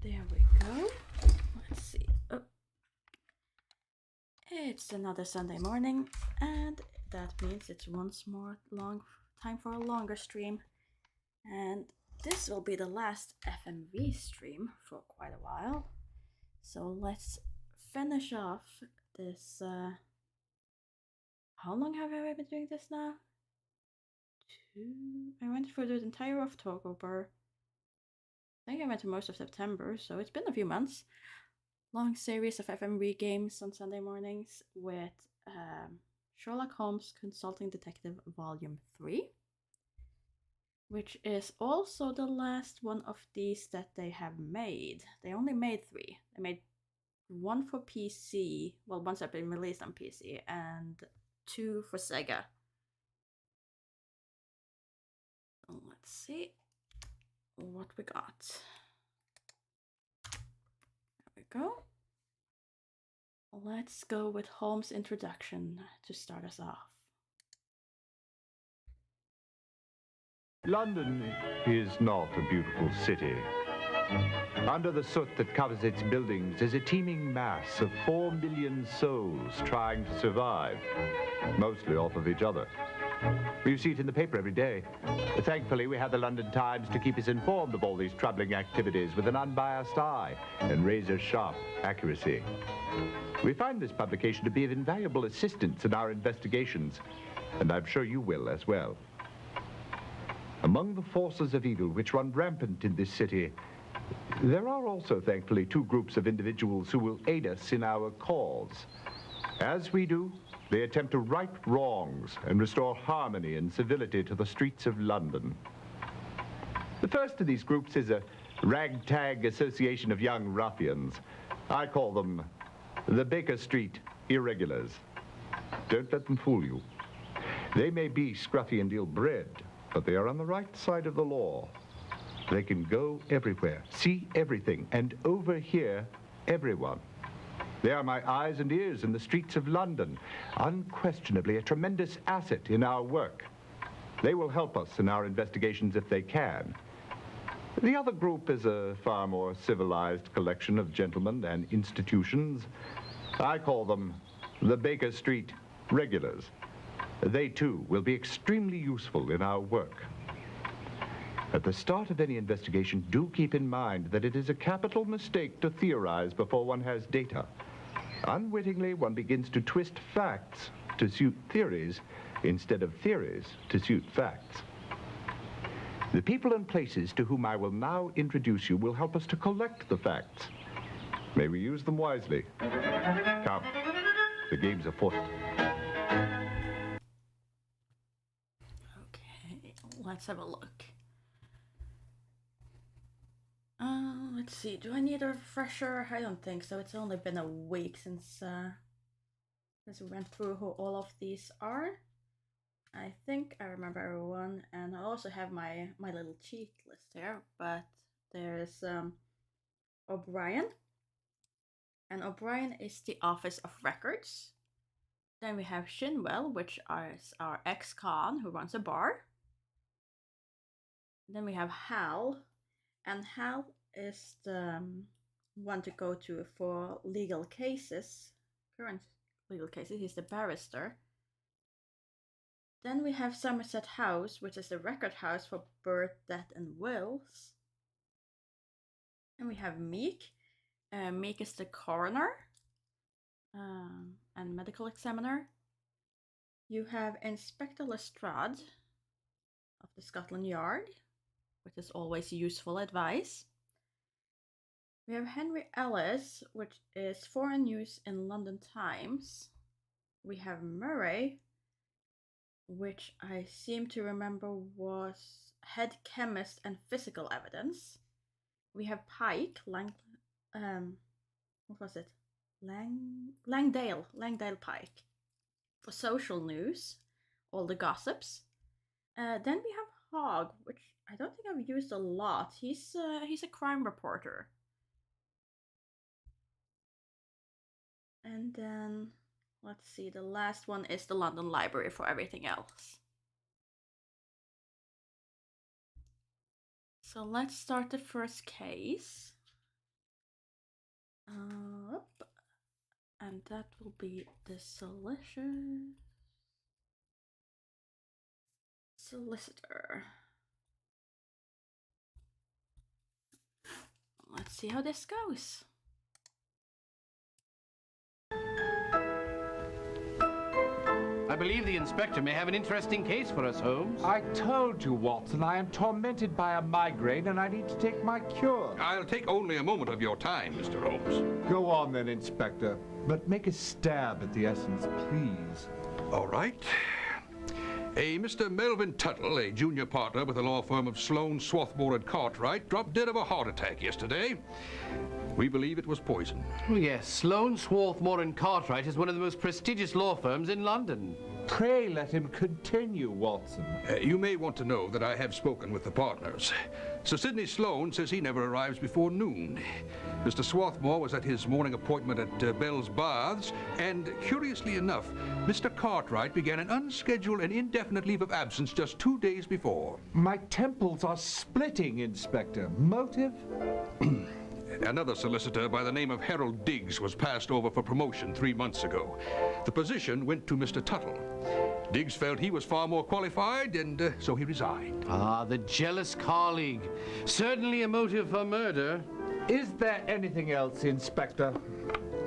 There we go. Let's see. Oh. It's another Sunday morning, and that means it's once more time for a longer stream. And this will be the last FMV stream for quite a while. So let's finish off this. How long have I been doing this now? I went for the entire of October. I think I went to most of September, so it's been a few months. Long series of FMV games on Sunday mornings with Sherlock Holmes Consulting Detective Volume 3, which is also the last one of these that they have made. They only made 3. They made one for PC, well, one's have been released on PC, and 2 for Sega. So let's see what we got. There we go. Let's go with Holmes' introduction to start us off. London is not a beautiful city. Under the soot that covers its buildings is a teeming mass of 4 million souls trying to survive, mostly off of each other. You see it in the paper every day. Thankfully, we have the London Times to keep us informed of all these troubling activities with an unbiased eye and razor-sharp accuracy. We find this publication to be of invaluable assistance in our investigations, and I'm sure you will as well. Among the forces of evil which run rampant in this city, there are also, thankfully, 2 groups of individuals who will aid us in our cause. As we do, they attempt to right wrongs and restore harmony and civility to the streets of London. The first of these groups is a ragtag association of young ruffians. I call them the Baker Street Irregulars. Don't let them fool you. They may be scruffy and ill-bred, but they are on the right side of the law. They can go everywhere, see everything, and overhear everyone. They are my eyes and ears in the streets of London, unquestionably a tremendous asset in our work. They will help us in our investigations if they can. The other group is a far more civilized collection of gentlemen and institutions. I call them the Baker Street Regulars. They, too, will be extremely useful in our work. At the start of any investigation, do keep in mind that it is a capital mistake to theorize before one has data. Unwittingly, one begins to twist facts to suit theories instead of theories to suit facts. The people and places to whom I will now introduce you will help us to collect the facts. May we use them wisely. Come, the game's afoot. Okay, let's have a look. Let's see, do I need a refresher? I don't think so. It's only been a week since we went through who all of these are. I think I remember everyone, and I also have my little cheat list here, but there's O'Brien, and O'Brien is the Office of Records. Then we have Shinwell, which is our ex-con who runs a bar. Then we have Hal, and Hal is the one to go to for legal cases, current legal cases. He's the barrister. Then we have Somerset House, which is the record house for birth, death, and wills. And we have Meek. Meek is the coroner and medical examiner. You have Inspector Lestrade of the Scotland Yard, which is always useful advice. We have Henry Ellis, which is foreign news in London Times. We have Murray, which I seem to remember was head chemist and physical evidence. We have Pike, what was it? Langdale Pike for social news, all the gossips. Then we have Hogg, which I don't think I've used a lot. He's a crime reporter. And then, let's see, the last one is the London Library for everything else. So let's start the first case. Up. And that will be the solicitor. Let's see how this goes. I believe the inspector may have an interesting case for us, Holmes. I told you, Watson, I am tormented by a migraine and I need to take my cure. I'll take only a moment of your time, Mr. Holmes. Go on then, Inspector, but make a stab at the essence, please. All right. A Mr. Melvin Tuttle, a junior partner with the law firm of Sloane, Swarthmore and Cartwright, dropped dead of a heart attack yesterday. We believe it was poison. Oh, yes, Sloane, Swarthmore and Cartwright is one of the most prestigious law firms in London. Pray let him continue, Watson. You may want to know that I have spoken with the partners. Sir Sidney Sloane says he never arrives before noon. Mr. Swarthmore was at his morning appointment at Bell's Baths, and curiously enough, Mr. Cartwright began an unscheduled and indefinite leave of absence just 2 days before. My temples are splitting, Inspector. Motive? Another solicitor by the name of Harold Diggs was passed over for promotion 3 months ago. The position went to Mr. Tuttle. Diggs felt he was far more qualified, and so he resigned. Ah, the jealous colleague. Certainly a motive for murder. Is there anything else, Inspector?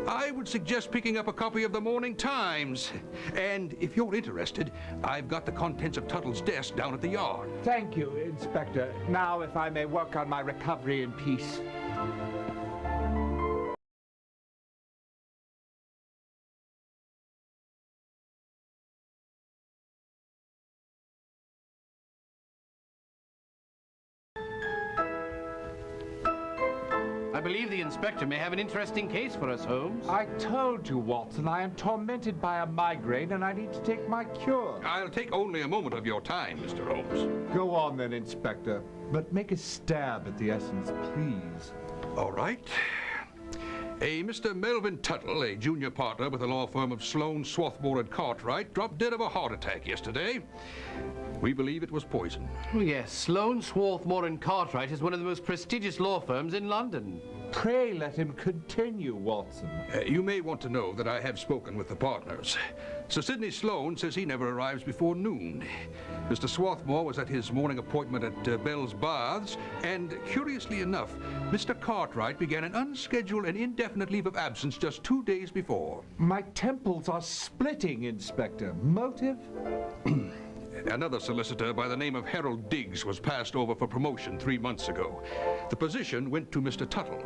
I would suggest picking up a copy of the Morning Times. And if you're interested, I've got the contents of Tuttle's desk down at the yard. Thank you, Inspector. Now, if I may work on my recovery in peace. I believe the inspector may have an interesting case for us, Holmes. I told you, Watson, I am tormented by a migraine and I need to take my cure. I'll take only a moment of your time, Mr. Holmes. Go on then, Inspector, but make a stab at the essence, please. All right. A Mr. Melvin Tuttle, a junior partner with the law firm of Sloane, Swarthmore and Cartwright, dropped dead of a heart attack yesterday. We believe it was poison. Oh, yes, Sloane, Swarthmore and Cartwright is one of the most prestigious law firms in London. Pray let him continue, Watson. You may want to know that I have spoken with the partners. Sir Sidney Sloane says he never arrives before noon. Mr. Swarthmore was at his morning appointment at Bell's Baths, and curiously enough, Mr. Cartwright began an unscheduled and indefinite leave of absence just 2 days before. My temples are splitting, Inspector. Motive? Another solicitor by the name of Harold Diggs was passed over for promotion 3 months ago. The position went to Mr. Tuttle.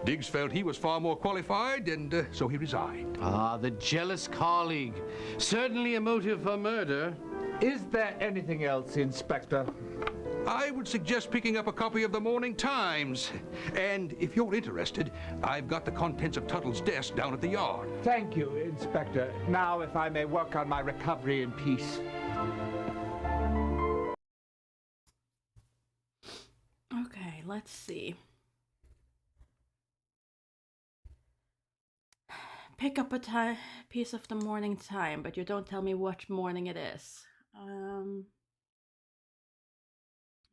Diggs felt he was far more qualified, and so he resigned. Ah, the jealous colleague. Certainly a motive for murder. Is there anything else, Inspector? I would suggest picking up a copy of the Morning Times. And if you're interested, I've got the contents of Tuttle's desk down at the yard. Thank you, Inspector. Now, if I may work on my recovery in peace. Okay, let's see. Pick up a piece of the Morning Time, but you don't tell me what morning it is.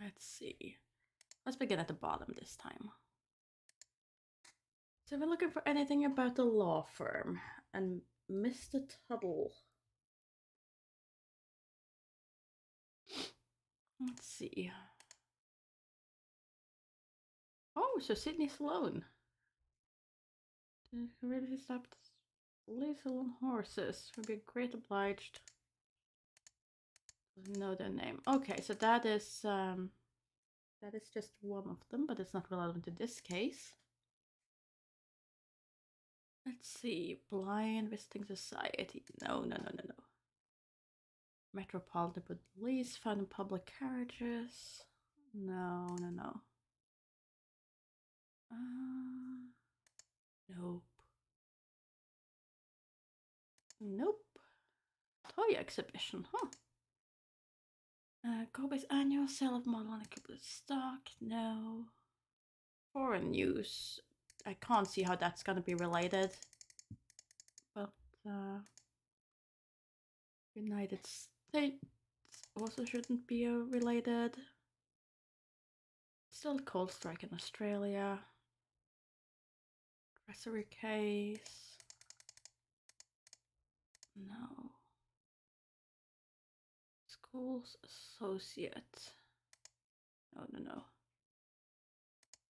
Let's see. Let's begin at the bottom this time. So we're looking for anything about the law firm and Mr. Tuttle. Let's see. Oh, so Sidney Sloane. Really stopped Liesel on horses. Would be great obliged. Doesn't know their name. Okay, so that is just one of them, but it's not relevant to this case. Let's see. Blind Visiting Society. No. Metropolitan Police found in public carriages. No. Nope. Toy exhibition, huh? Kobe's annual sale of model unequipped stock. No. Foreign news. I can't see how that's gonna be related. But United States also shouldn't be related. Still cold strike in Australia. Grocery case. No. School's associate. No.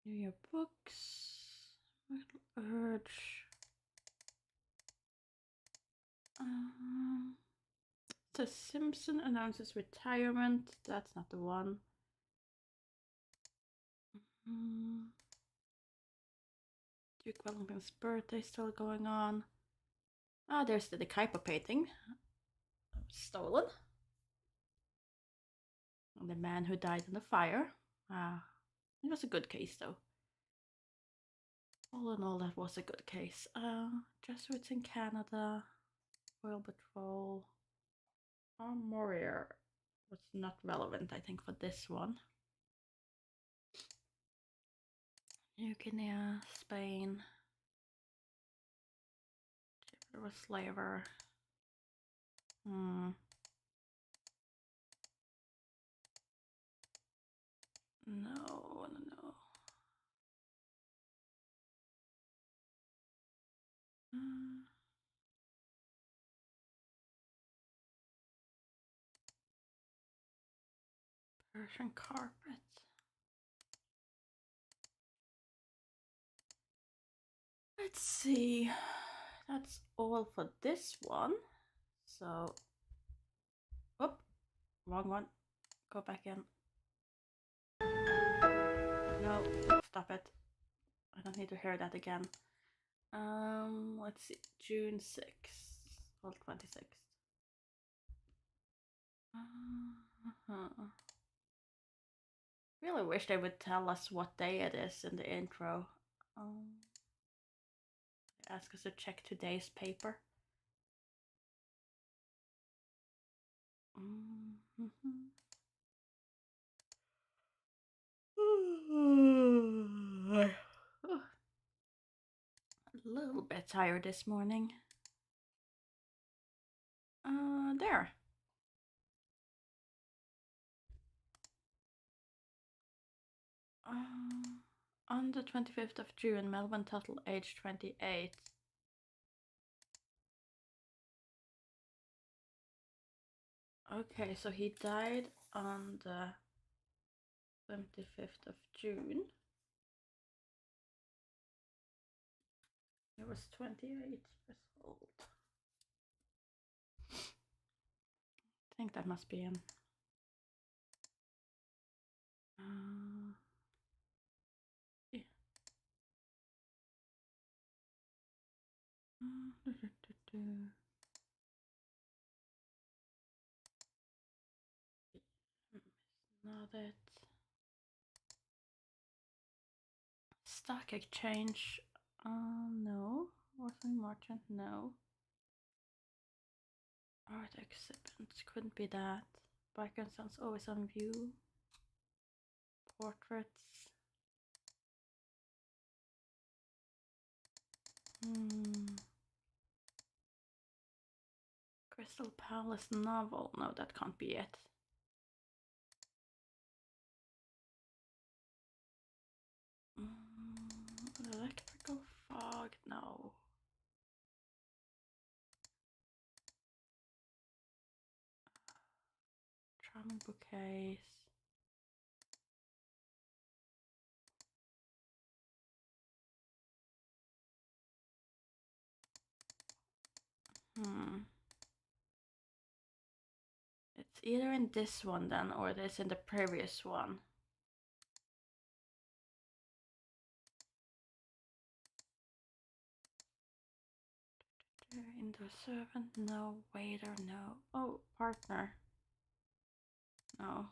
New Year books. Middle urge. The Simpson announces retirement. That's not the one. Duke Wellington's birthday still going on. Ah, there's the Kaipa painting. Stolen. And the man who died in the fire. It was a good case though. All in all, that was a good case. Jesuits in Canada. Oil Patrol. Armorier was not relevant, I think, for this one. New Guinea, Spain. There was slaver. No. Persian carpet. Let's see. That's all for this one. So, whoop, wrong one. Go back in. No, stop it. I don't need to hear that again. Let's see. June 6th or 26th. Really wish they would tell us what day it is in the intro. Ask us to check today's paper. A little bit tired this morning. There. On the 25th of June, Melvin Tuttle, age 28. Okay, so he died on the 25th of June. He was 28 years old. I think that must be him. Yeah. Not it. Stock exchange. No. Orphan merchant. No. Art exhibits. Couldn't be that. Background sounds always on view. Portraits. Crystal Palace novel. No, that can't be it. Electrical fog. No. Charming bouquets. It's either in this one then, or it is in the previous one. Indoor servant, no. Waiter, no. Oh, partner. No.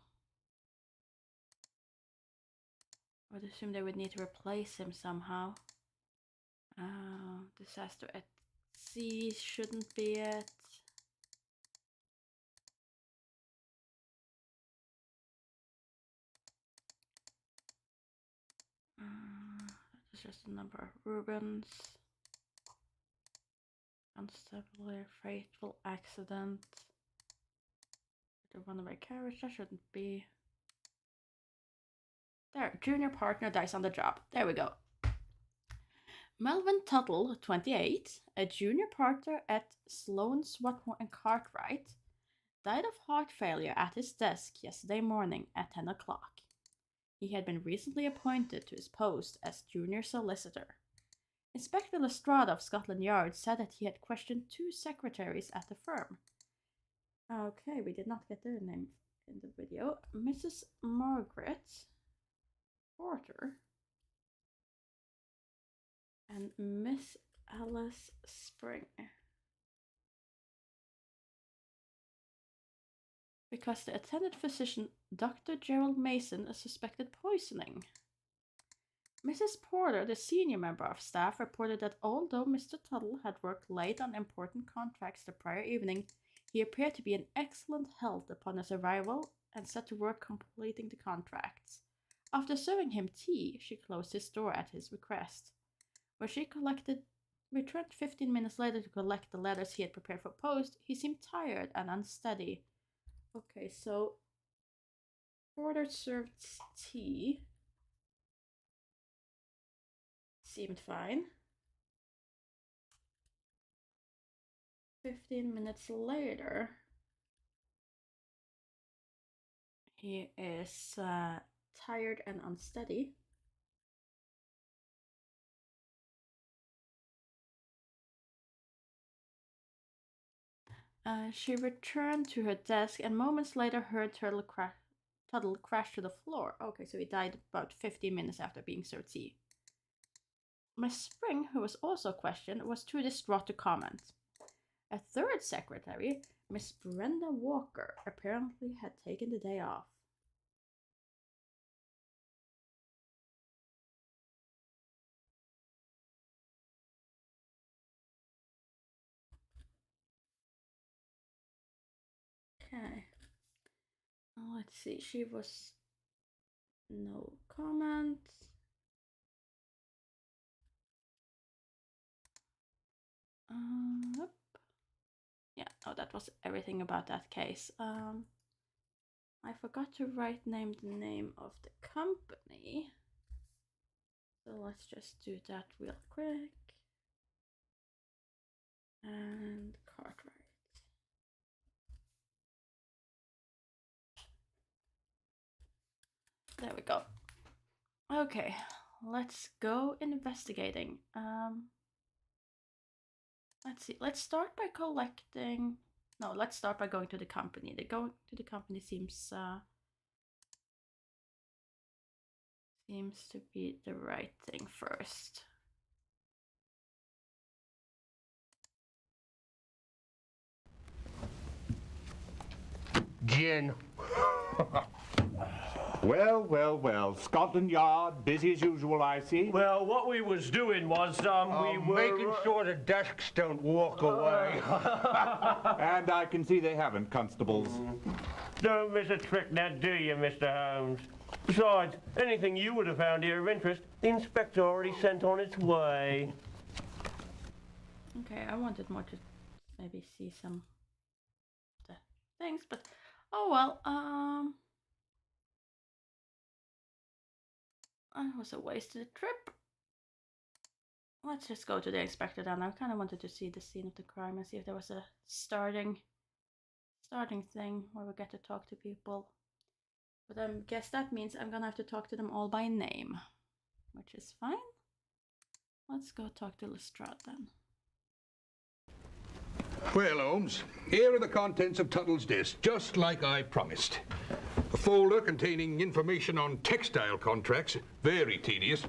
I would assume they would need to replace him somehow. Disaster at sea shouldn't be it. That's just a number of Rubens. Constabulary, fateful accident. The runaway carriage, that shouldn't be. There, junior partner dies on the job. There we go. Melvin Tuttle, 28, a junior partner at Sloan, Swarthmore and Cartwright, died of heart failure at his desk yesterday morning at 10 o'clock. He had been recently appointed to his post as junior solicitor. Inspector Lestrade of Scotland Yard said that he had questioned 2 secretaries at the firm. Okay, we did not get their name in the video. Mrs. Margaret Porter and Miss Alice Spring. Because the attendant physician, Dr. Gerald Mason, suspected poisoning. Mrs. Porter, the senior member of staff, reported that although Mr. Tuttle had worked late on important contracts the prior evening, he appeared to be in excellent health upon his arrival and set to work completing the contracts. After serving him tea, she closed his door at his request. When she returned 15 minutes later to collect the letters he had prepared for post, he seemed tired and unsteady. Okay, so Porter served tea. Seemed fine. 15 minutes later, he is tired and unsteady. She returned to her desk and moments later heard Tuttle crash to the floor. Okay, so he died about 15 minutes after being served tea. Miss Spring, who was also questioned, was too distraught to comment. A third secretary, Miss Brenda Walker, apparently had taken the day off. Okay. Let's see. She was no comment. Yep. Yeah, oh, that was everything about that case. I forgot to write the name of the company. So let's just do that real quick. And Cartwright. There we go. Okay, let's go investigating. Let's see. Let's start by collecting. No, let's start by going to the company. Going to the company seems to be the right thing first. Gin. Well. Scotland Yard, busy as usual, I see. Well, what we was doing was, we were... making sure the desks don't walk away. And I can see they haven't, constables. Don't miss a trick now, do you, Mr. Holmes? Besides, anything you would have found here of interest, the inspector already sent on its way. Okay, I wanted more to maybe see some of the things, but oh well, it was a wasted trip. Let's just go to the inspector then. I kind of wanted to see the scene of the crime and see if there was a starting thing where we get to talk to people. But I guess that means I'm gonna have to talk to them all by name, which is fine. Let's go talk to Lestrade then. Well, Holmes, here are the contents of Tuttle's desk, just like I promised. A folder containing information on textile contracts, very tedious.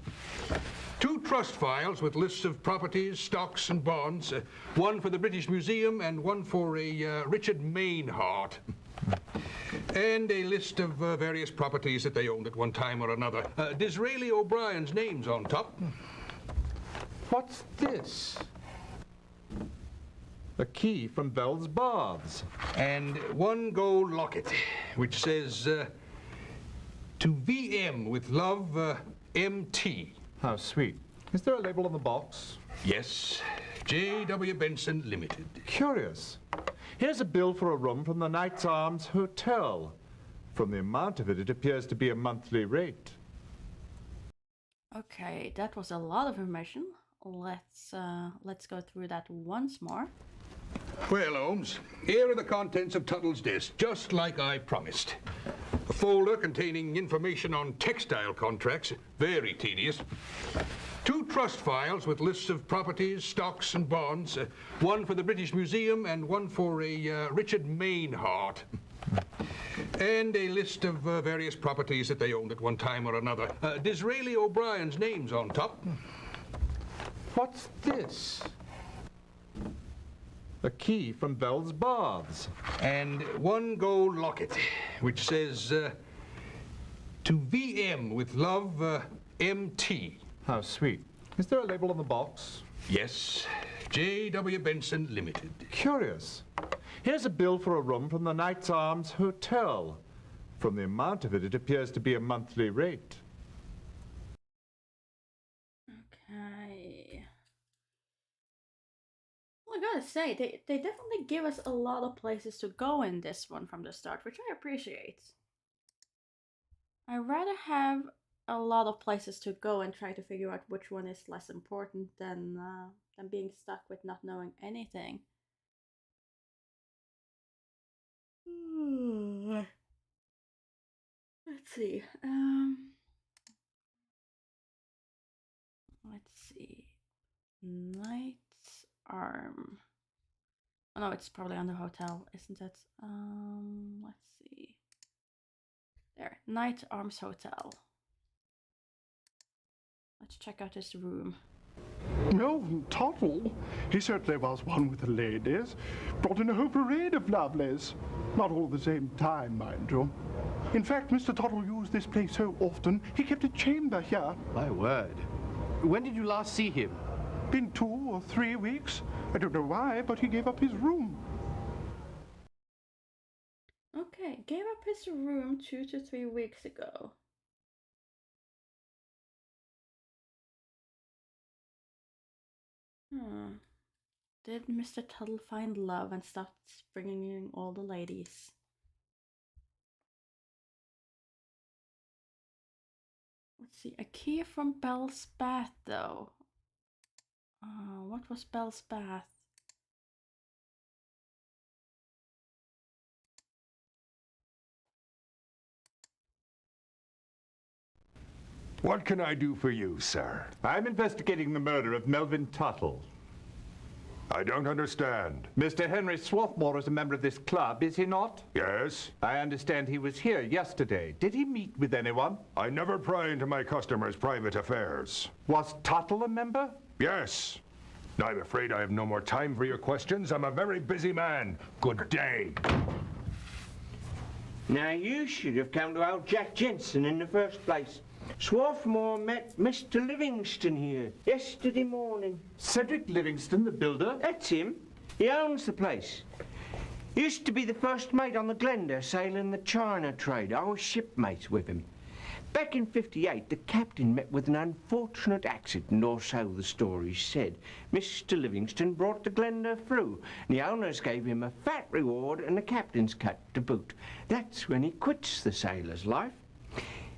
2 trust files with lists of properties, stocks and bonds. One for the British Museum and one for a Richard Mainhart. And a list of various properties that they owned at one time or another. Disraeli O'Brien's name's on top. What's this? A key from Bell's Baths. And 1 gold locket, which says, to VM with love, MT. How sweet. Is there a label on the box? Yes, J.W. Benson Limited. Curious. Here's a bill for a room from the Knights Arms Hotel. From the amount of it, it appears to be a monthly rate. Okay, that was a lot of information. let's go through that once more. Well, Holmes, here are the contents of Tuttle's desk, just like I promised. A folder containing information on textile contracts, very tedious. 2 trust files with lists of properties, stocks and bonds. One for the British Museum and one for a Richard Mainhart. And a list of various properties that they owned at one time or another. Disraeli O'Brien's name's on top. What's this? A key from Bell's Baths. And 1 gold locket, which says, to VM with love, MT. How sweet. Is there a label on the box? Yes, J.W. Benson Limited. Curious. Here's a bill for a room from the Knights Arms Hotel. From the amount of it, it appears to be a monthly rate. Okay. Well, I gotta say, they definitely give us a lot of places to go in this one from the start, which I appreciate. I'd rather have a lot of places to go and try to figure out which one is less important than being stuck with not knowing anything. Let's see. Let's see. Knight's Arm. Oh no, it's probably on the hotel, isn't it? Let's see. There, Knight Arms Hotel. Let's check out his room. No, Tuttle. He certainly was one with the ladies. Brought in a whole parade of lovelies. Not all at the same time, mind you. In fact, Mr. Tuttle used this place so often, he kept a chamber here. My word. When did you last see him? Been 2 or 3 weeks. I don't know why, but he gave up his room. Okay, gave up his room 2 to 3 weeks ago. Did Mr. Tuttle find love and stopped bringing in all the ladies? Let's see, a key from Bell's Bath, though. What was Bell's Bath? What can I do for you, sir? I'm investigating the murder of Melvin Tuttle. I don't understand. Mr. Henry Swarthmore is a member of this club, is he not? Yes? I understand he was here yesterday. Did he meet with anyone? I never pry into my customers' private affairs. Was Tuttle a member? Yes. I'm afraid I have no more time for your questions. I'm a very busy man. Good day. Now, you should have come to old Jack Jensen in the first place. Swarthmore met Mr. Livingston here yesterday morning. Cedric Livingston, the builder? That's him. He owns the place. Used to be the first mate on the Glenda sailing the China trade. I was shipmates with him. Back in '58, the captain met with an unfortunate accident, or so the story said. Mr. Livingston brought the Glenda through, and the owners gave him a fat reward and the captain's cut to boot. That's when he quits the sailor's life.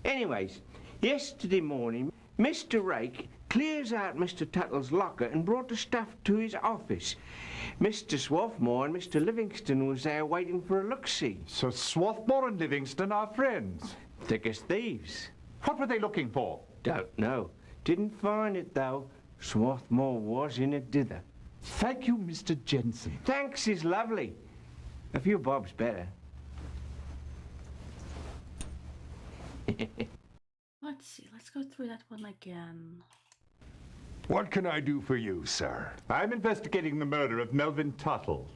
Anyways, yesterday morning, Mr. Rake clears out Mr. Tuttle's locker and brought the stuff to his office. Mr. Swarthmore and Mr. Livingston was there waiting for a look-see. So Swarthmore and Livingston are friends? Thick as thieves. What were they looking for? Don't know. Didn't find it, though. Swarthmore was in a dither. Thank you, Mr. Jensen. Thanks is lovely. A few bobs better. Let's see, let's go through that one again. What can I do for you, sir? I'm investigating the murder of Melvin Tuttle.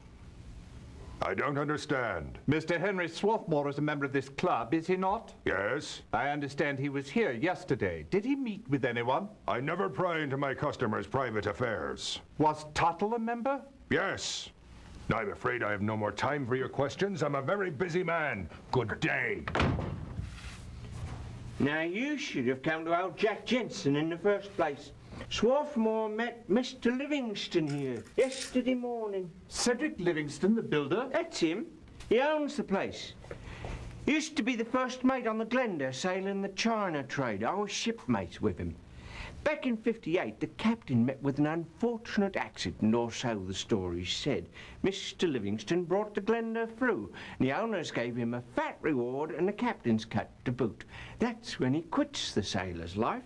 I don't understand. Mr. Henry Swarthmore is a member of this club, is he not? Yes? I understand he was here yesterday. Did he meet with anyone? I never pry into my customers' private affairs. Was Tuttle a member? Yes. I'm afraid I have no more time for your questions. I'm a very busy man. Good day. Now, you should have come to old Jack Jensen in the first place. Swarthmore met Mr. Livingston here yesterday morning. Cedric Livingston, the builder? That's him. He owns the place. Used to be the first mate on the Glenda sailing the China trade. I was shipmates with him. Back in '58, the captain met with an unfortunate accident, or so the story said. Mr. Livingston brought the Glender through, and the owners gave him a fat reward and a captain's cut to boot. That's when he quits the sailor's life.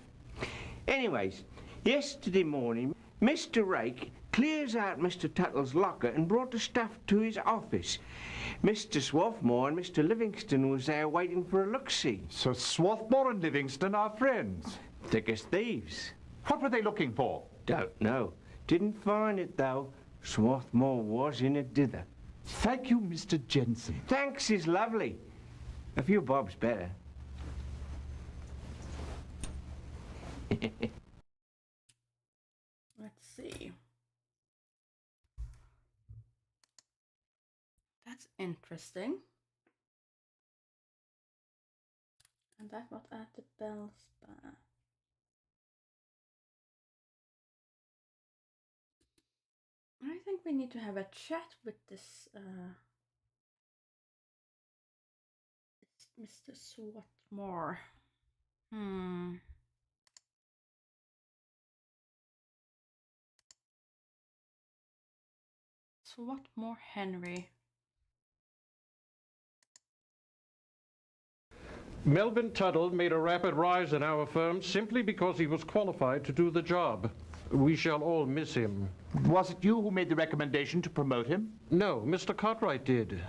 Anyways, yesterday morning, Mr. Rake clears out Mr. Tuttle's locker and brought the stuff to his office. Mr. Swarthmore and Mr. Livingston was there waiting for a look-see. So Swarthmore and Livingston are friends? Thick as thieves. What were they looking for? Don't know. Didn't find it, though. Swarthmore was in a dither. Thank you, Mr. Jensen. Thanks is lovely. A few bobs better. Let's see. That's interesting. And that was at the Bell's Bar. I think we need to have a chat with this Mr. Swarthmore. Swarthmore Henry. Melvin Tuttle made a rapid rise in our firm simply because he was qualified to do the job. We shall all miss him. Was it you who made the recommendation to promote him? No, Mr. Cartwright did.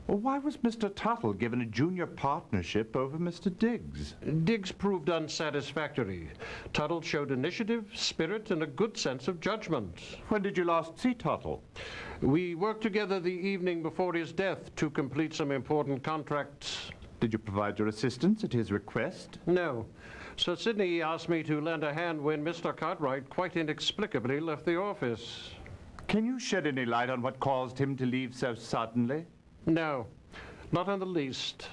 Well, why was Mr. Tuttle given a junior partnership over Mr. Diggs? Diggs proved unsatisfactory. Tuttle showed initiative, spirit, and a good sense of judgment. When did you last see Tuttle? We worked together the evening before his death to complete some important contracts. Did you provide your assistance at his request? No. Sir Sidney asked me to lend a hand when Mr. Cartwright quite inexplicably left the office. Can you shed any light on what caused him to leave so suddenly? No, not in the least.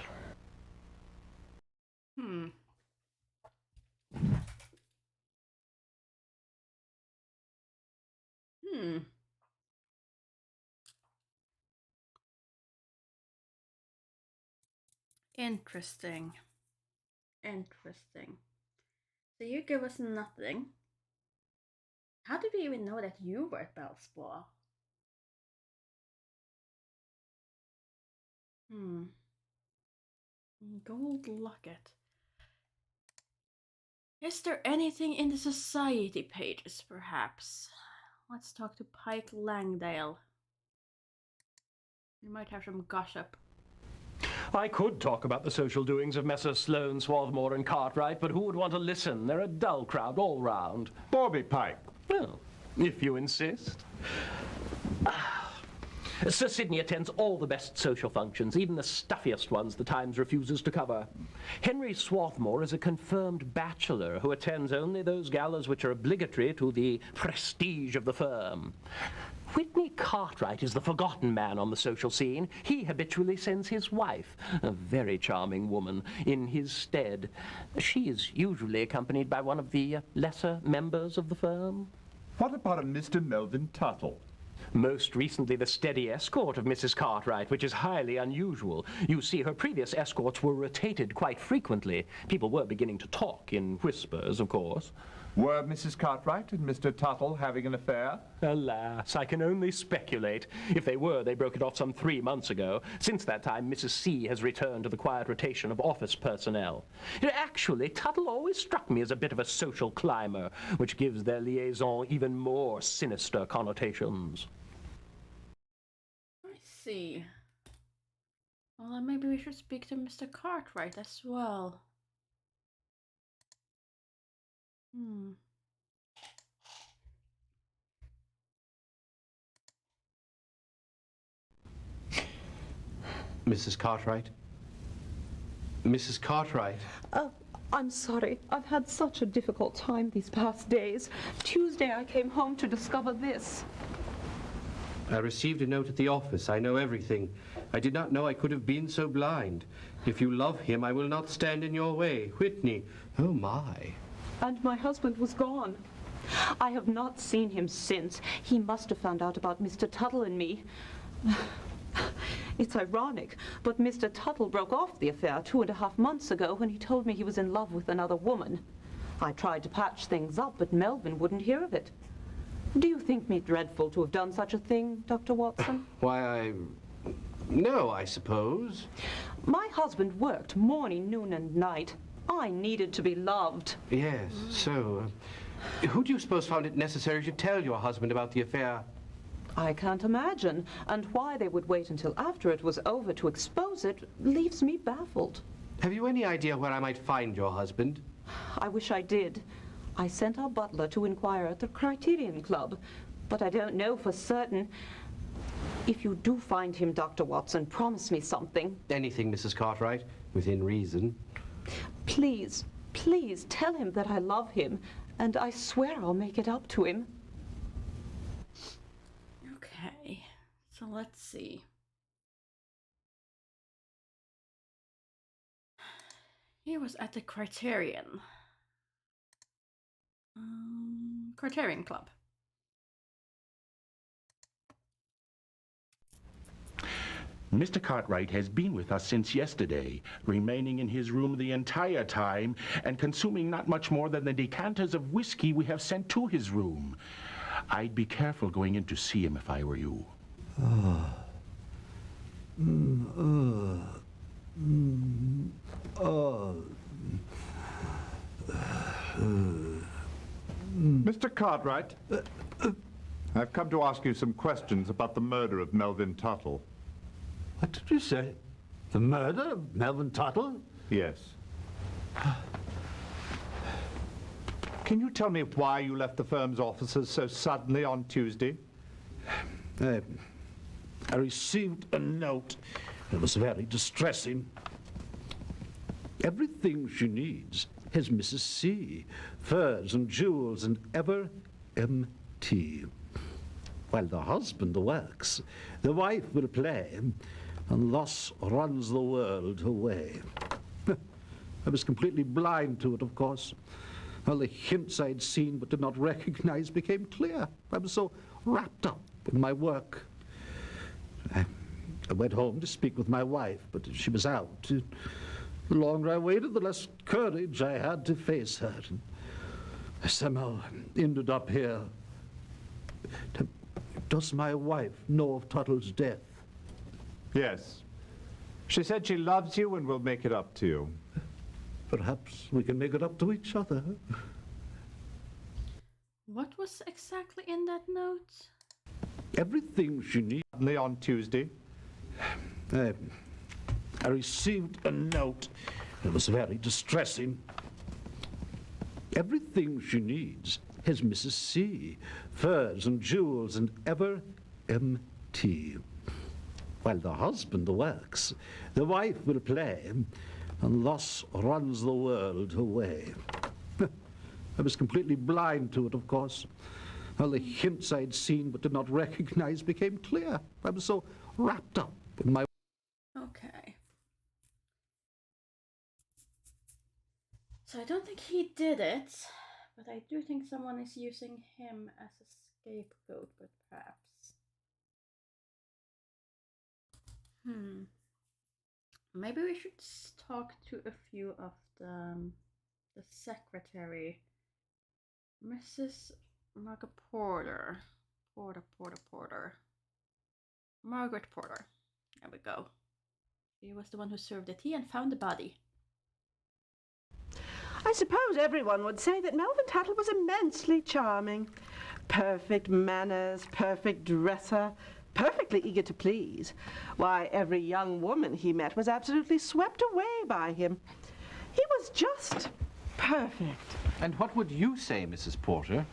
Interesting. Interesting. So you give us nothing. How did we even know that you were at Bellspaw? Gold locket. Is there anything in the society pages, perhaps? Let's talk to Pike Langdale. You might have some gossip. I could talk about the social doings of Messrs. Sloane, Swarthmore and Cartwright, but who would want to listen? They're a dull crowd all round. Bobby Pike. Well, if you insist. Sir Sidney attends all the best social functions, even the stuffiest ones the Times refuses to cover. Henry Swarthmore is a confirmed bachelor who attends only those galas which are obligatory to the prestige of the firm. Whitney Cartwright is the forgotten man on the social scene. He habitually sends his wife, a very charming woman, in his stead. She is usually accompanied by one of the lesser members of the firm. What about a Mr. Melvin Tuttle? Most recently the steady escort of Mrs. Cartwright, which is highly unusual. You see, her previous escorts were rotated quite frequently. People were beginning to talk in whispers, of course. Were Mrs. Cartwright and Mr. Tuttle having an affair? Alas, I can only speculate. If they were, they broke it off some 3 months ago. Since that time, Mrs. C has returned to the quiet rotation of office personnel. Actually, Tuttle always struck me as a bit of a social climber, which gives their liaison even more sinister connotations. I see. Well, then maybe we should speak to Mr. Cartwright as well. Mrs. Cartwright? Mrs. Cartwright? I'm sorry. I've had such a difficult time these past days. Tuesday I came home to discover this. I received a note at the office. I know everything. I did not know I could have been so blind. If you love him, I will not stand in your way. Whitney, oh my. And my husband was gone. I have not seen him since. He must have found out about Mr. Tuttle and me. It's ironic, but Mr. Tuttle broke off the affair 2.5 months ago when he told me he was in love with another woman. I tried to patch things up, but Melvin wouldn't hear of it. Do you think me dreadful to have done such a thing, Dr. Watson? Why, no, I suppose. My husband worked morning, noon, and night. I needed to be loved. Yes, so... who do you suppose found it necessary to tell your husband about the affair? I can't imagine, and why they would wait until after it was over to expose it leaves me baffled. Have you any idea where I might find your husband? I wish I did. I sent our butler to inquire at the Criterion Club, but I don't know for certain. If you do find him, Dr. Watson, promise me something. Anything, Mrs. Cartwright, within reason. Please, please tell him that I love him, and I swear I'll make it up to him. Okay, so let's see. He was at the Criterion. Criterion Club. Mr. Cartwright has been with us since yesterday, remaining in his room the entire time and consuming not much more than the decanters of whiskey we have sent to his room. I'd be careful going in to see him if I were you. Mr. Cartwright, I've come to ask you some questions about the murder of Melvin Tuttle. What did you say? The murder of Melvin Tuttle? Yes. Can you tell me why you left the firm's offices so suddenly on Tuesday? I received a note. It was very distressing. Everything she needs is Mrs. C. Furs and jewels and ever empty. While the husband works, the wife will play, and thus runs the world away. I was completely blind to it, of course. All the hints I'd seen but did not recognize became clear. I was so wrapped up in my work. I went home to speak with my wife, but she was out. The longer I waited, the less courage I had to face her. And I somehow ended up here. Does my wife know of Tuttle's death? Yes. She said she loves you and will make it up to you. Perhaps we can make it up to each other. What was exactly in that note? Everything she needs. On Tuesday. I received a note. It was very distressing. Everything she needs is Mrs. C. Furs and jewels and ever empty. While the husband works, the wife will play, and thus runs the world away. I was completely blind to it, of course. All the hints I'd seen but did not recognize became clear. I was so wrapped up in my... Okay. So I don't think he did it, but I do think someone is using him as a scapegoat, but perhaps. Maybe we should talk to a few of the secretary. Mrs. Margaret Porter. Margaret Porter. There we go. She was the one who served the tea and found the body. I suppose everyone would say that Melvin Tuttle was immensely charming. Perfect manners, perfect dresser, perfectly eager to please. Why, every young woman he met was absolutely swept away by him. He was just perfect. And what would you say, Mrs. Porter?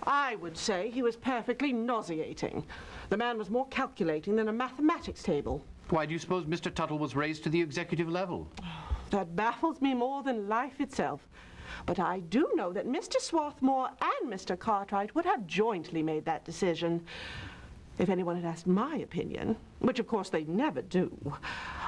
I would say he was perfectly nauseating. The man was more calculating than a mathematics table. Why do you suppose Mr. Tuttle was raised to the executive level? That baffles me more than life itself. But I do know that Mr. Swarthmore and Mr. Cartwright would have jointly made that decision. If anyone had asked my opinion, which of course they never do,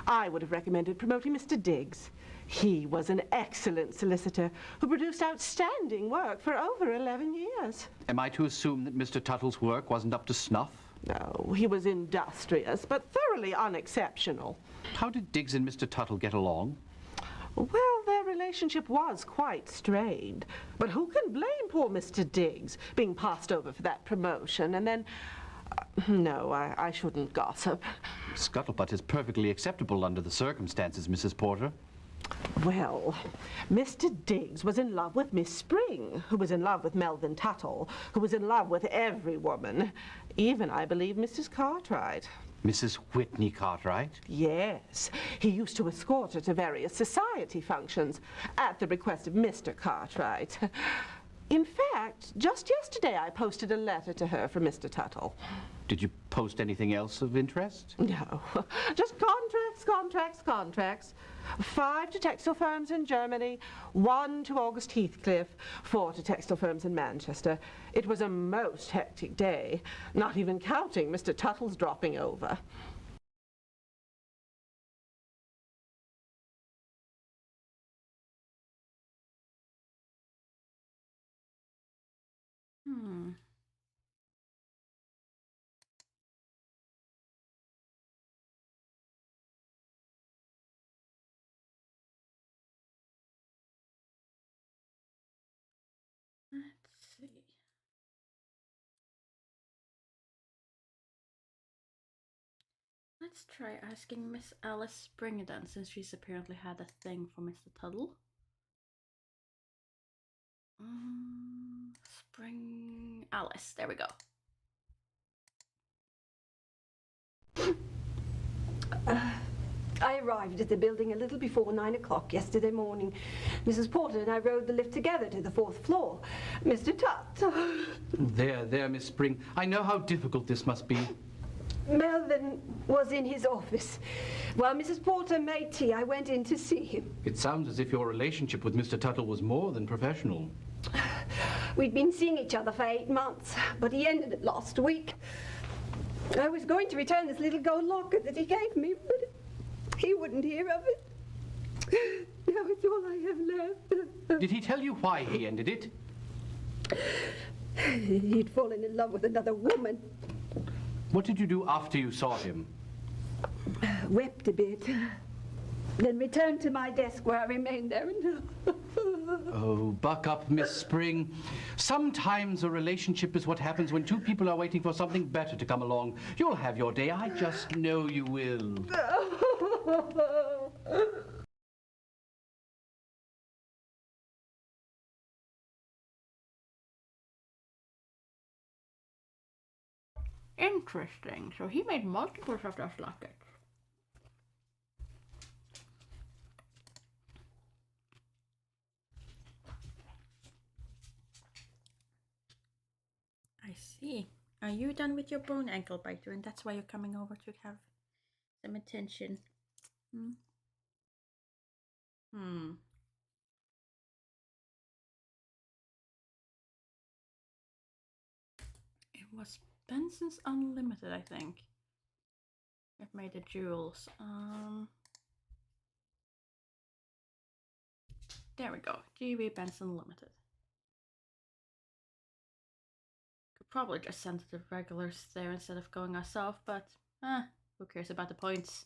I would have recommended promoting Mr. Diggs. He was an excellent solicitor who produced outstanding work for over 11 years. Am I to assume that Mr. Tuttle's work wasn't up to snuff? No, he was industrious, but thoroughly unexceptional. How did Diggs and Mr. Tuttle get along? Well, their relationship was quite strained. But who can blame poor Mr. Diggs being passed over for that promotion and then... no, I shouldn't gossip. Scuttlebutt is perfectly acceptable under the circumstances, Mrs. Porter. Well, Mr. Diggs was in love with Miss Spring, who was in love with Melvin Tuttle, who was in love with every woman, even, I believe, Mrs. Cartwright. Mrs. Whitney Cartwright? Yes. He used to escort her to various society functions at the request of Mr. Cartwright. In fact, just yesterday I posted a letter to her from Mr. Tuttle. Did you post anything else of interest? No. Just contracts, contracts, contracts. 5 to textile firms in Germany, 1 to August Heathcliff, 4 to textile firms in Manchester. It was a most hectic day, not even counting Mr. Tuttle's dropping over. Let's see. Let's try asking Miss Alice Spring then, since she's apparently had a thing for Mr. Tuttle. Spring Alice, there we go. I arrived at the building a little before 9 o'clock yesterday morning. Mrs. Porter and I rode the lift together to the 4th floor. Mr. Tutt. There, Miss Spring. I know how difficult this must be. Melvin was in his office. While Mrs. Porter made tea, I went in to see him. It sounds as if your relationship with Mr. Tuttle was more than professional. We'd been seeing each other for 8 months, but he ended it last week. I was going to return this little gold locket that he gave me, but he wouldn't hear of it. Now it's all I have left. Did he tell you why he ended it? He'd fallen in love with another woman. What did you do after you saw him? Wept a bit. Then returned to my desk where I remained there until... Oh, buck up, Miss Spring. Sometimes a relationship is what happens when 2 people are waiting for something better to come along. You'll have your day. I just know you will. Interesting. So he made multiples of those lockets. I see. Are you done with your bone ankle biter, and that's why you're coming over to have some attention? It was Benson's Unlimited, I think. It made the jewels. There we go. G.V. Benson Limited. Could probably just send the regulars there instead of going ourselves, but who cares about the points?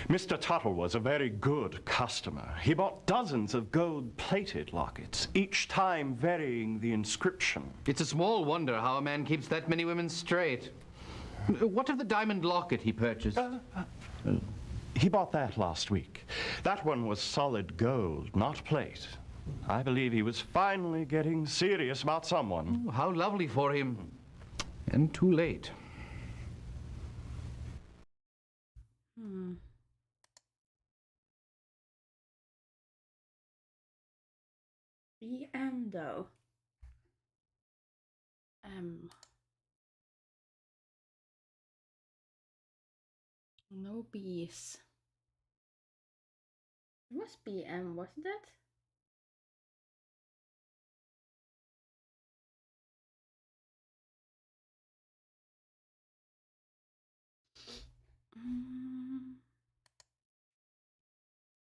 Mr. Tuttle was a very good customer. He bought dozens of gold-plated lockets, each time varying the inscription. It's a small wonder how a man keeps that many women straight. What of the diamond locket he purchased? He bought that last week. That one was solid gold, not plate. I believe he was finally getting serious about someone. Oh, how lovely for him. And too late. BM though. No B's. It was BM, wasn't it?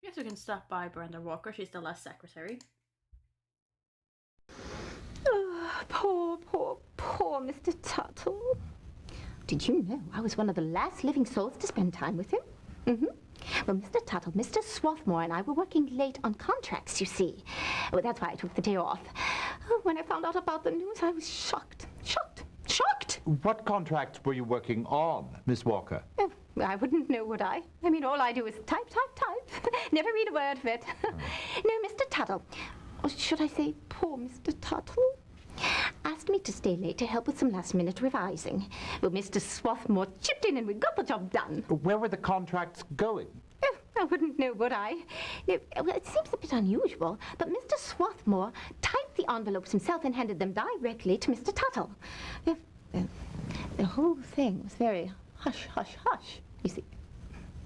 Guess we can stop by Brenda Walker. She's the last secretary. Oh, poor Mr. Tuttle. Did you know I was one of the last living souls to spend time with him? Well, Mr. Tuttle, Mr. Swarthmore and I were working late on contracts, you see. Well, that's why I took the day off. Oh, when I found out about the news, I was shocked. Shocked! What contracts were you working on, Miss Walker? Oh, I wouldn't know, would I? I mean, all I do is type. Never read a word of it. No, Mr. Tuttle, or should I say poor Mr. Tuttle, asked me to stay late to help with some last-minute revising. Well, Mr. Swarthmore chipped in and we got the job done. Where were the contracts going? Oh, I wouldn't know, would I? No, well, it seems a bit unusual, but Mr. Swarthmore typed the envelopes himself and handed them directly to Mr. Tuttle. The whole thing was very hush, you see.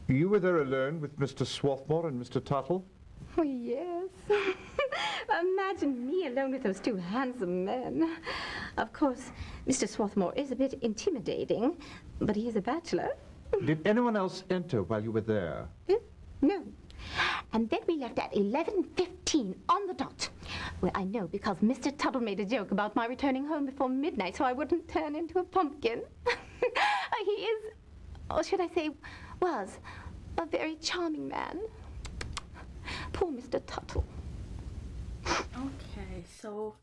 You were there alone with Mr. Swarthmore and Mr. Tuttle? Oh, yes. Imagine me alone with those two handsome men. Of course, Mr. Swarthmore is a bit intimidating, but he is a bachelor. Did anyone else enter while you were there? No. And then we left at 11:15 on the dot. Well, I know because Mr. Tuttle made a joke about my returning home before midnight so I wouldn't turn into a pumpkin. He is, or should I say, was, a very charming man. Poor Mr. Tuttle. Okay, so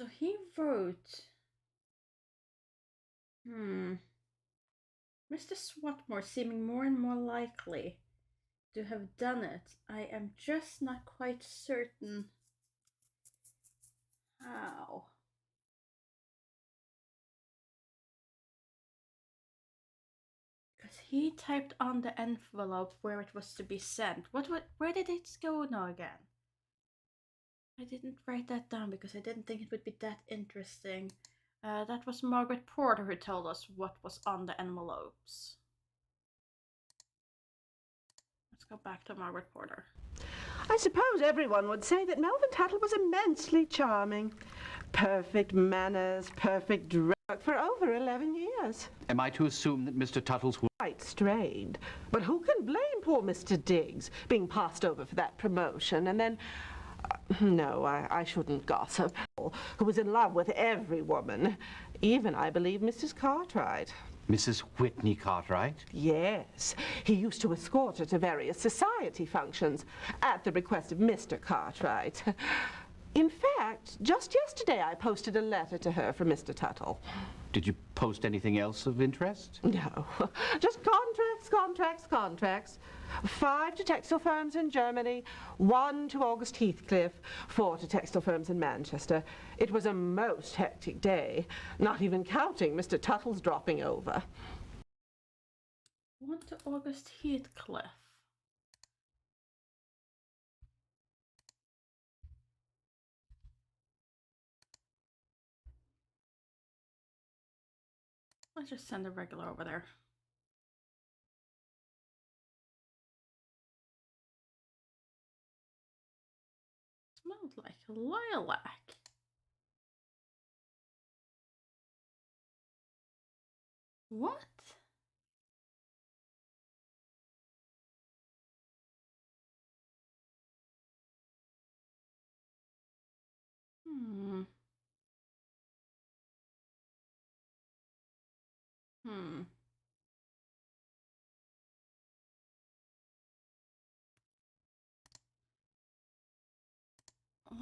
he wrote, Mr. Swarthmore seeming more and more likely to have done it. I am just not quite certain how. Because he typed on the envelope where it was to be sent. Where did it go now again? I didn't write that down because I didn't think it would be that interesting. That was Margaret Porter who told us what was on the envelopes. Let's go back to Margaret Porter. I suppose everyone would say that Melvin Tuttle was immensely charming. Perfect manners, perfect dress for over 11 years. Am I to assume that Mr. Tuttle's quite strained? But who can blame poor Mr. Diggs being passed over for that promotion and then... no, I shouldn't gossip. Who was in love with every woman, even, I believe, Mrs. Cartwright. Mrs. Whitney Cartwright? Yes. He used to escort her to various society functions at the request of Mr. Cartwright. In fact, just yesterday I posted a letter to her from Mr. Tuttle. Did you post anything else of interest? No. Just contracts. 5 to textile firms in Germany, 1 to August Heathcliff, 4 to textile firms in Manchester. It was a most hectic day, not even counting Mr. Tuttle's dropping over. 1 to August Heathcliff. Let's just send a regular over there. Smells like lilac. What?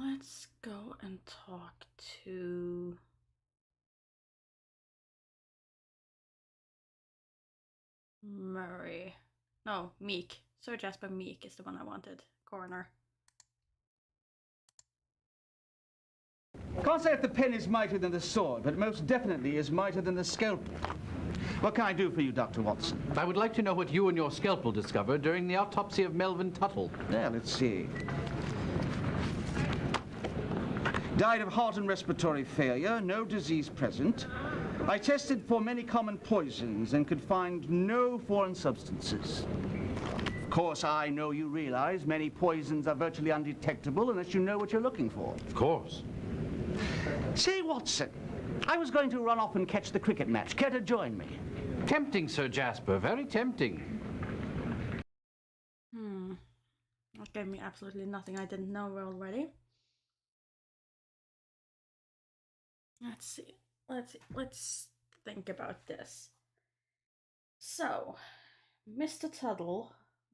Let's go and talk to Murray. No, Meek. Sir Jasper Meek is the one I wanted. Coroner. Can't say if the pen is mightier than the sword, but most definitely is mightier than the scalpel. What can I do for you, Dr. Watson? I would like to know what you and your scalpel discovered during the autopsy of Melvin Tuttle. Yeah, let's see. Died of heart and respiratory failure, no disease present. I tested for many common poisons and could find no foreign substances. Of course, I know you realize many poisons are virtually undetectable unless you know what you're looking for. Of course. Say, Watson, I was going to run off and catch the cricket match. Care to join me? Tempting, Sir Jasper, very tempting. That gave me absolutely nothing I didn't know already. Let's see. Let's think about this. So, Mr. Tuttle,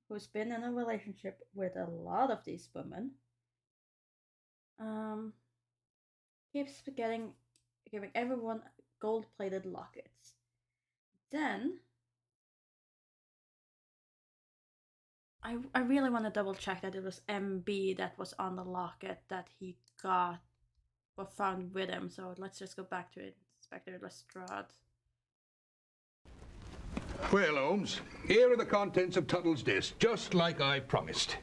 who's been in a relationship with a lot of these women, keeps giving everyone gold-plated lockets. Then, I really want to double check that it was MB that was on the locket that he got or found with him. So let's just go back to Inspector Lestrade. Well, Holmes, here are the contents of Tuttle's desk, just like I promised.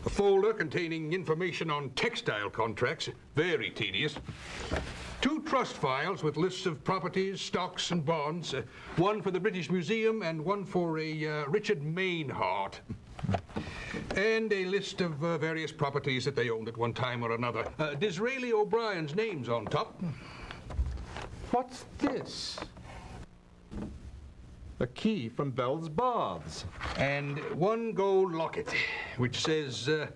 A folder containing information on textile contracts, very tedious. 2 trust files with lists of properties, stocks and bonds, one for the British Museum and one for a Richard Mainhart. And a list of various properties that they owned at one time or another. Disraeli O'Brien's name's on top. What's this? A key from Bell's Baths. And 1 gold locket, which says, to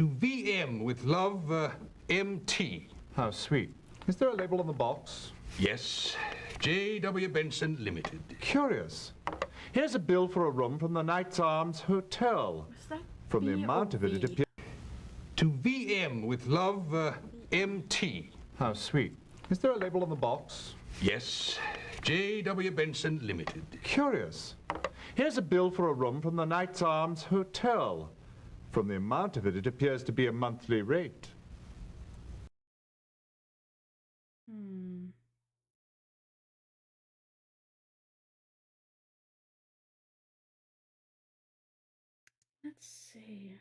VM with love, MT. How sweet. Is there a label on the box? Yes. J.W. Benson Limited. Curious. Here's a bill for a room from the Knights Arms Hotel. From the amount of it appears... To VM with love, MT. How sweet. Is there a label on the box? Yes. J.W. Benson Limited. Curious. Here's a bill for a room from the Knights Arms Hotel. From the amount of it appears to be a monthly rate. Let's see.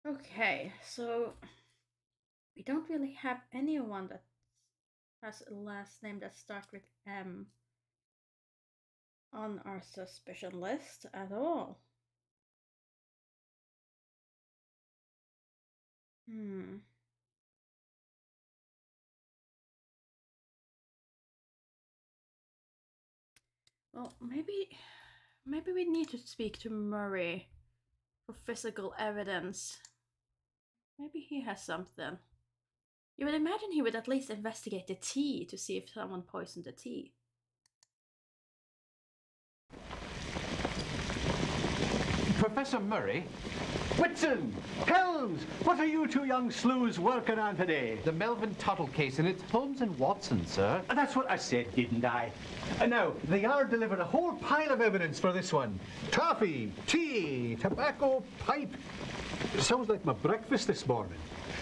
Okay, so we don't really have anyone that has a last name that starts with M on our suspicion list at all. Well, maybe we need to speak to Murray for physical evidence. Maybe he has something. You would imagine he would at least investigate the tea to see if someone poisoned the tea. Professor Murray? Whitson! Holmes! What are you 2 young sleuths working on today? The Melvin Tuttle case, and it's Holmes and Watson, sir. That's what I said, didn't I? Now, the Yard delivered a whole pile of evidence for this one. Toffee, tea, tobacco, pipe. Sounds like my breakfast this morning.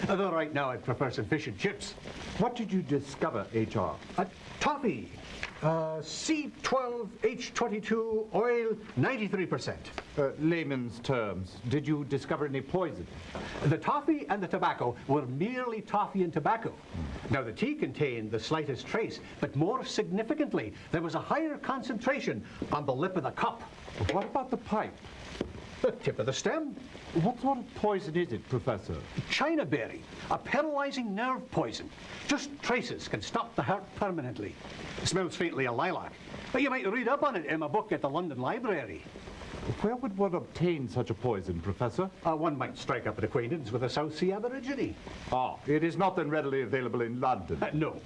Although right now I'd prefer some fish and chips. What did you discover, H.R.? Toffee. C12H22 oil, 93%. Layman's terms, did you discover any poison? The toffee and the tobacco were merely toffee and tobacco. Now, the tea contained the slightest trace, but more significantly, there was a higher concentration on the lip of the cup. What about the pipe? The tip of the stem. What sort of poison is it, Professor? China berry, a paralyzing nerve poison. Just traces can stop the hurt permanently. It smells faintly of lilac. But you might read up on it in a book at the London Library. Where would one obtain such a poison, Professor? One might strike up an acquaintance with a South Sea Aborigine. Ah, it is not then readily available in London? No.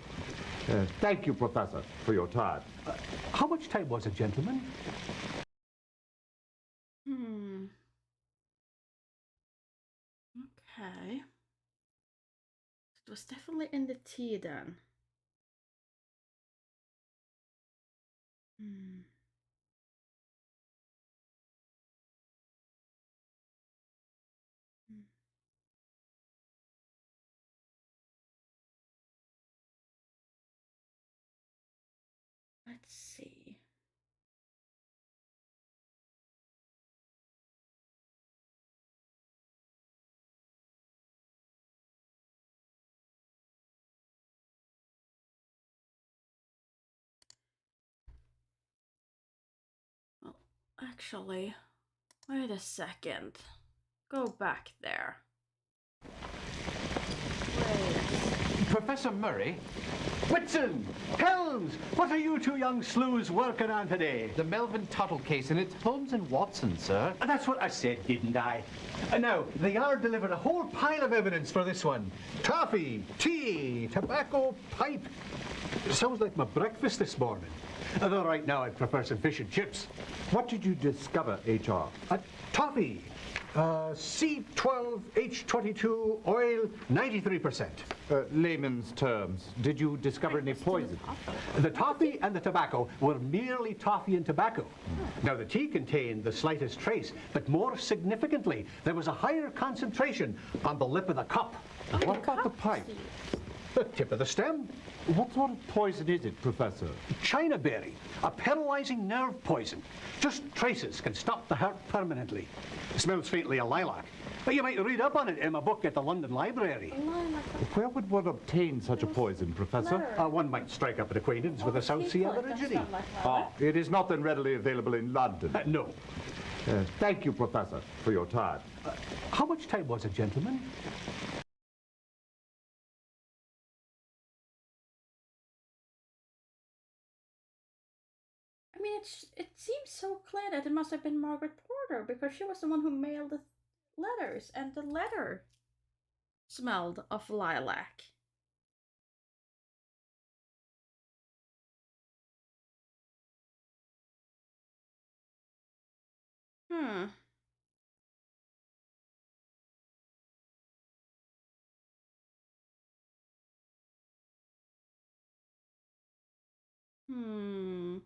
Thank you, Professor, for your time. How much time was it, gentlemen? Okay. It was definitely in the tea then. Let's see. Well, actually, wait a second. Go back there. Professor Murray? Whitson! Holmes! What are you two young sleuths working on today? The Melvin Tuttle case, and it's Holmes and Watson, sir. That's what I said, didn't I? Now, the Yard delivered a whole pile of evidence for this one. Toffee, tea, tobacco, pipe. Sounds like my breakfast this morning. Although right now I'd prefer some fish and chips. What did you discover, H.R.? Toffee. C12H22 oil 93%. Layman's terms, did you discover any poison? The toffee and the tobacco were merely toffee and tobacco. Now the tea contained the slightest trace, but more significantly, there was a higher concentration on the lip of the cup. What about the pipe? The tip of the stem. What sort of poison is it, Professor? China berry, a paralyzing nerve poison. Just traces can stop the hurt permanently. It smells faintly of lilac. But you might read up on it in my book at the London Library. Where would one obtain such a poison, Professor? One might strike up an acquaintance with a South Sea Aborigine. It is not then readily available in London? No. Thank you, Professor, for your time. How much time was it, gentlemen? I mean, it seems so clear that it must have been Margaret Porter, because she was the one who mailed the letters, and the letter smelled of lilac. Hmm. Hmm.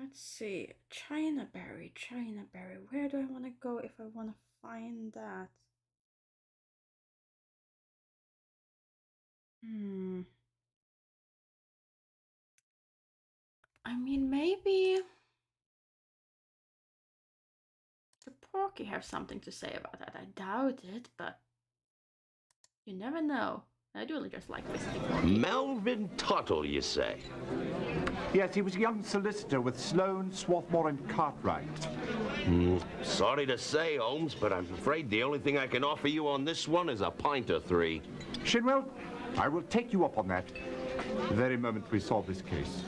Let's see. China berry. Where do I want to go if I want to find that? I mean, maybe the Porky have something to say about that. I doubt it, but you never know. I do just like visiting. Melvin Tuttle, you say? Yes, he was a young solicitor with Sloane, Swarthmore and Cartwright. Sorry to say, Holmes, but I'm afraid the only thing I can offer you on this one is a pint or three. Shinwell, I will take you up on that the very moment we solve this case.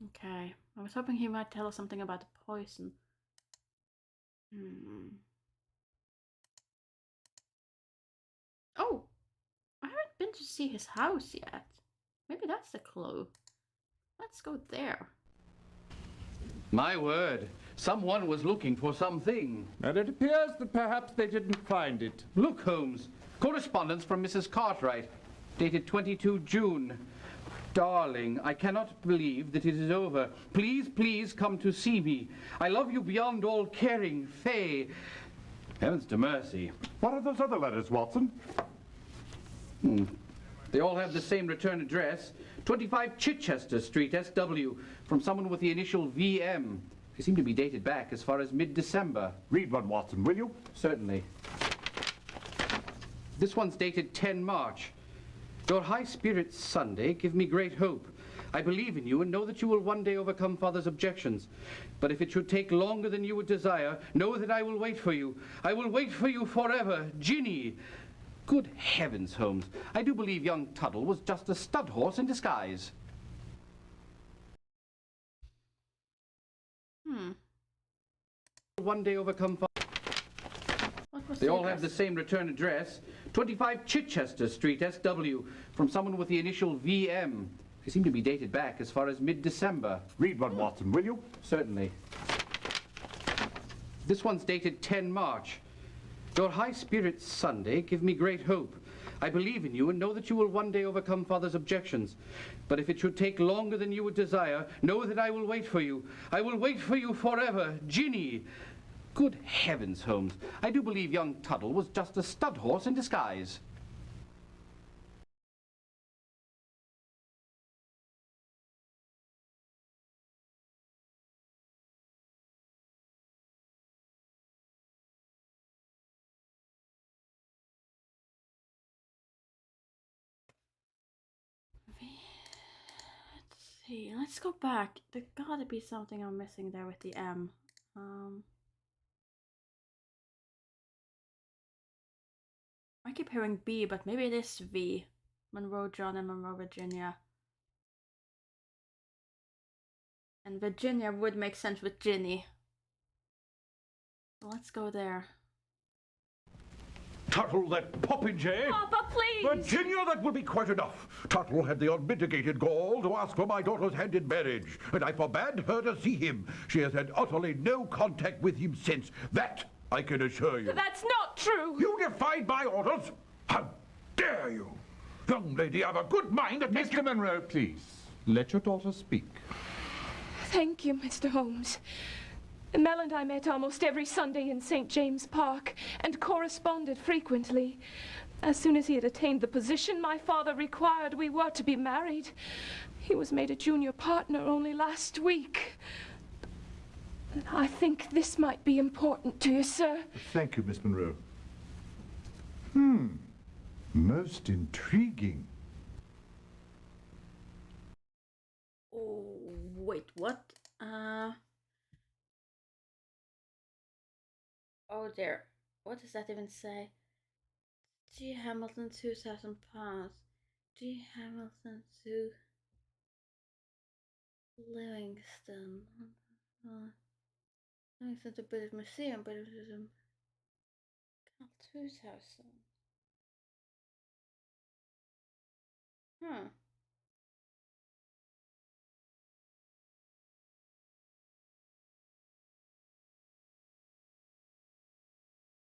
Okay. I was hoping he might tell us something about the poison. Oh! I haven't been to see his house yet. Maybe that's the clue. Let's go there. My word, someone was looking for something. And it appears that perhaps they didn't find it. Look, Holmes, correspondence from Mrs. Cartwright, dated 22 June. Darling, I cannot believe that it is over. Please, please come to see me. I love you beyond all caring, Faye. Heavens to mercy. What are those other letters, Watson? They all have the same return address, 25 Chichester Street, SW, from someone with the initial VM. They seem to be dated back as far as mid-December. Read one, Watson, will you? Certainly. This one's dated 10 March. Your high spirits Sunday give me great hope. I believe in you and know that you will one day overcome Father's objections. But if it should take longer than you would desire, know that I will wait for you. I will wait for you forever. Ginny. Good heavens, Holmes. I do believe young Tuttle was just a stud horse in disguise. One day overcome Father. They all have the same return address, 25 Chichester Street, SW, from someone with the initial VM. They seem to be dated back as far as mid-December. Read one, Watson, will you? Certainly. This one's dated 10 March. Your high spirits Sunday give me great hope. I believe in you and know that you will one day overcome Father's objections. But if it should take longer than you would desire, know that I will wait for you. I will wait for you forever. Ginny. Good heavens, Holmes. I do believe young Tuttle was just a stud horse in disguise. Let's see. Let's go back. There gotta be something I'm missing there with the M. I keep hearing B, but maybe it is V. Monroe John and Monroe Virginia. And Virginia would make sense with Ginny. So let's go there. Tuttle, that popinjay! Papa, please! Virginia, that will be quite enough. Tuttle had the unmitigated gall to ask for my daughter's hand in marriage, and I forbade her to see him. She has had utterly no contact with him since. That I can assure you. That's not true! You defied my orders? How dare you? Young lady, have a good mind that... Mr. Monroe, please. Let your daughter speak. Thank you, Mr. Holmes. Mel and I met almost every Sunday in St. James Park and corresponded frequently. As soon as he had attained the position my father required, we were to be married. He was made a junior partner only last week. I think this might be important to you, sir. Thank you, Miss Monroe. Most intriguing. Oh, wait, what? Oh dear. What does that even say? G. Hamilton, 2,000 pounds. G. Hamilton to Livingston. Livingston to British Museum, but it was 2,000.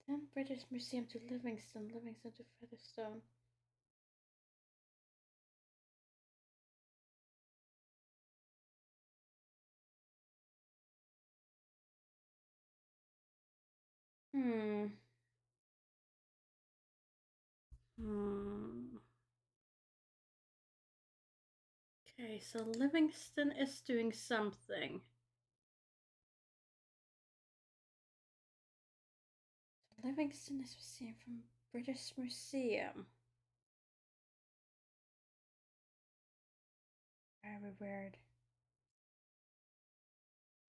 Then British Museum to Livingston, Livingston to Featherstone. Okay, so Livingston is doing something. Livingston is seen from British Museum. Very weird.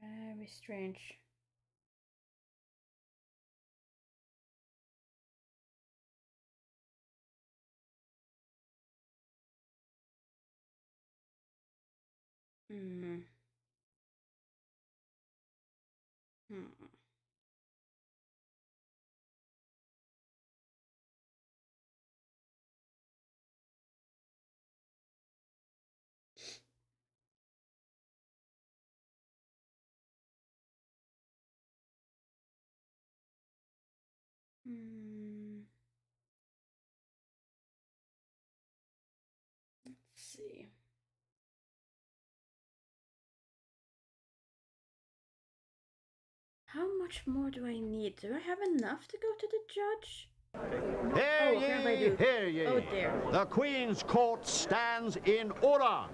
Very strange. Let's see. How much more do I need? Do I have enough to go to the judge? Hear ye, hear ye. Oh dear. The Queen's Court stands in order.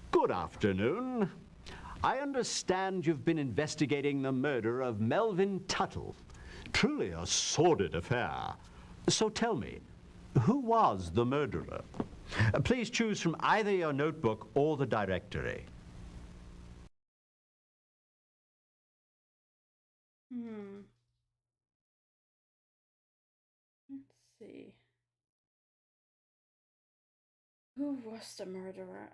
Good afternoon. I understand you've been investigating the murder of Melvin Tuttle. Truly a sordid affair. So tell me, who was the murderer? Please choose from either your notebook or the directory. Let's see. Who was the murderer?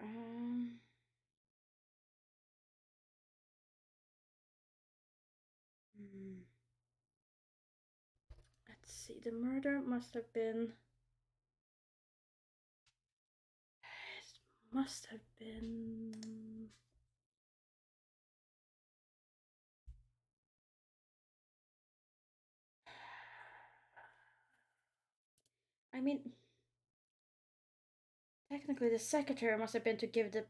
Let's see. The murder must have been. It must have been. I mean, technically the secretary must have been to give the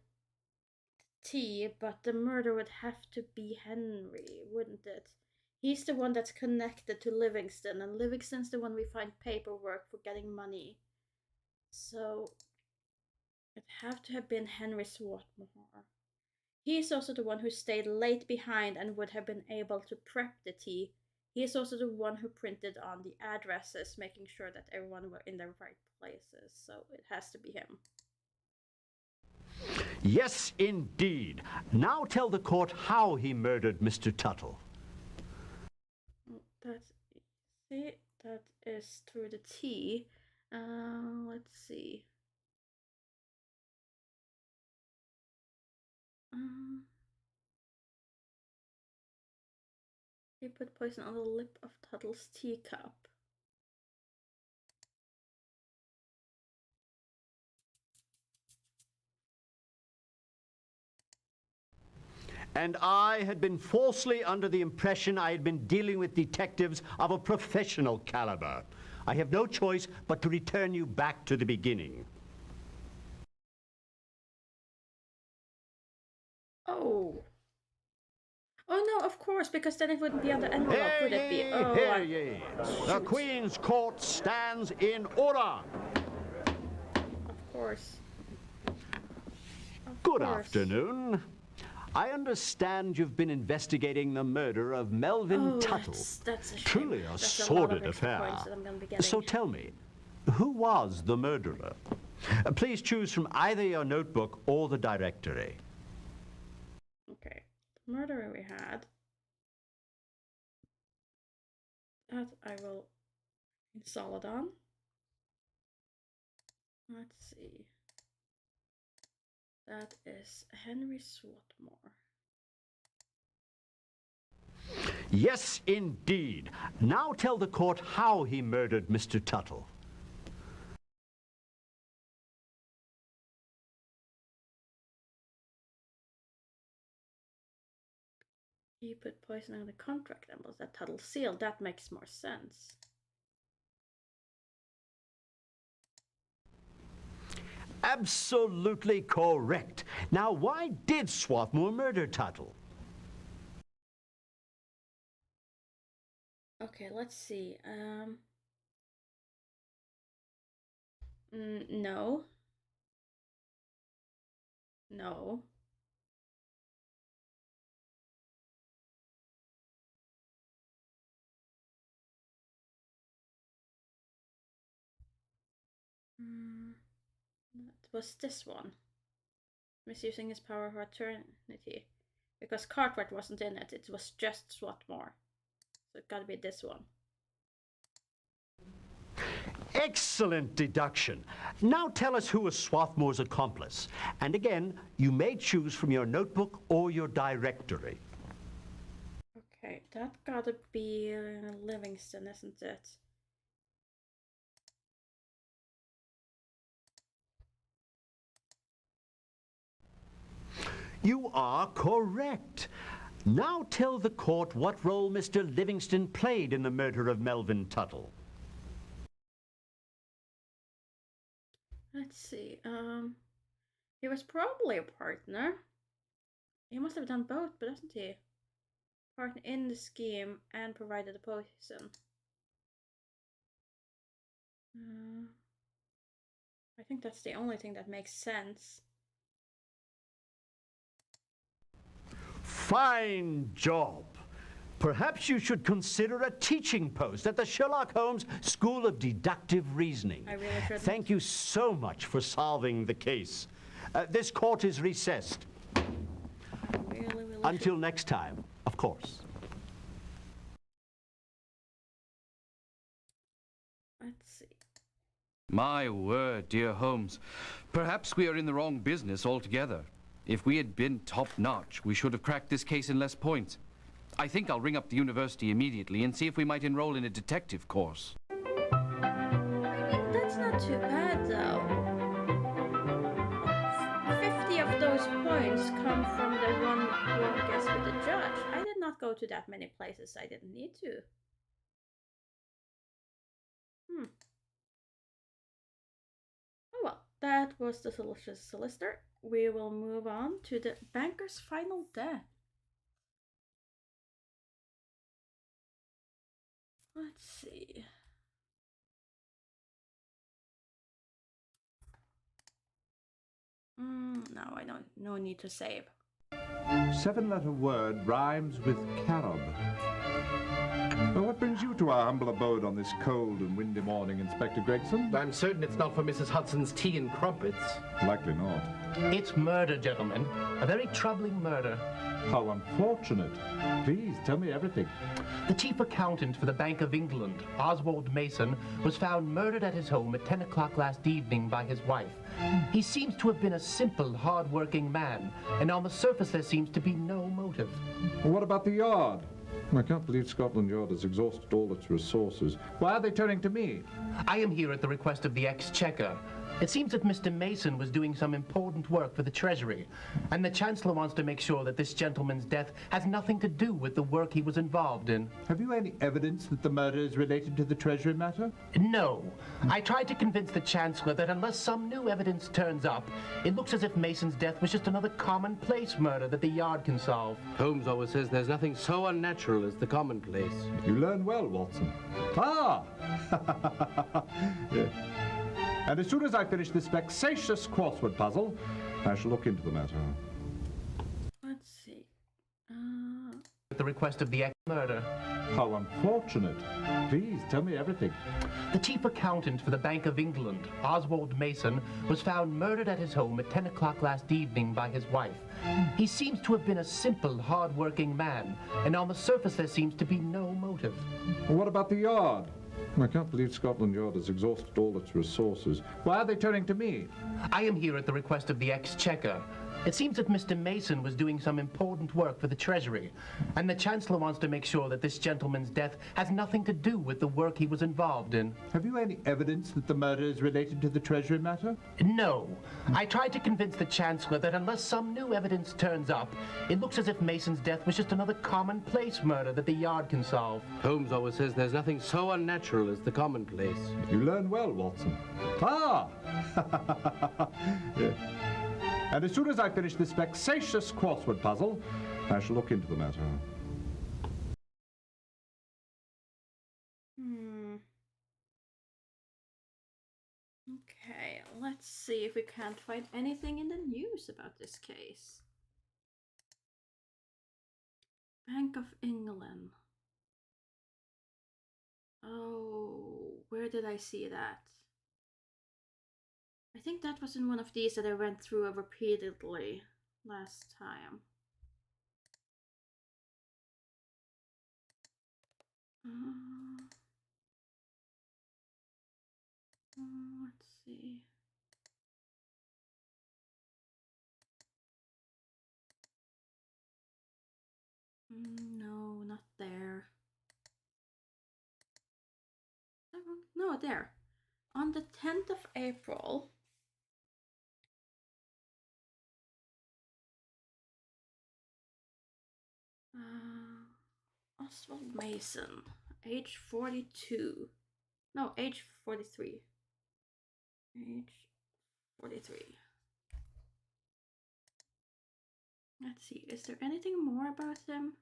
tea, but the murder would have to be Henry, wouldn't it? He's the one that's connected to Livingston, and Livingston's the one we find paperwork for getting money. So it'd have to have been Henry Swarthmore. He's also the one who stayed late behind and would have been able to prep the tea. He is also the one who printed on the addresses, making sure that everyone were in the right places. So it has to be him. Yes, indeed. Now tell the court how he murdered Mr. Tuttle. That is through the tea. Let's see. He put poison on the lip of Tuttle's teacup. And I had been falsely under the impression I had been dealing with detectives of a professional caliber. I have no choice but to return you back to the beginning. Oh. Oh no, of course, because then it wouldn't be on the envelope, would it be? Oh, Hear ye. The Queen's Court stands in order. Of course. Good afternoon. I understand you've been investigating the murder of Melvin Tuttle. That's a shame. Truly a That's sordid a lot of extra affair. points that I'm gonna be getting. So tell me, who was the murderer? Please choose from either your notebook or the directory. Okay. The murderer we had. That I will install it on. Let's see. That is Henry Swarthmore. Yes, indeed. Now tell the court how he murdered Mr. Tuttle. He put poison on the contract and was that Tuttle sealed. That makes more sense. Absolutely correct. Now, why did Swarthmore murder Tuttle? Okay, let's see. No. No. It was this one. Misusing his power for eternity. Because Cartwright wasn't in it, it was just Swarthmore. So it gotta be this one. Excellent deduction. Now tell us who was Swarthmore's accomplice. And again, you may choose from your notebook or your directory. Okay, that gotta be Livingston, isn't it? You are correct. Now tell the court what role Mr. Livingston played in the murder of Melvin Tuttle. Let's see. He was probably a partner. He must have done both, but doesn't he? Partner in the scheme and provided the poison. I think that's the only thing that makes sense. Fine job. Perhaps you should consider a teaching post at the Sherlock Holmes School of Deductive Reasoning. I really shouldn't. Thank you so much for solving the case. This court is recessed. Really Until next time, of course. Let's see. My word, dear Holmes. Perhaps we are in the wrong business altogether. If we had been top-notch, we should have cracked this case in less points. I think I'll ring up the university immediately and see if we might enroll in a detective course. That's not too bad, though. 50 of those points come from the one guess with the judge. I did not go to that many places I didn't need to. that was the solicitor. We will move on to the banker's final death. Let's see. No, I don't. No need to save. 7-letter word rhymes with carob. Well, what brings you to our humble abode on this cold and windy morning, Inspector Gregson? I'm certain it's not for Mrs. Hudson's tea and crumpets. Likely not. It's murder, gentlemen. A very troubling murder. How unfortunate. Please, tell me everything. The chief accountant for the Bank of England, Oswald Mason, was found murdered at his home at 10 o'clock last evening by his wife. He seems to have been a simple, hard-working man, and on the surface there seems to be no motive. Well, what about the Yard? I can't believe Scotland Yard has exhausted all its resources. Why are they turning to me? I am here at the request of the Exchequer. It seems that Mr. Mason was doing some important work for the Treasury, and the Chancellor wants to make sure that this gentleman's death has nothing to do with the work he was involved in. Have you any evidence that the murder is related to the Treasury matter? No. I tried to convince the Chancellor that unless some new evidence turns up, it looks as if Mason's death was just another commonplace murder that the Yard can solve. Holmes always says there's nothing so unnatural as the commonplace. You learn well, Watson. Ah! Yeah. And as soon as I finish this vexatious crossword puzzle, I shall look into the matter. Let's see. At the request of the murder. How unfortunate. Please, tell me everything. The chief accountant for the Bank of England, Oswald Mason, was found murdered at his home at 10 o'clock last evening by his wife. He seems to have been a simple, hard-working man, and on the surface there seems to be no motive. Well, what about the Yard? I can't believe Scotland Yard has exhausted all its resources. Why are they turning to me? I am here at the request of the Exchequer. It seems that Mr. Mason was doing some important work for the Treasury, and the Chancellor wants to make sure that this gentleman's death has nothing to do with the work he was involved in. Have you any evidence that the murder is related to the Treasury matter? No. I tried to convince the Chancellor that unless some new evidence turns up, it looks as if Mason's death was just another commonplace murder that the Yard can solve. Holmes always says there's nothing so unnatural as the commonplace. You learn well, Watson. Ah! Yeah. And as soon as I finish this vexatious crossword puzzle, I shall look into the matter. Okay, let's see if we can't find anything in the news about this case. Bank of England. Oh, where did I see that? I think that was in one of these that I went through repeatedly last time. Let's see. No, not there. No, there. On the 10th of April, Oswald Mason, age 42. No, age 43. Age 43. Let's see, is there anything more about him?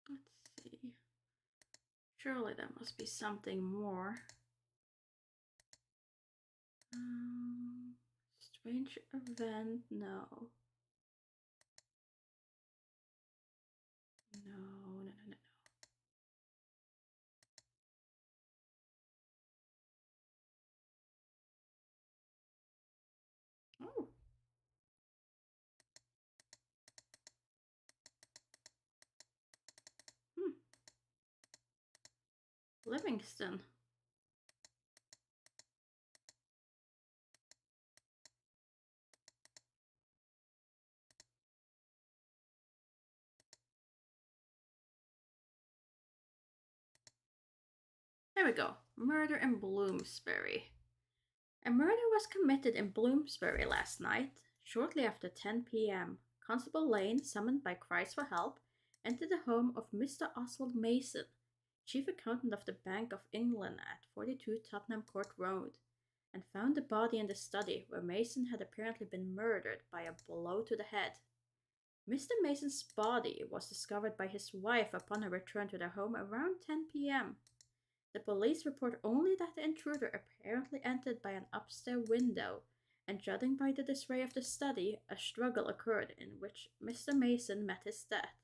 Let's see. Surely there must be something more. Strange event, no. No. Oh. Livingston. There we go. Murder in Bloomsbury. A murder was committed in Bloomsbury last night, shortly after 10 p.m. Constable Lane, summoned by cries for help, entered the home of Mr. Oswald Mason, chief accountant of the Bank of England at 42 Tottenham Court Road, and found the body in the study where Mason had apparently been murdered by a blow to the head. Mr. Mason's body was discovered by his wife upon her return to their home around 10 p.m. The police report only that the intruder apparently entered by an upstairs window, and judging by the disarray of the study, a struggle occurred in which Mr. Mason met his death.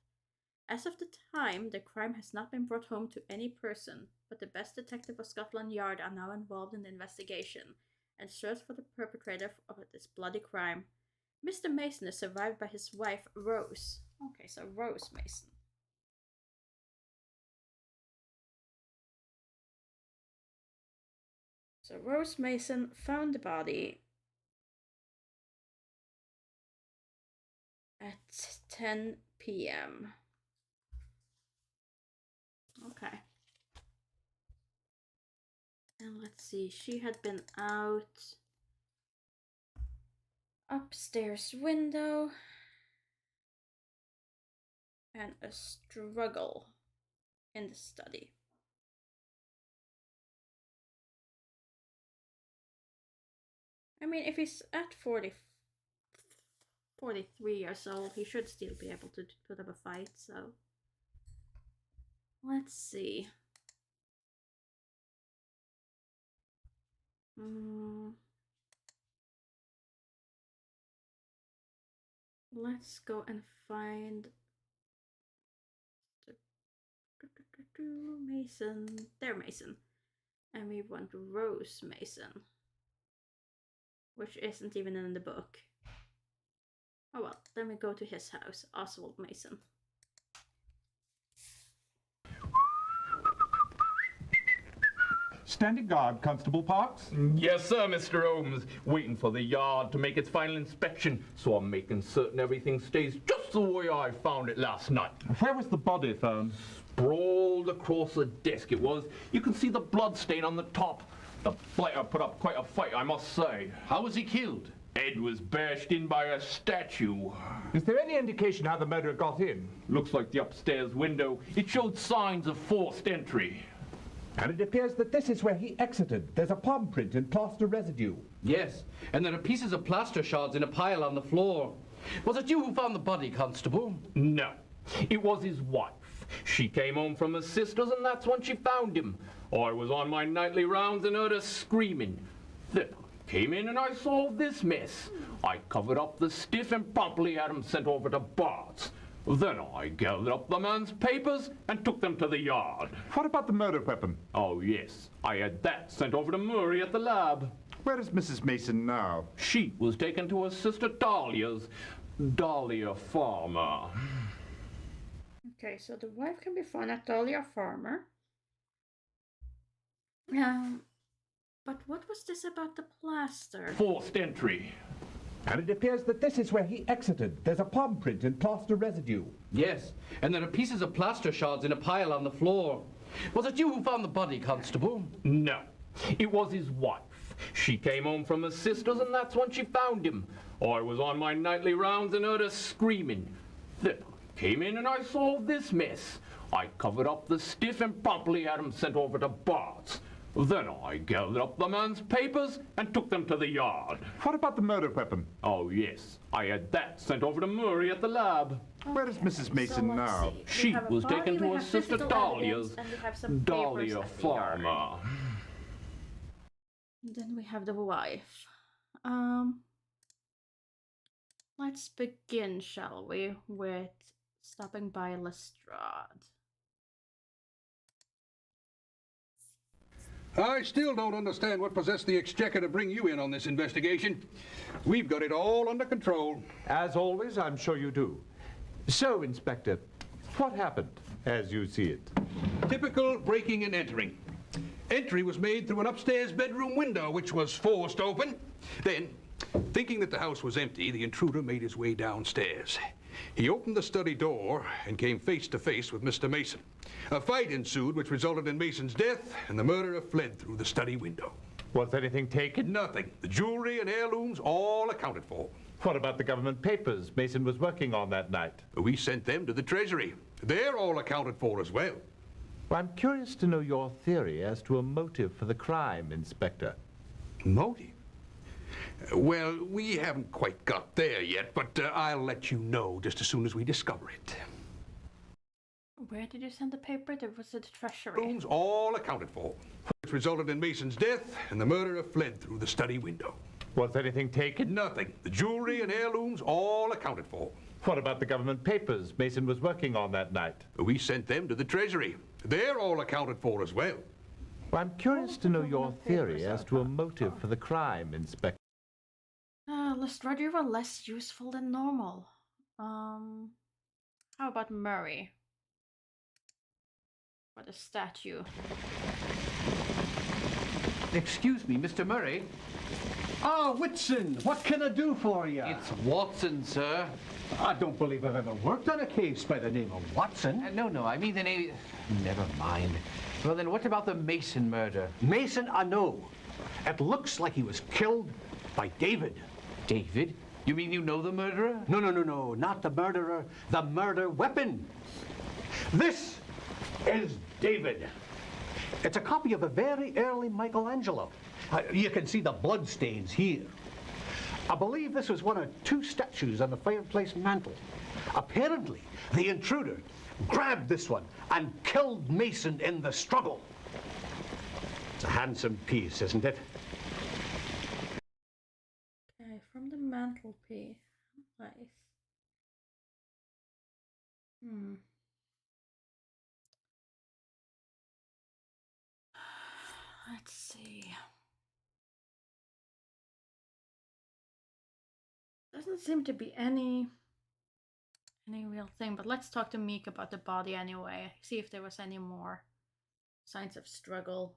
As of the time, the crime has not been brought home to any person, but the best detective of Scotland Yard are now involved in the investigation and search for the perpetrator of this bloody crime. Mr. Mason is survived by his wife, Rose. Okay, so Rose Mason. So Rose Mason found the body at 10 p.m. Okay. And let's see, she had been out upstairs window and a struggle in the study. I mean, if he's at 43 years old, he should still be able to put up a fight, so let's see. Let's go and find Mason. There, Mason. And we want Rose Mason, which isn't even in the book. Oh well, then we go to his house, Oswald Mason. Standing guard, Constable Parks? Yes, sir, Mr. Holmes. Waiting for the yard to make its final inspection, so I'm making certain everything stays just the way I found it last night. Where was the body found? Sprawled across the desk it was. You can see the blood stain on the top. The blighter put up quite a fight, I must say. How was he killed? Head was bashed in by a statue. Is there any indication how the murderer got in? Looks like the upstairs window. It showed signs of forced entry. And it appears that this is where he exited. There's a palm print and plaster residue. Yes, and there are pieces of plaster shards in a pile on the floor. Was it you who found the body, Constable? No, it was his wife. She came home from her sister's and that's when she found him. I was on my nightly rounds and heard her screaming. Then I came in and I saw this mess. I covered up the stiff and promptly had him sent over to Bart's. Then I gathered up the man's papers and took them to the yard. What about the murder weapon? Oh, yes. I had that sent over to Murray at the lab. Where is Mrs. Mason now? She was taken to her sister Dahlia's. Dahlia Farmer. Okay, so the wife can be found at Dahlia Farmer. But what was this about the plaster? Forced entry. And it appears that this is where he exited. There's a palm print and plaster residue. Yes, and there are pieces of plaster shards in a pile on the floor. Was it you who found the body, Constable? No, it was his wife. She came home from her sister's and that's when she found him. I was on my nightly rounds and heard her screaming. Then I came in and I saw this mess. I covered up the stiff and promptly had him sent over to Bart's. Then I gathered up the man's papers and took them to the yard. What about the murder weapon? Oh, yes. I had that sent over to Murray at the lab. Where is Mrs. Mason now? She was taken to her sister Dahlia's. Dahlia Farmer. Then we have the wife. Let's begin, shall we, with stopping by Lestrade. I still don't understand what possessed the Exchequer to bring you in on this investigation. We've got it all under control. As always, I'm sure you do. So, Inspector, what happened as you see it? Typical breaking and entering. Entry was made through an upstairs bedroom window, which was forced open. Then, thinking that the house was empty, the intruder made his way downstairs. He opened the study door and came face to face with Mr. Mason. A fight ensued which resulted in Mason's death, and the murderer fled through the study window. Was anything taken? Nothing. The jewelry and heirlooms all accounted for. What about the government papers Mason was working on that night? We sent them to the Treasury. They're all accounted for as well. Well, I'm curious to know your theory as to a motive for the crime, Inspector. Motive? Well, we haven't quite got there yet, but I'll let you know just as soon as we discover it. Where did you send the paper? There was at the Treasury. Rooms all accounted for, which resulted in Mason's death, and the murderer fled through the study window. Was anything taken? Nothing. The jewelry and heirlooms all accounted for. What about the government papers Mason was working on that night? We sent them to the Treasury. They're all accounted for as well. Well, I'm curious to know your theory as to a motive for the crime, Inspector. Lestrade, you were less useful than normal. How about Murray? For the statue. Excuse me, Mr. Murray. Ah, Whitson, what can I do for you? It's Watson, sir. I don't believe I've ever worked on a case by the name of Watson. No, I mean the name... Never mind. Well, then what about the Mason murder? Mason, I know. It looks like he was killed by David. David? You mean you know the murderer? No, not the murderer. The murder weapon. This is David. It's a copy of a very early Michelangelo. You can see the blood stains here. I believe this was one of two statues on the fireplace mantel. Apparently, the intruder grabbed this one and killed Mason in the struggle. It's a handsome piece, isn't it? Okay, from the mantelpiece. Nice. Let's see. Doesn't seem to be any real thing, but let's talk to Meek about the body anyway. See if there was any more signs of struggle.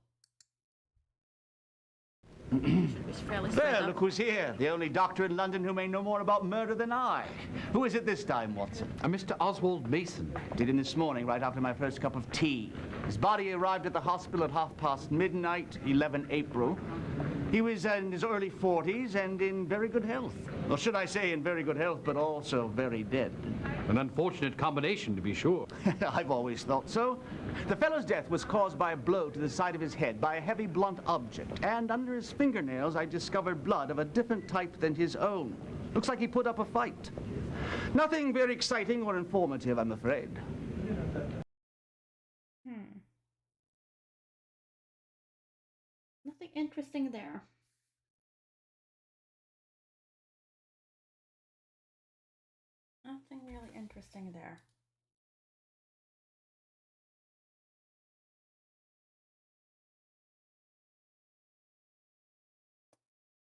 There, look who's here. The only doctor in London who may know more about murder than I. Who is it this time, Watson? Mr. Oswald Mason. Did in this morning, right after my first cup of tea. His body arrived at the hospital at midnight, 11 April. He was in his early 40s and in very good health. Or should I say in very good health, but also very dead. An unfortunate combination, to be sure. I've always thought so. The fellow's death was caused by a blow to the side of his head by a heavy blunt object, and under his fingernails I discovered blood of a different type than his own. Looks like he put up a fight. Nothing very exciting or informative, I'm afraid. Nothing interesting there. Nothing really interesting there.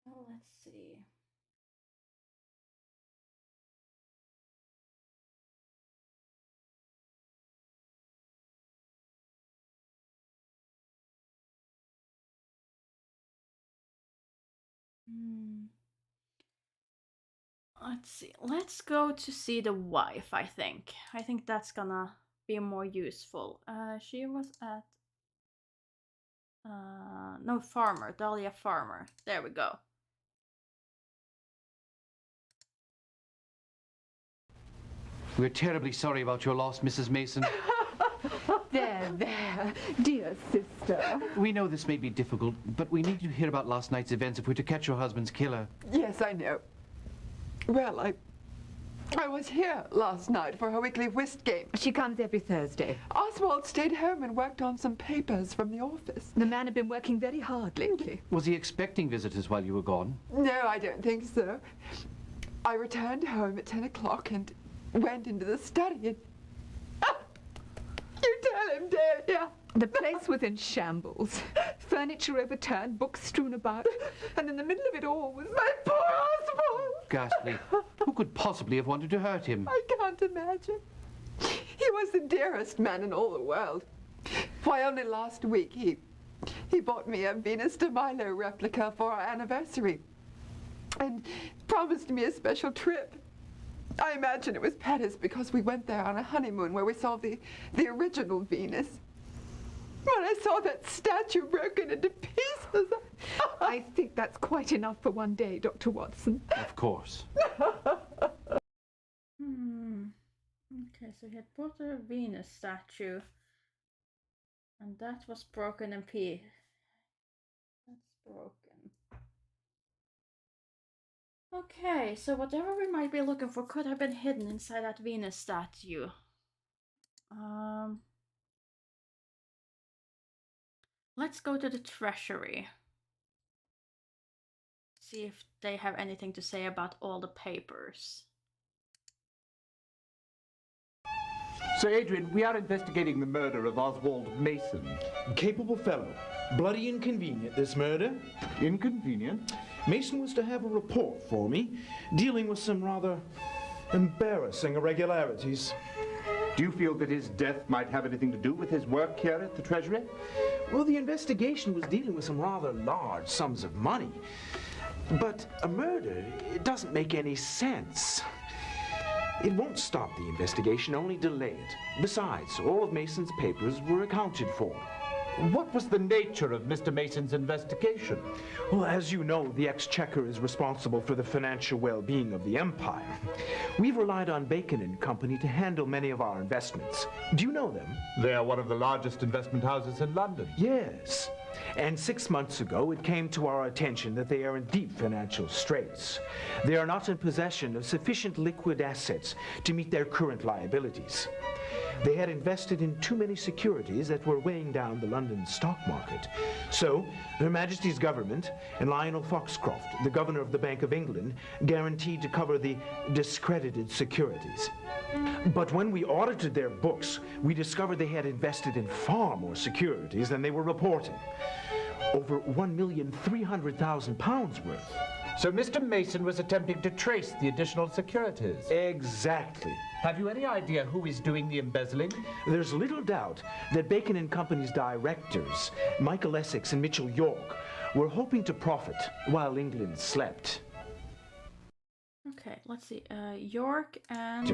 Well, let's see. Let's see. Let's go to see the wife, I think. I think that's gonna be more useful. She was at... no, Farmer. Dahlia Farmer. There we go. We're terribly sorry about your loss, Mrs. Mason. There, dear sister. We know this may be difficult, but we need to hear about last night's events if we're to catch your husband's killer. Yes, I know. Well, I was here last night for her weekly whist game. She comes every Thursday. Oswald stayed home and worked on some papers from the office. The man had been working very hard lately. Was he expecting visitors while you were gone? No, I don't think so. I returned home at 10 o'clock and went into the study and... You tell him, Dahlia. The place was in shambles. Furniture overturned, books strewn about, and in the middle of it all was my poor Oswald. Ghastly. Who could possibly have wanted to hurt him? I can't imagine. He was the dearest man in all the world. Why, only last week he bought me a Venus de Milo replica for our anniversary and promised me a special trip. I imagine it was Paris because we went there on a honeymoon where we saw the original Venus. When I saw that statue broken into pieces, I think that's quite enough for one day, Dr. Watson. Of course. Okay, so he had bought a Venus statue, and that was broken in pieces. That's broken. Okay, so whatever we might be looking for could have been hidden inside that Venus statue. Let's go to the treasury. See if they have anything to say about all the papers. Sir Adrian, we are investigating the murder of Oswald Mason. Capable fellow. Bloody inconvenient, this murder. Inconvenient? Mason was to have a report for me, dealing with some rather embarrassing irregularities. Do you feel that his death might have anything to do with his work here at the Treasury? Well, the investigation was dealing with some rather large sums of money. But a murder, it doesn't make any sense. It won't stop the investigation, only delay it. Besides, all of Mason's papers were accounted for. What was the nature of Mr. Mason's investigation? Well, as you know, the Exchequer is responsible for the financial well-being of the empire. We've relied on Bacon and Company to handle many of our investments. Do you know them? They are one of the largest investment houses in London. Yes. And 6 months ago, it came to our attention that they are in deep financial straits. They are not in possession of sufficient liquid assets to meet their current liabilities. They had invested in too many securities that were weighing down the London stock market. So, Her Majesty's government and Lionel Foxcroft, the governor of the Bank of England, guaranteed to cover the discredited securities. But when we audited their books, we discovered they had invested in far more securities than they were reporting. Over £1,300,000 worth. So Mr. Mason was attempting to trace the additional securities? Exactly. Have you any idea who is doing the embezzling? There's little doubt that Bacon and Company's directors, Michael Essex and Mitchell York, were hoping to profit while England slept. Okay, let's see. York and...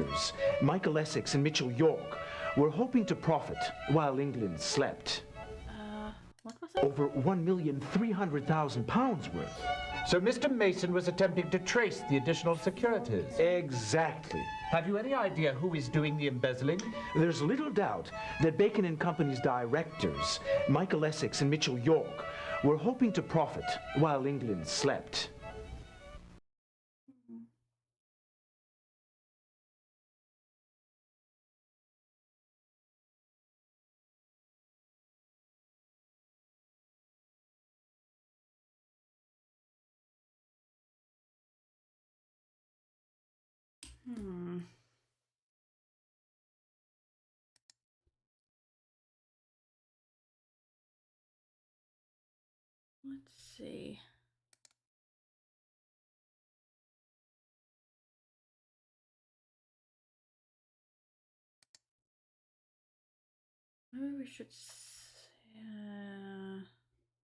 Michael Essex and Mitchell York were hoping to profit while England slept. What was it? Over £1,300,000 worth. So Mr. Mason was attempting to trace the additional securities? Exactly. Have you any idea who is doing the embezzling? There's little doubt that Bacon and Company's directors, Michael Essex and Mitchell York, were hoping to profit while England slept. Let's see. Maybe we should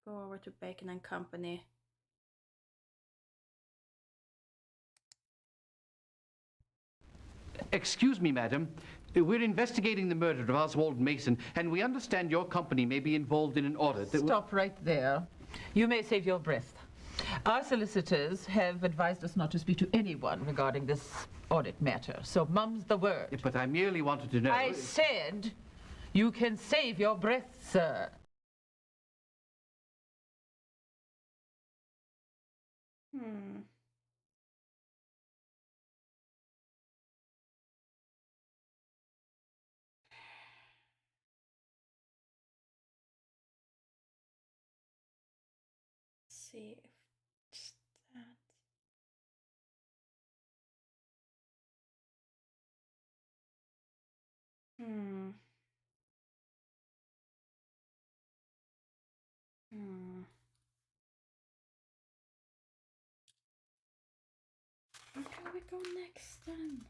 go over to Bacon and Company. Excuse me, madam. We're investigating the murder of Oswald Mason, and we understand your company may be involved in an audit that... Stop right there. You may save your breath. Our solicitors have advised us not to speak to anyone regarding this audit matter, so mum's the word. But I merely wanted to know... I said you can save your breath, sir. See if it's that. Where can we go next then?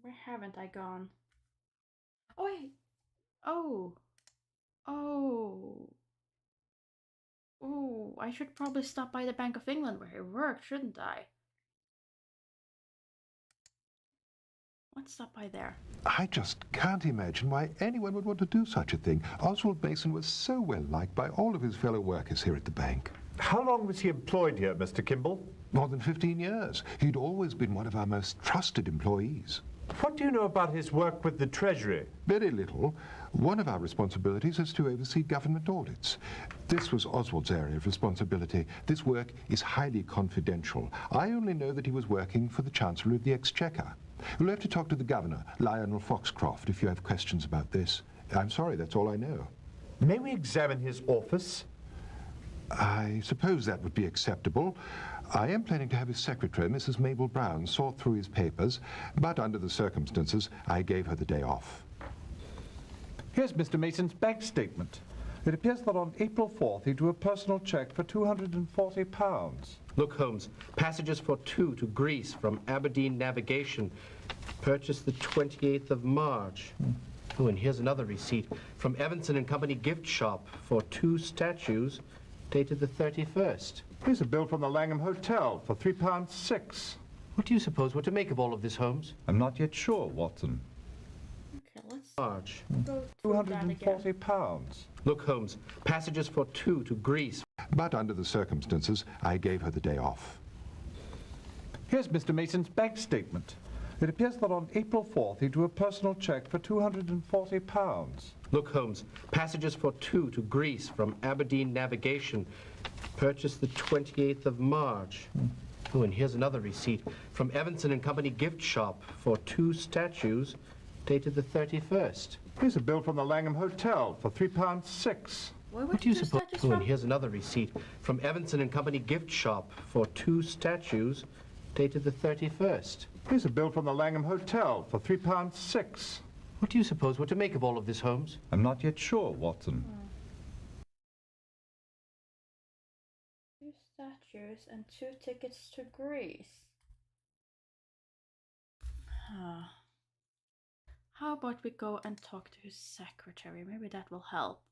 Where haven't I gone? Oh, wait. Oh. Oh. Oh, I should probably stop by the Bank of England where he worked, shouldn't I? Let's stop by there. I just can't imagine why anyone would want to do such a thing. Oswald Mason was so well liked by all of his fellow workers here at the bank. How long was he employed here, Mr. Kimball? More than 15 years. He'd always been one of our most trusted employees. What do you know about his work with the Treasury? Very little. One of our responsibilities is to oversee government audits. This was Oswald's area of responsibility. This work is highly confidential. I only know that he was working for the Chancellor of the Exchequer. You'll have to talk to the Governor, Lionel Foxcroft, if you have questions about this. I'm sorry, that's all I know. May we examine his office? I suppose that would be acceptable. I am planning to have his secretary, Mrs. Mabel Brown, sort through his papers, but under the circumstances, I gave her the day off. Here's Mr. Mason's bank statement. It appears that on April 4th he drew a personal cheque for £240. Look, Holmes, passages for 2 to Greece from Aberdeen Navigation, purchased the 28th of March. Oh, and here's another receipt from Evanson and Company gift shop for 2 statues, dated the 31st. Here's a bill from the Langham Hotel for £3.06. What do you suppose we're to make of all of this, Holmes? I'm not yet sure, Watson. Okay, let's March. go through that again. £240. Look, Holmes, passages for 2 to Greece. But under the circumstances, I gave her the day off. Here's Mr. Mason's bank statement. It appears that on April 4th he drew a personal cheque for £240. Look, Holmes, passages for 2 to Greece from Aberdeen Navigation, purchased the 28th of March. Oh, and here's another receipt from Evanson and Company gift shop for 2 statues, dated the 31st. Here's a bill from the Langham Hotel for £3.06. What do you suppose? Oh, and here's another receipt from Evanson and Company gift shop for 2 statues, dated the 31st. Here's a bill from the Langham Hotel for £3.06. What do you suppose we're to make of all of this, Holmes? I'm not yet sure, Watson. 2 statues and 2 tickets to Greece. How about we go and talk to his secretary? Maybe that will help.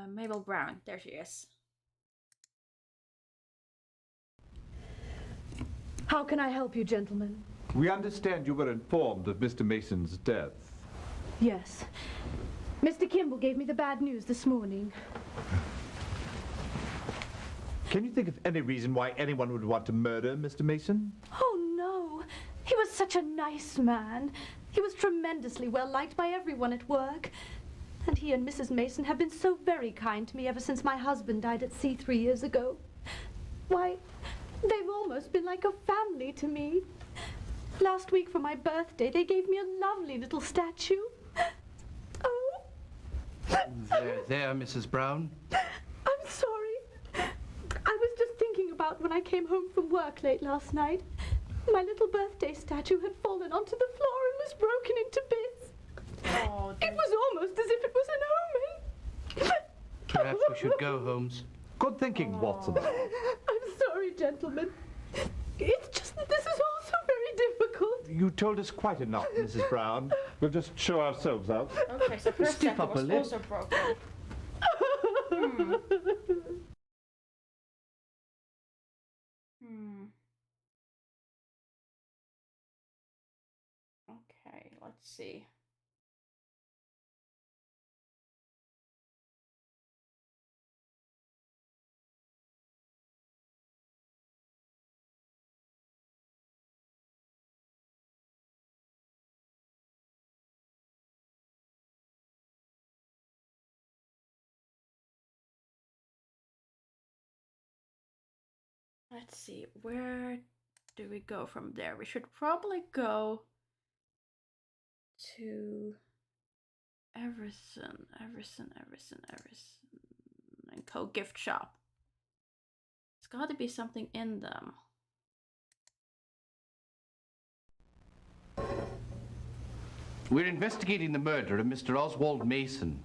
Mabel Brown, there she is. How can I help you, gentlemen? We understand you were informed of Mr. Mason's death. Yes. Mr. Kimball gave me the bad news this morning. Can you think of any reason why anyone would want to murder Mr. Mason? Oh, no. He was such a nice man. He was tremendously well liked by everyone at work. And he and Mrs. Mason have been so very kind to me ever since my husband died at sea 3 years ago. Why, they've almost been like a family to me. Last week for my birthday, they gave me a lovely little statue. Oh. There, Mrs. Brown. I'm sorry. I was just thinking about when I came home from work late last night. My little birthday statue had fallen onto the floor and was broken into bits. Oh, it was almost as if it was an omen. Perhaps we should go, Holmes. Good thinking, Watson. I'm sorry, gentlemen. It's just that this is all so very difficult. You told us quite enough, Mrs. Brown. We'll just show ourselves out. Okay, so first Stiff statue upper was lip. also broken. Okay, let's see. Let's see, where do we go from there? We should probably go to Everson and Co. gift shop. It's got to be something in them. We're investigating the murder of Mr. Oswald Mason.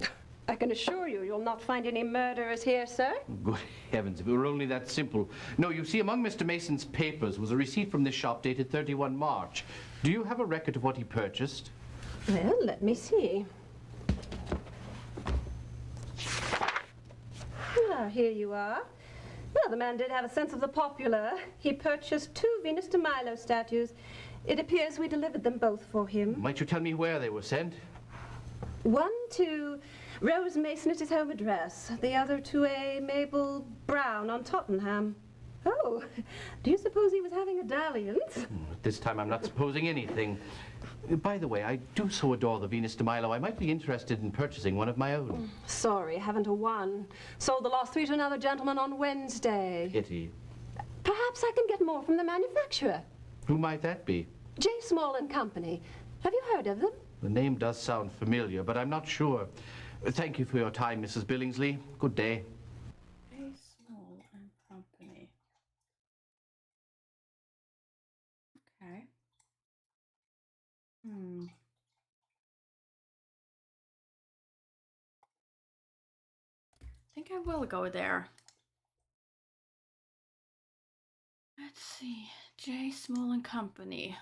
I can assure you, you'll not find any murderers here, sir. Good heavens, if it were only that simple. No, you see, among Mr. Mason's papers was a receipt from this shop dated 31 March. Do you have a record of what he purchased? Well, let me see. Ah, here you are. Well, the man did have a sense of the popular. He purchased 2 Venus de Milo statues. It appears we delivered them both for him. Might you tell me where they were sent? One to Rose Mason at his home address. The other to a Mabel Brown on Tottenham. Oh, do you suppose he was having a dalliance? This time I'm not supposing anything. By the way, I do so adore the Venus de Milo. I might be interested in purchasing one of my own. Sorry, haven't a one. Sold the last 3 to another gentleman on Wednesday. Pity. Perhaps I can get more from the manufacturer. Who might that be? J. Small and Company. Have you heard of them? The name does sound familiar, but I'm not sure. Thank you for your time, Mrs. Billingsley. Good day. J. Small and Company. Okay. I think I will go there. Let's see. J. Small and Company.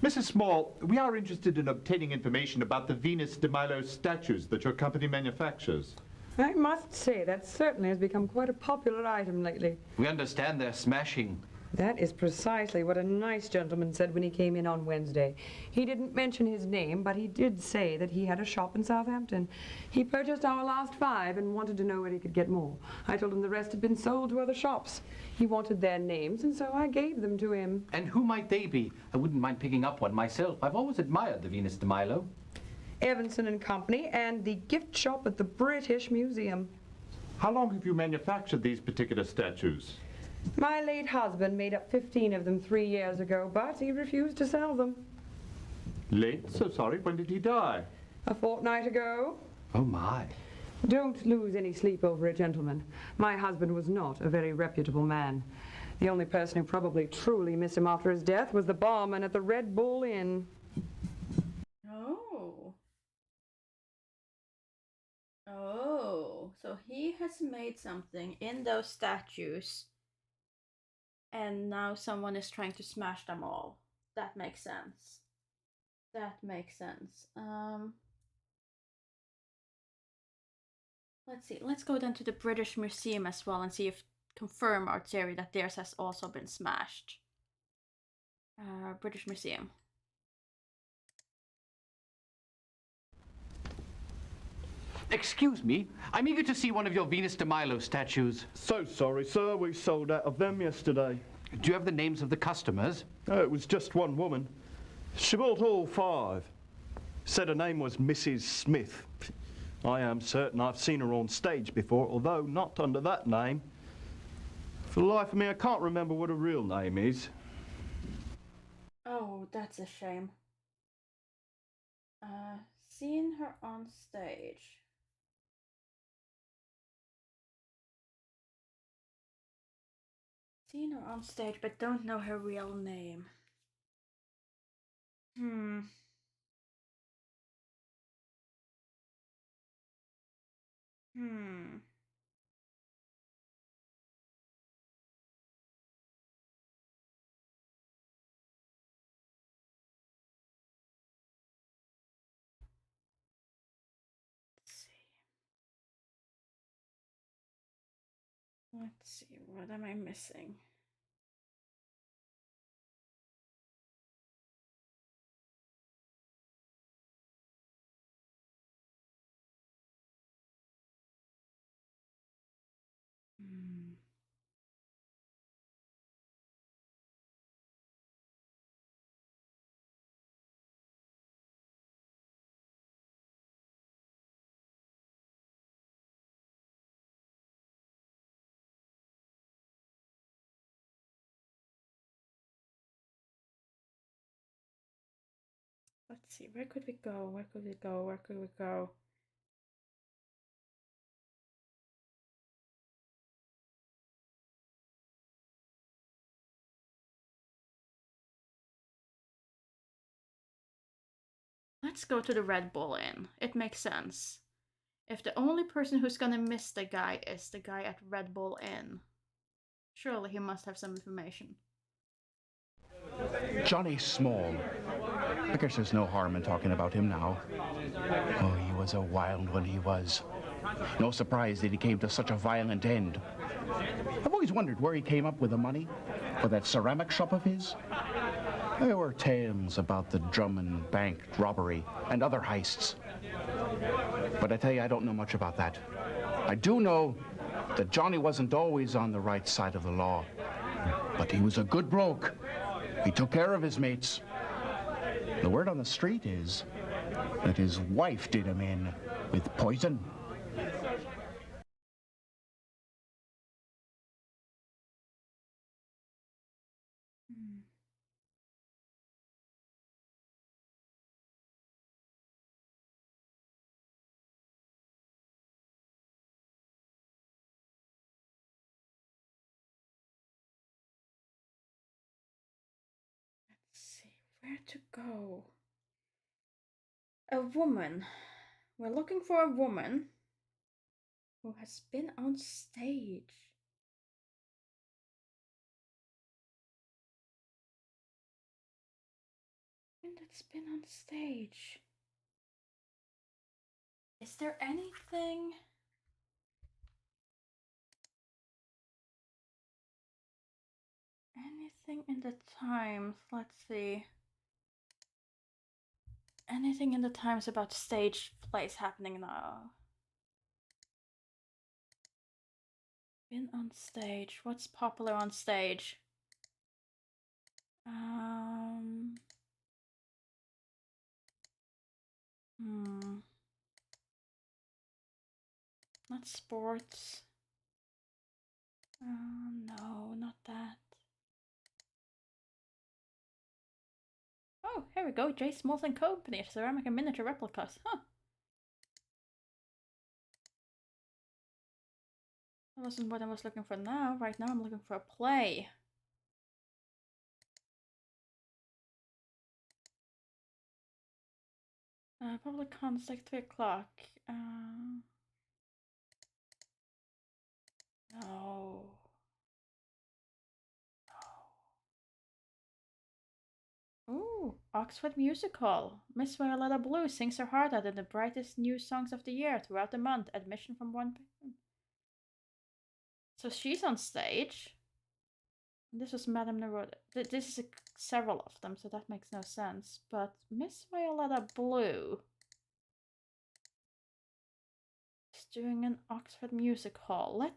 Mrs. Small, we are interested in obtaining information about the Venus de Milo statues that your company manufactures. I must say, that certainly has become quite a popular item lately. We understand they're smashing. That is precisely what a nice gentleman said when he came in on Wednesday. He didn't mention his name, but he did say that he had a shop in Southampton. He purchased our last 5 and wanted to know where he could get more. I told him the rest had been sold to other shops. He wanted their names, and so I gave them to him. And who might they be? I wouldn't mind picking up one myself. I've always admired the Venus de Milo. Evanson and Company and the gift shop at the British Museum. How long have you manufactured these particular statues? My late husband made up 15 of them 3 years ago, but he refused to sell them. Late? So sorry. When did he die? A fortnight ago. Oh, my. Don't lose any sleep over it, gentlemen. My husband was not a very reputable man. The only person who probably truly missed him after his death was the barman at the Red Bull Inn. Oh. Oh, so he has made something in those statues, and now someone is trying to smash them all. That makes sense. That makes sense. Let's see. Let's go then to the British Museum as well and see if confirm our theory that theirs has also been smashed. British Museum. Excuse me, I'm eager to see one of your Venus de Milo statues. So sorry, sir, we sold out of them yesterday. Do you have the names of the customers? It was just one woman. She bought all 5. Said her name was Mrs. Smith. I am certain I've seen her on stage before, although not under that name. For the life of me, I can't remember what her real name is. Oh, that's a shame. Seen her on stage. Seen her on stage, but don't know her real name. Let's see, what am I missing? Let's see, where could we go? Where could we go? Where could we go? Let's go to the Red Bull Inn. It makes sense. If the only person who's gonna miss the guy is the guy at Red Bull Inn, surely he must have some information. Johnny Small. I guess there's no harm in talking about him now. Oh, he was a wild one, he was. No surprise that he came to such a violent end. I've always wondered where he came up with the money for that ceramic shop of his. There were tales about the Drummond Bank robbery and other heists. But I tell you, I don't know much about that. I do know that Johnny wasn't always on the right side of the law. But he was a good bloke. He took care of his mates. The word on the street is that his wife did him in with poison. Let's see, where to go? A woman. We're looking for a woman who has been on stage. And that's been on stage. Is there anything? Anything in the Times? Let's see. Anything in the Times about stage plays happening now? Been on stage. What's popular on stage? Not sports. No, not that. Oh, here we go. J. Smalls and Company, ceramic and miniature replicas. Huh. That wasn't what I was looking for now. Right now I'm looking for a play. Public contact 3 o'clock. No. Ooh, Oxford Music Hall. Miss Violetta Blue sings her heart out in the brightest new songs of the year throughout the month. Admission from 1 p.m. So she's on stage. This was Madame Neruda. This is several of them, so that makes no sense. But Miss Violetta Blue is doing an Oxford Music Hall.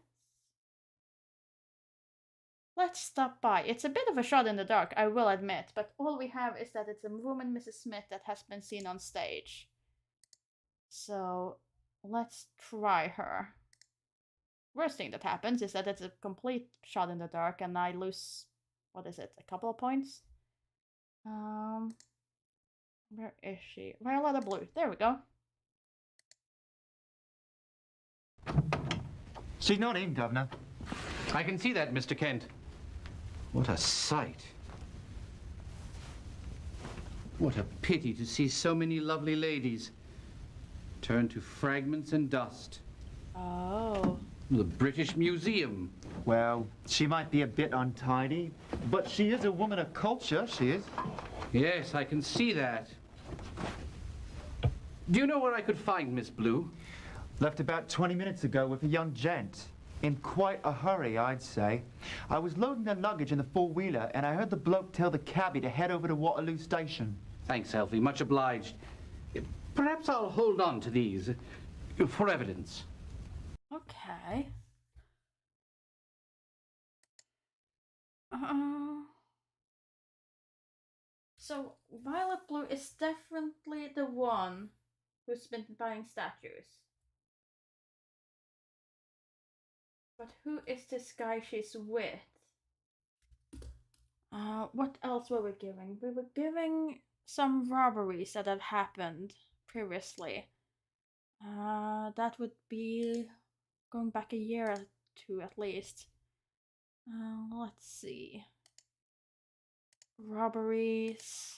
Let's stop by. It's a bit of a shot in the dark, I will admit, but all we have is that it's a woman, Mrs. Smith, that has been seen on stage. So let's try her. Worst thing that happens is that it's a complete shot in the dark and I lose, what is it, a couple of points? Where is she? Violetta Blue. There we go. She's not in, Governor. I can see that, Mr. Kent. What a sight. What a pity to see so many lovely ladies turn to fragments and dust. Oh. The British Museum. Well, she might be a bit untidy, but she is a woman of culture, she is. Yes, I can see that. Do you know where I could find Miss Blue? Left about 20 minutes ago with a young gent. In quite a hurry, I'd say. I was loading their luggage in the four-wheeler, and I heard the bloke tell the cabbie to head over to Waterloo Station. Thanks, Elfie. Much obliged. Perhaps I'll hold on to these for evidence. Okay. So Violet Blue is definitely the one who's been buying statues. But who is this guy she's with? What else were we giving? We were giving some robberies that have happened previously. That would be going back a year or two at least. Let's see. Robberies.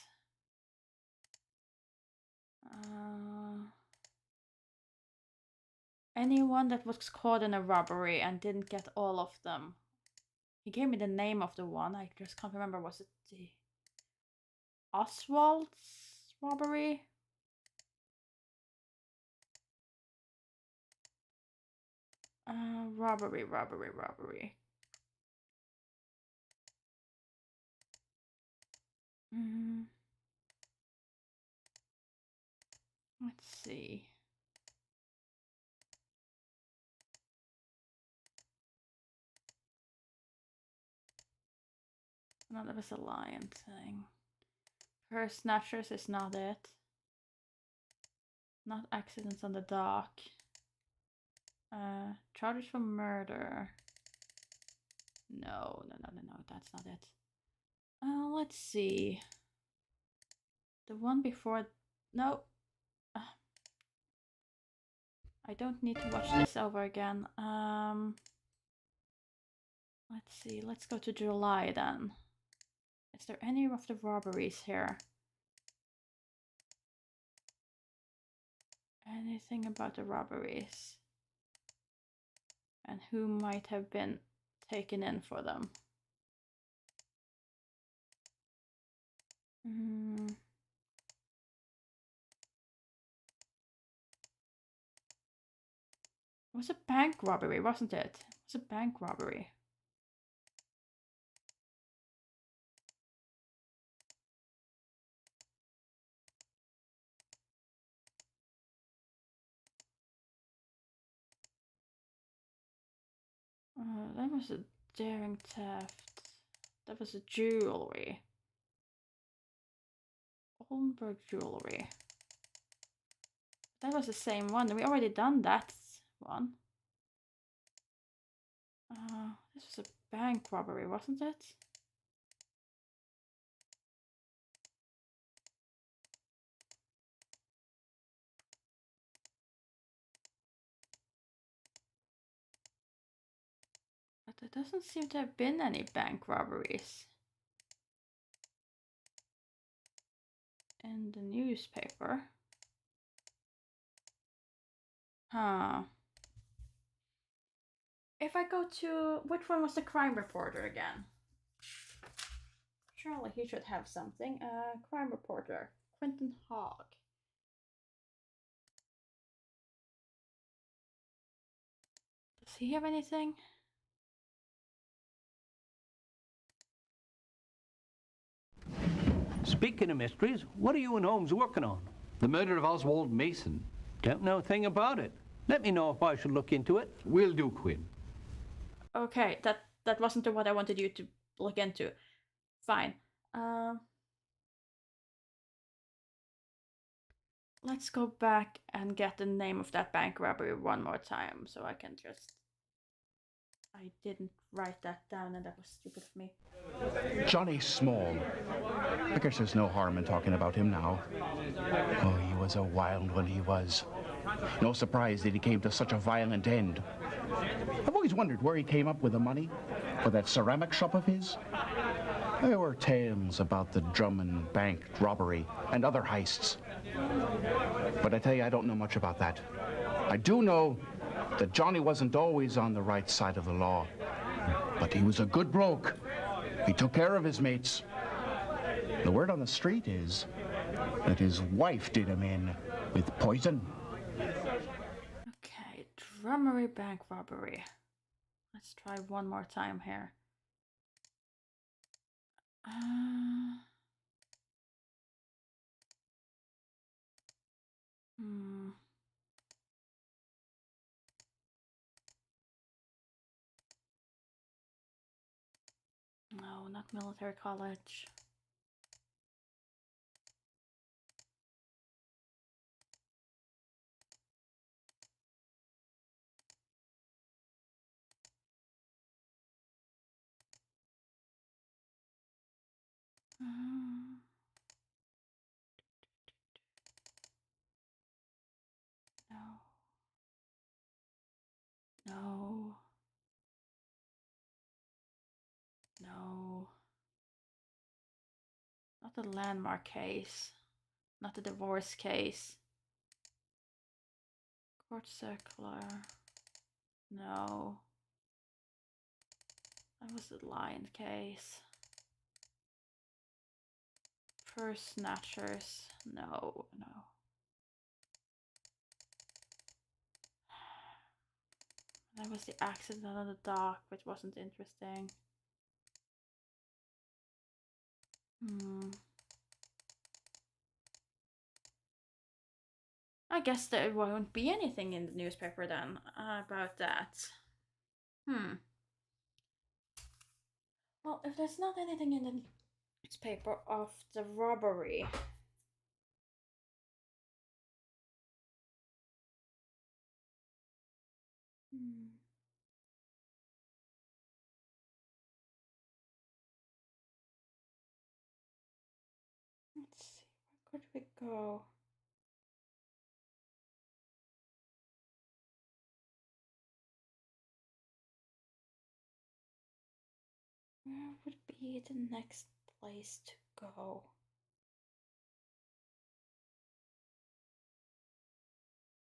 Anyone that was caught in a robbery and didn't get all of them. He gave me the name of the one. I just can't remember. Was it the Oswald's robbery. Robbery. Let's see. No, that was a lion thing. Purse snatchers is not it. Not accidents on the dock. Charges for murder. No, that's not it. Let's see. The one before... No. I don't need to watch this over again. Let's see. Let's go to July then. Is there any of the robberies here? Anything about the robberies? And who might have been taken in for them? It was a bank robbery, wasn't it? It was a bank robbery. That was a daring theft. That was a jewelry. Oldenburg jewelry. That was the same one. We already done that one. This was a bank robbery, wasn't it? But there doesn't seem to have been any bank robberies in the newspaper. Huh. If I go to... Which one was the crime reporter again? Surely he should have something. Crime reporter. Quentin Hogg. Does he have anything? Speaking of mysteries, what are you and Holmes working on? The murder of Oswald Mason. Don't know a thing about it. Let me know if I should look into it. Will do, Quinn. Okay, that wasn't what I wanted you to look into. Fine. Let's go back and get the name of that bank robbery one more time, so I can just... I didn't write that down, and that was stupid of me. Johnny Small. I guess there's no harm in talking about him now. Oh, he was a wild one, he was. No surprise that he came to such a violent end. I've always wondered where he came up with the money for that ceramic shop of his. There were tales about the Drummond Bank robbery and other heists. But I tell you, I don't know much about that. I do know that Johnny wasn't always on the right side of the law. But he was a good bloke. He took care of his mates. The word on the street is that his wife did him in with poison. Okay, Drummery bank robbery. Let's try one more time here. No, not military college. No. No. No. Not the landmark case. Not the divorce case. Court circular. No. That was the lion case. Purse snatchers. No. That was the accident on the dock, which wasn't interesting. I guess there won't be anything in the newspaper then about that. Well, if there's not anything in the newspaper of the robbery. Let's see, where could we go? Where would be the next place to go?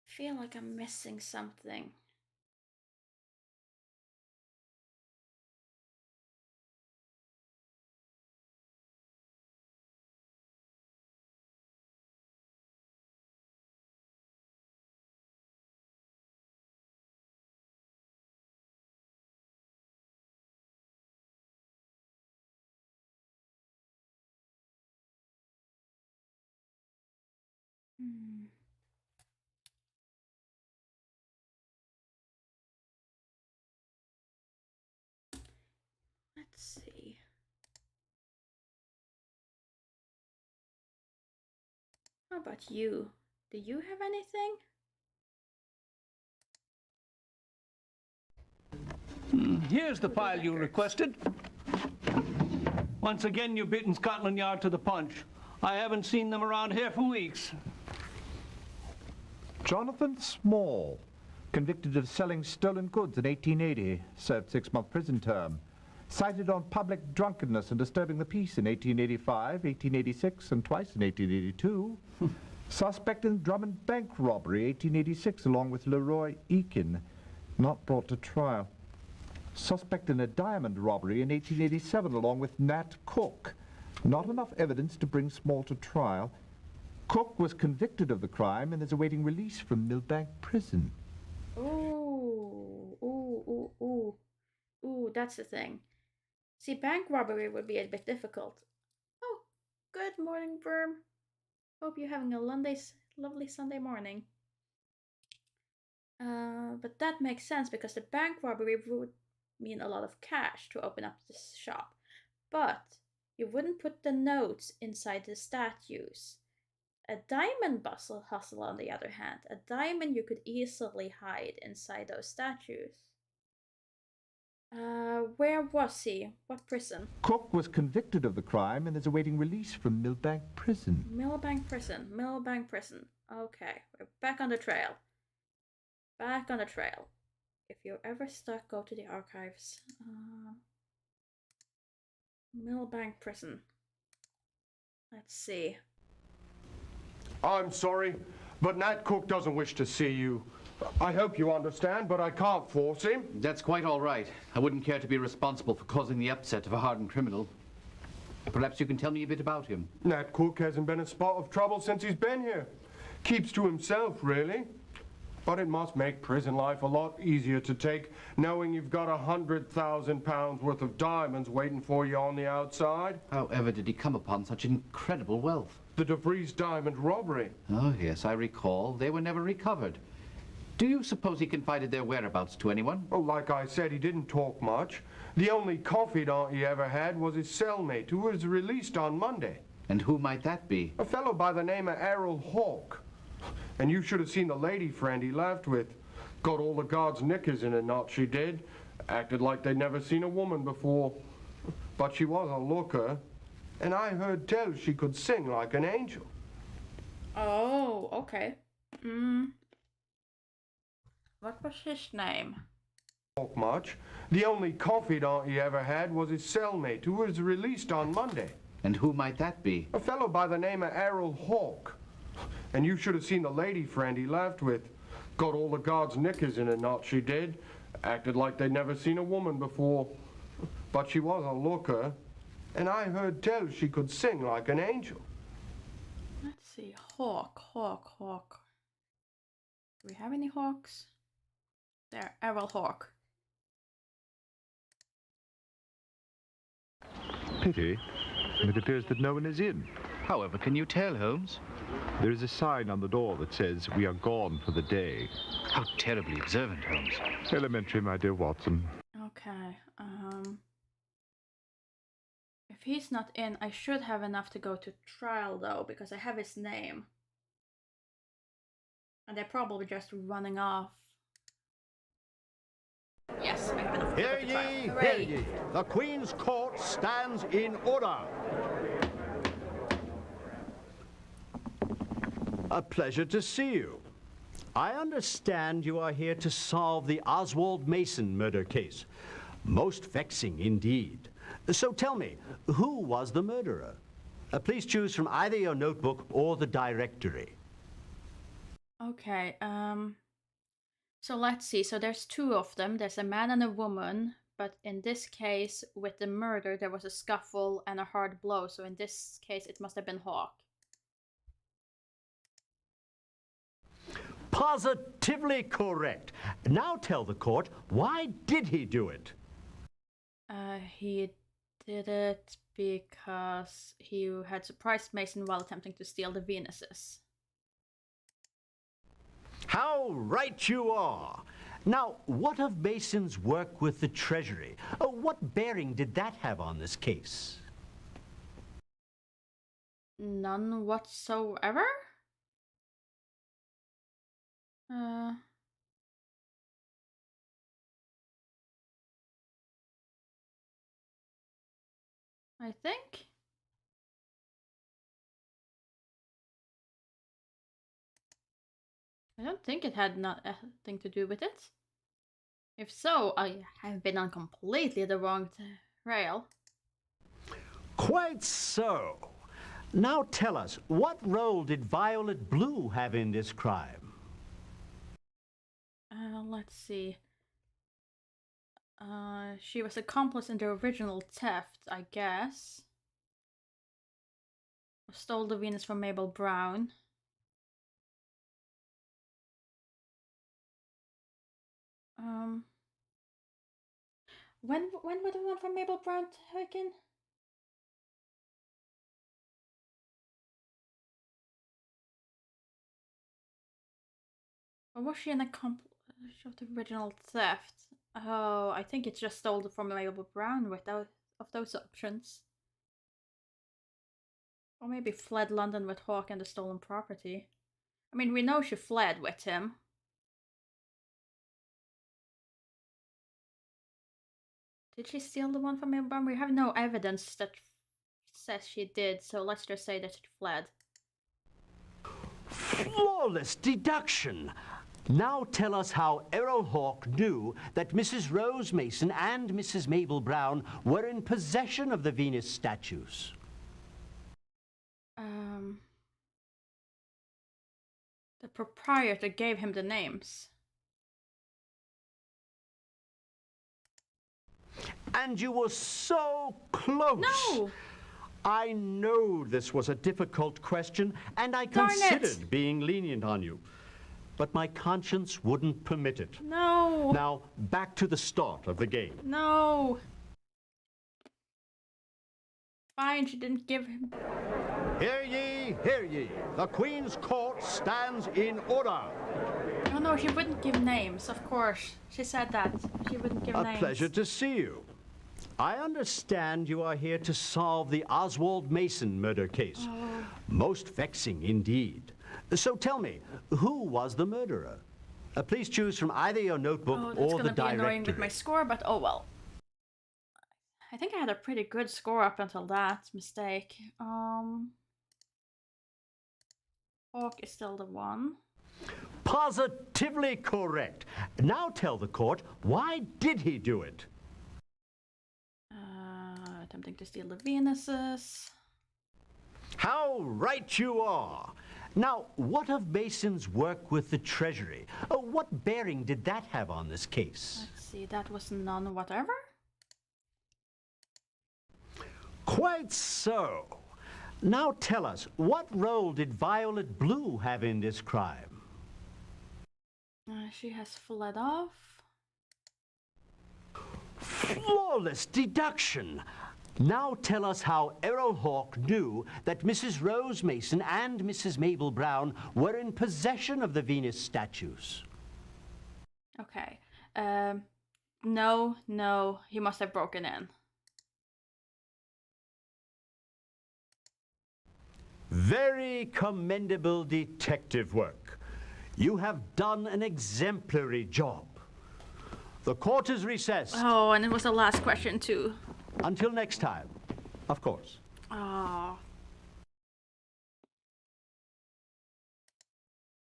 I feel like I'm missing something. Let's see. How about you? Do you have anything? Here's the file you requested. Once again, you've beaten Scotland Yard to the punch. I haven't seen them around here for weeks. Jonathan Small, convicted of selling stolen goods in 1880, served 6-month prison term. Cited on public drunkenness and disturbing the peace in 1885, 1886, and twice in 1882. Suspect in Drummond Bank robbery, 1886, along with Leroy Eakin, not brought to trial. Suspect in a diamond robbery in 1887, along with Nat Cook. Not enough evidence to bring Small to trial. Cook was convicted of the crime and is awaiting release from Millbank Prison. Ooh, that's the thing. See, bank robbery would be a bit difficult. Oh, good morning, Worm. Hope you're having a lovely Sunday morning. But that makes sense because the bank robbery would mean a lot of cash to open up this shop. But you wouldn't put the notes inside the statues. A diamond hustle, on the other hand, a diamond you could easily hide inside those statues. Where was he? What prison? Cook was convicted of the crime and is awaiting release from Millbank Prison. Millbank Prison. Okay, we're back on the trail. If you're ever stuck, go to the archives. Millbank Prison. Let's see. I'm sorry, but Nat Cook doesn't wish to see you. I hope you understand, but I can't force him. That's quite all right. I wouldn't care to be responsible for causing the upset of a hardened criminal. Perhaps you can tell me a bit about him. Nat Cook hasn't been a spot of trouble since he's been here. Keeps to himself, really. But it must make prison life a lot easier to take, knowing you've got £100,000 worth of diamonds waiting for you on the outside. However did he come upon such incredible wealth? The DeVries diamond robbery. Oh, yes, I recall. They were never recovered. Do you suppose he confided their whereabouts to anyone? Oh, like I said, he didn't talk much. The only confidant he ever had was his cellmate, who was released on Monday. And who might that be? A fellow by the name of Errol Hawke. And you should have seen the lady friend he left with. Got all the guards' knickers in a knot, she did. Acted like they'd never seen a woman before. But she was a looker. And I heard tell she could sing like an angel. Oh, okay. What was his name? Talk much. The only confidant he ever had was his cellmate, who was released on Monday. And who might that be? A fellow by the name of Errol Hawke. And you should have seen the lady friend he left with. Got all the guards' knickers in a knot, she did. Acted like they'd never seen a woman before. But she was a looker. And I heard tell she could sing like an angel. see. Hawk. Do we have any hawks? There, Errol Hawk. Pity. It appears that no one is in. However, can you tell, Holmes? There is a sign on the door that says, "We are gone for the day." How terribly observant, Holmes. Elementary, my dear Watson. Okay, if he's not in, I should have enough to go to trial, though, because I have his name. And they're probably just running off. Yes, I have enough to go to trial. Hear ye! The Queen's Court stands in order. A pleasure to see you. I understand you are here to solve the Oswald Mason murder case. Most vexing indeed. So tell me, who was the murderer? Please choose from either your notebook or the directory. Okay, so let's see. So there's two of them. There's a man and a woman, but in this case, with the murder, there was a scuffle and a hard blow. So in this case, it must have been Hawk. Positively correct. Now tell the court, why did he do it? He did it because he had surprised Mason while attempting to steal the Venuses. How right you are! Now, what of Mason's work with the Treasury? What bearing did that have on this case? None whatsoever? I think. I don't think it had nothing to do with it. If so, I have been on completely the wrong trail. Quite so. Now tell us, what role did Violet Blue have in this crime? Let's see. She was accomplice in the original theft, I guess. Stole the Venus from Mabel Brown. When were the one from Mabel Brown taken? Or was she an accomplice of the original theft? Oh, I think it just stole from Mabel Brown without those options. Or maybe fled London with Hawk and the stolen property. I mean, we know she fled with him. Did she steal the one from Mabel Brown? We have no evidence that says she did, so let's just say that she fled. Flawless deduction! Now tell us how Errol Hawk knew that Mrs. Rose Mason and Mrs. Mabel Brown were in possession of the Venus statues. The proprietor gave him the names. And you were so close! No! I know this was a difficult question, and I considered being lenient on you. But my conscience wouldn't permit it. No! Now, back to the start of the game. No! Fine, she didn't give him... Hear ye, hear ye. The Queen's Court stands in order. Oh no, she wouldn't give names, of course. She said that. She wouldn't give names. A pleasure to see you. I understand you are here to solve the Oswald Mason murder case. Oh. Most vexing indeed. So tell me, who was the murderer? Please choose from either your notebook or the directory. That's gonna be annoying with my score, but oh well. I think I had a pretty good score up until that mistake. Hawk is still the one. Positively correct. Now tell the court, why did he do it? Attempting to steal the Venuses. How right you are! Now, what of Mason's work with the Treasury? What bearing did that have on this case? Let's see, that was none whatever? Quite so. Now tell us, what role did Violet Blue have in this crime? She has fled off. Flawless deduction! Now tell us how Errol Hawke knew that Mrs. Rose Mason and Mrs. Mabel Brown were in possession of the Venus statues. Okay. No, he must have broken in. Very commendable detective work. You have done an exemplary job. The court is recessed. Oh, and it was the last question too. Until next time, of course. Oh.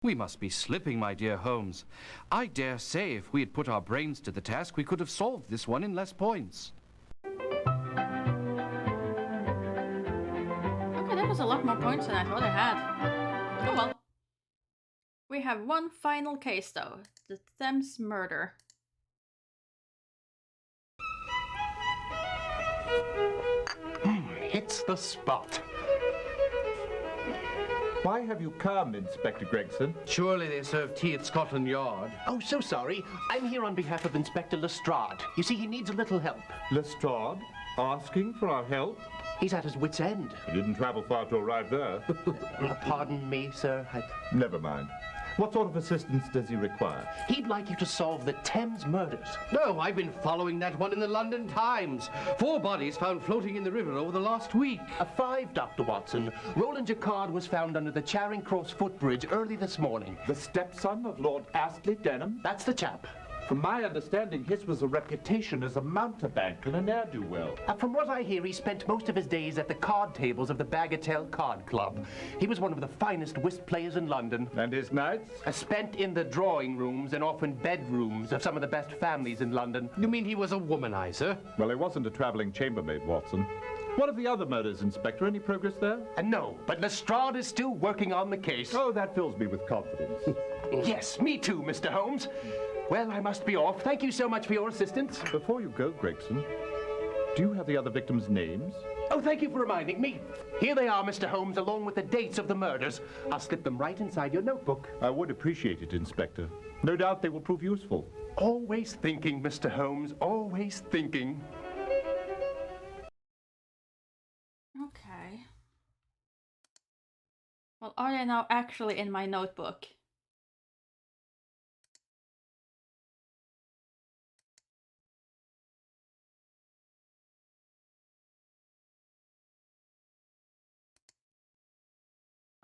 We must be slipping, my dear Holmes. I dare say if we had put our brains to the task, we could have solved this one in less points. Okay, that was a lot more points than I thought I had. Oh well. We have one final case though. The Thames murder. Hits the spot. Why have you come, Inspector Gregson? Surely they serve tea at Scotland Yard. Oh, so sorry. I'm here on behalf of Inspector Lestrade. You see, he needs a little help. Lestrade? Asking for our help? He's at his wit's end. He didn't travel far to arrive there. Pardon me, sir. Never mind. What sort of assistance does he require? He'd like you to solve the Thames murders. No, I've been following that one in the London Times. 4 bodies found floating in the river over the last week. 5, Dr. Watson. Roland Jacquard was found under the Charing Cross footbridge early this morning. The stepson of Lord Astley Denham? That's the chap. From my understanding, his was a reputation as a mountebank and a ne'er-do-well. From what I hear, he spent most of his days at the card tables of the Bagatelle Card Club. He was one of the finest whist players in London. And his nights? Spent in the drawing rooms and often bedrooms of some of the best families in London. You mean he was a womanizer? Well, he wasn't a travelling chambermaid, Watson. What of the other murders, Inspector? Any progress there? No, but Lestrade is still working on the case. Oh, that fills me with confidence. Yes, me too, Mr. Holmes. Well, I must be off. Thank you so much for your assistance. Before you go, Gregson, do you have the other victims' names? Oh, thank you for reminding me. Here they are, Mr. Holmes, along with the dates of the murders. I'll slip them right inside your notebook. I would appreciate it, Inspector. No doubt they will prove useful. Always thinking, Mr. Holmes, always thinking. Okay. Well, are they now actually in my notebook?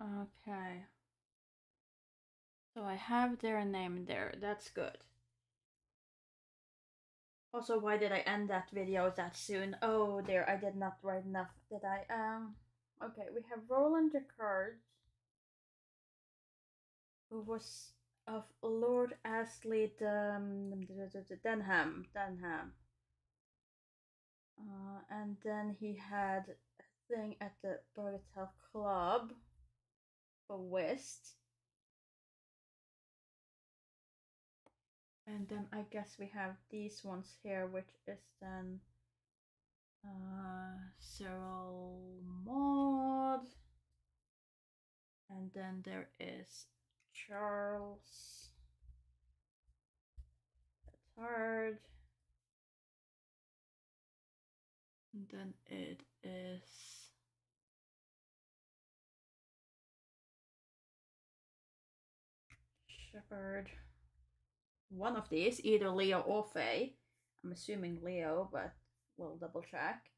Okay. So I have their name there. That's good. Also, why did I end that video that soon? Oh dear, I did not write enough, did I? Okay, we have Roland Jacquard, who was of Lord Astley Denham. And then he had a thing at the Bagatelle Club for whist. And then I guess we have these ones here, which is then Cyril Maud. And then there is Charles Third. And then it is Shepherd. One of these, either Leo or Faye. I'm assuming Leo, but we'll double check.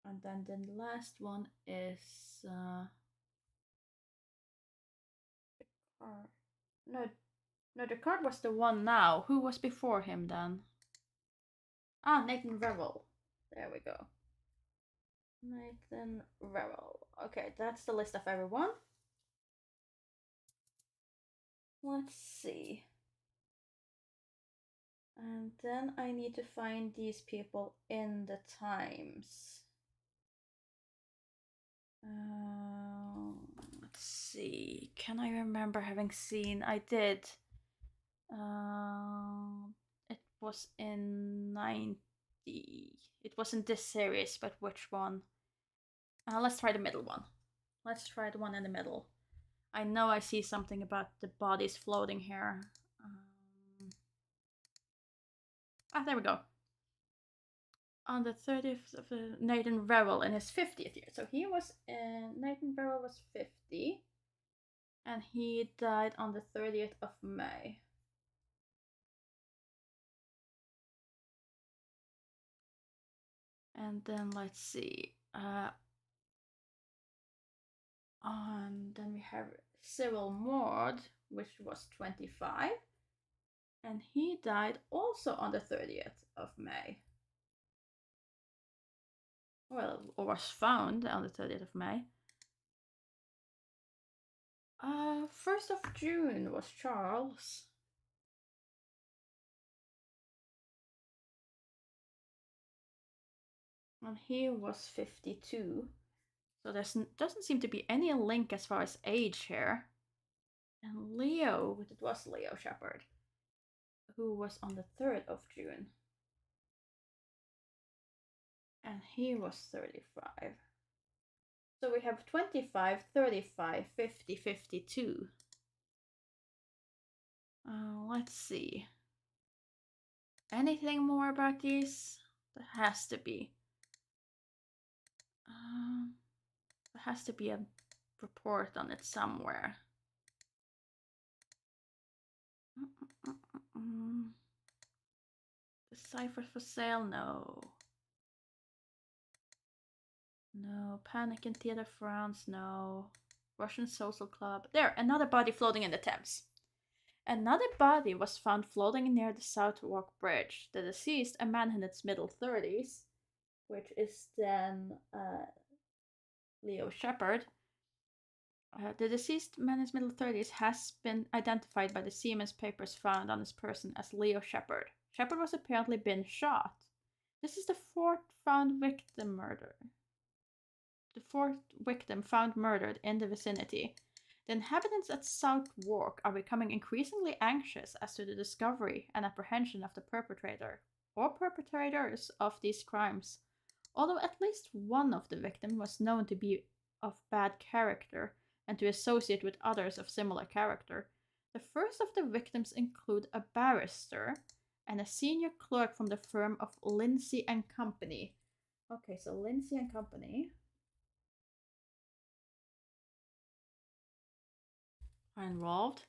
And then the last one is No, the card was the one now. Who was before him then? Ah, Nathan Revel. There we go. Nathan Revel. Okay, that's the list of everyone. Let's see. And then I need to find these people in the Times. Let's see. Can I remember having seen? I did. It was in 90. It wasn't this series, but which one? Let's try the middle one. Let's try the one in the middle. I know I see something about the bodies floating here. There we go. On the 30th of Nathan Verrill in his 50th year. So he was Nathan Verrill was 50, and he died on the 30th of May. And then let's see. And then we have Cyril Maud, which was 25, and he died also on the 30th of May. Well, or was found on the 30th of May. 1st of June was Charles. And he was 52. So there doesn't seem to be any link as far as age here. And Leo, it was Leo Shepard, who was on the 3rd of June. And he was 35. So we have 25, 35, 50, 52. Let's see. Anything more about these? There has to be. There has to be a report on it somewhere. Deciphered for sale? No. No. Panic in Theatre France? No. Russian Social Club? There, another body floating in the Thames. Another body was found floating near the Southwark Bridge. The deceased, a man in his middle 30s, which is then Leo Shepard. The deceased man in his middle 30s has been identified by the Siemens papers found on his person as Leo Shepard. Shepard was apparently been shot. This is the fourth victim found murdered in the vicinity. The inhabitants at Southwark are becoming increasingly anxious as to the discovery and apprehension of the perpetrator or perpetrators of these crimes, although at least one of the victims was known to be of bad character and to associate with others of similar character. The first of the victims include a barrister and a senior clerk from the firm of Lindsay and Company. Okay, so Lindsay and Company are involved.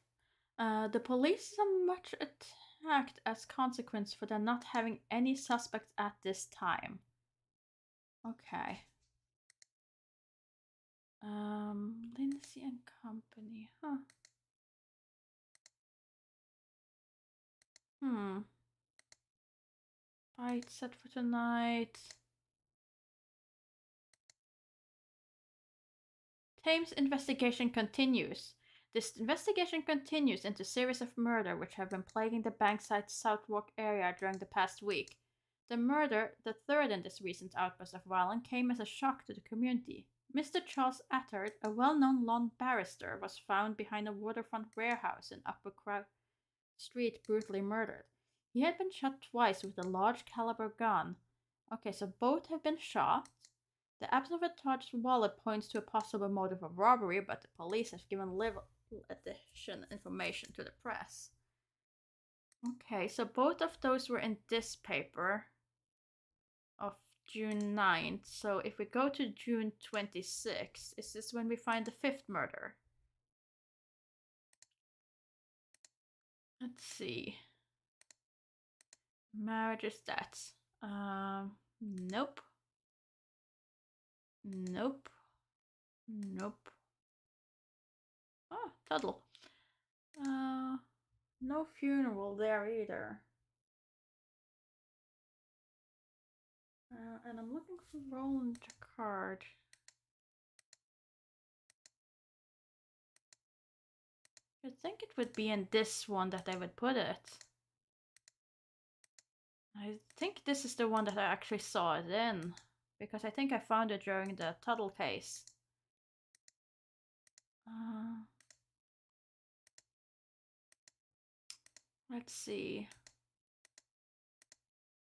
The police are much attacked as consequence for them not having any suspects at this time. Okay. Lindsay and Company, huh? Fight set for tonight. Thames investigation continues. This investigation continues into a series of murders which have been plaguing the Bankside Southwark area during the past week. The murder, the third in this recent outburst of violence, came as a shock to the community. Mr. Charles Attard, a well-known lawn barrister, was found behind a waterfront warehouse in Upper Crow Street, brutally murdered. He had been shot twice with a large caliber gun. Okay, so both have been shot. The absence of Attard's wallet points to a possible motive of robbery, but the police have given little additional information to the press. Okay, so both of those were in this paper of June 9th. So if we go to June 26th, is this when we find the fifth murder? Let's see. Marriage stats. Nope. Nope. Nope. Oh, Tuttle. No funeral there either. And I'm looking for Roland Jacquard. I think it would be in this one that I would put it. I think this is the one that I actually saw it in, because I think I found it during the Tuttle case. Let's see.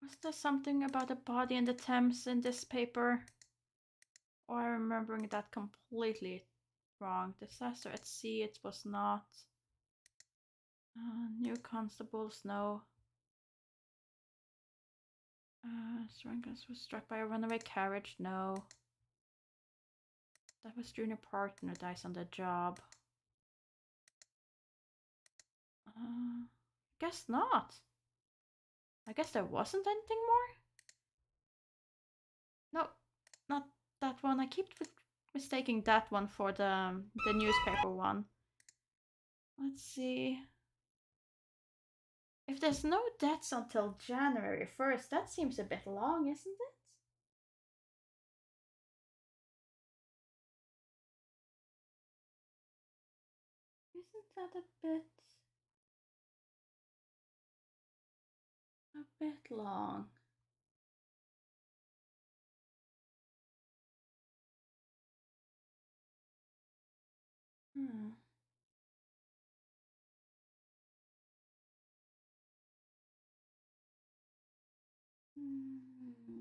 Was there something about a body in the Thames in this paper? Or I'm remembering that completely wrong. Disaster at sea, it was not. New constables, no. Strangers was struck by a runaway carriage, no. That was junior partner dies on the job. Guess not. I guess there wasn't anything more? No, not that one. I keep mistaking that one for the newspaper one. Let's see. If there's no deaths until January 1st, that seems a bit long, isn't it? Isn't that a bit long? Hmm.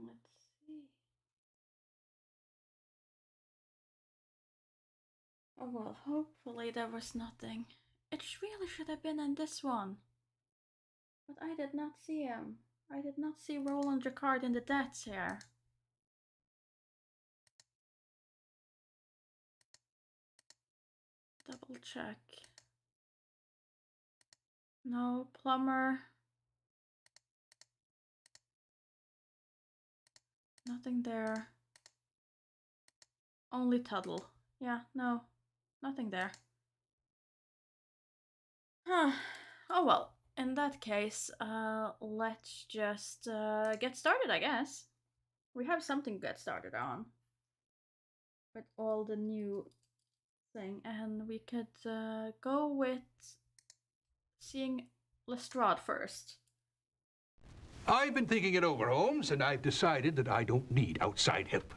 Let's see. Oh well, hopefully there was nothing. It really should have been in this one. But I did not see him. I did not see Roland Jacquard in the deaths here. Double check. No, plumber. Nothing there. Only Tuttle. Yeah, no. Nothing there. Huh. Oh well. In that case, let's just get started, I guess. We have something to get started on. With all the new thing. And we could go with seeing Lestrade first. I've been thinking it over, Holmes, and I've decided that I don't need outside help.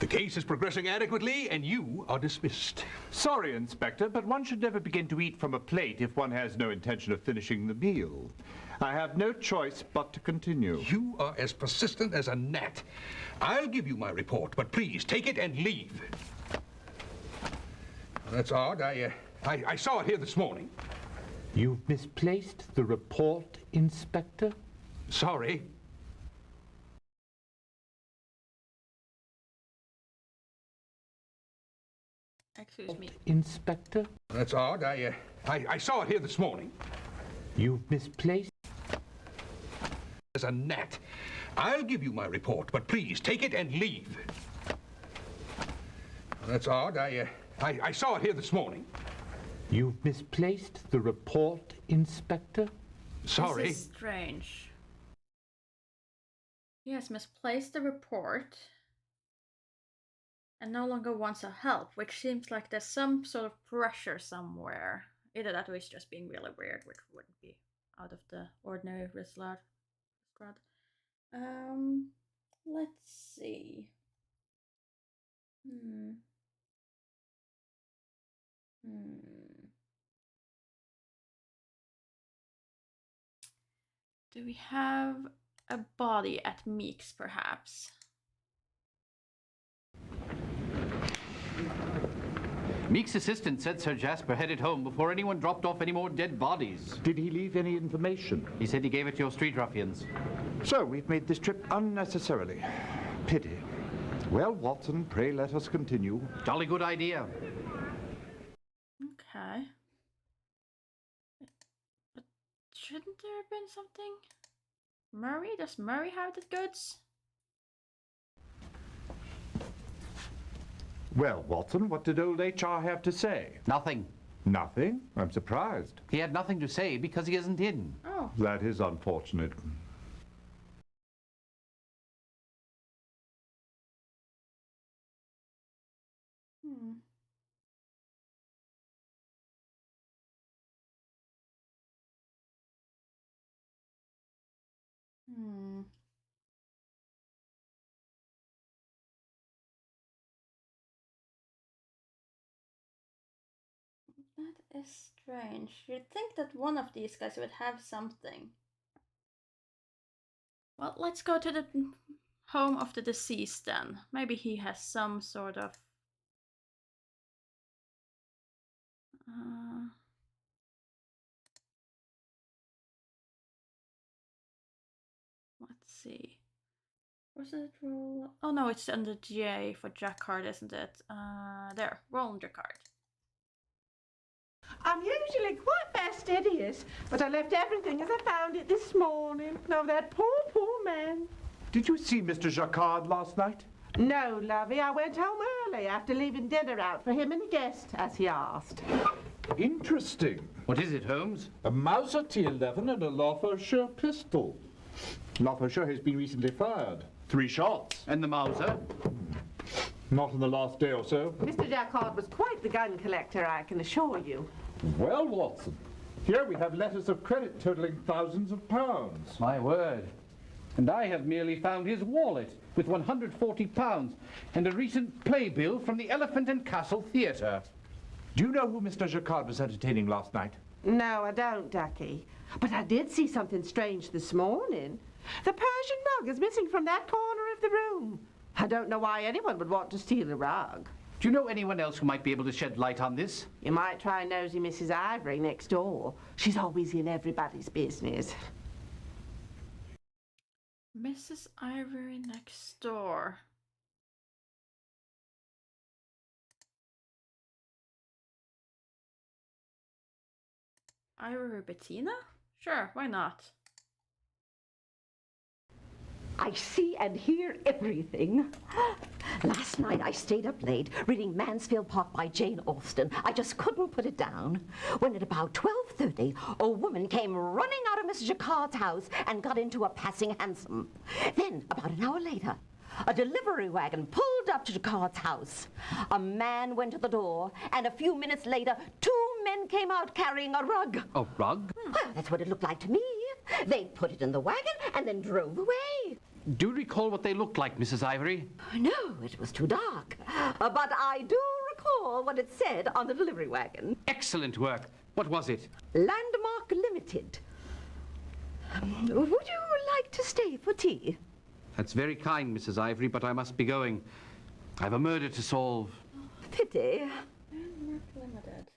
The case is progressing adequately, and you are dismissed. Sorry, Inspector, but one should never begin to eat from a plate if one has no intention of finishing the meal. I have no choice but to continue. You are as persistent as a gnat. I'll give you my report, but please take it and leave. That's odd. I saw it here this morning. You've misplaced the report, Inspector? Sorry. Excuse me. Inspector? That's odd. I saw it here this morning. You've misplaced... As a gnat. I'll give you my report, but please take it and leave. That's odd. I saw it here this morning. You've misplaced the report, Inspector? Sorry. This is strange. He has misplaced the report and no longer wants our help, which seems like there's some sort of pressure somewhere. Either that or he's just being really weird, which wouldn't be out of the ordinary Lestrade. Let's see. Do we have a body at Meeks, perhaps? Meek's assistant said Sir Jasper headed home before anyone dropped off any more dead bodies. Did he leave any information? He said he gave it to your street ruffians. So we've made this trip unnecessarily. Pity. Well, Watson, pray let us continue. Jolly good idea. Okay. But shouldn't there have been something? Murray? Does Murray have the goods? Well, Watson, what did old H.R. have to say? Nothing. Nothing? I'm surprised. He had nothing to say because he isn't in. Oh. That is unfortunate. That is strange. You'd think that one of these guys would have something. Well, let's go to the home of the deceased then. Maybe he has some sort of... let's see. Was it roll? Oh no, it's under J for Jacquard, isn't it? There, roll Jacquard. I'm usually quite fastidious, but I left everything as I found it this morning. Oh, that poor man. Did you see Mr. Jacquard last night? No, lovey, I went home early after leaving dinner out for him and a guest, as he asked. Interesting. What is it, Holmes? A Mauser T11 and a Lancashire pistol. Lancashire has been recently fired. 3 shots. And the Mauser? Not in the last day or so. Mr. Jacquard was quite the gun collector, I can assure you. Well, Watson, here we have letters of credit totaling thousands of pounds. My word. And I have merely found his wallet with £140 and a recent playbill from the Elephant and Castle Theatre. Do you know who Mr. Jacquard was entertaining last night? No, I don't, Ducky. But I did see something strange this morning. The Persian rug is missing from that corner of the room. I don't know why anyone would want to steal a rug. Do you know anyone else who might be able to shed light on this? You might try nosy Mrs. Ivory next door. She's always in everybody's business. Mrs. Ivory next door. Ivory Bettina? Sure, why not? I see and hear everything. Last night I stayed up late reading Mansfield Park by Jane Austen. I just couldn't put it down. When at about 12:30, a woman came running out of Mrs. Jacquard's house and got into a passing hansom. Then, about an hour later, a delivery wagon pulled up to Jacquard's house. A man went to the door, and a few minutes later, 2 men came out carrying a rug. A rug? Well, that's what it looked like to me. They put it in the wagon and then drove away. Do you recall what they looked like, Mrs. Ivory? No, it was too dark. But I do recall what it said on the delivery wagon. Excellent work. What was it? Landmark Limited. Would you like to stay for tea? That's very kind, Mrs. Ivory, but I must be going. I have a murder to solve. Pity. Landmark Limited.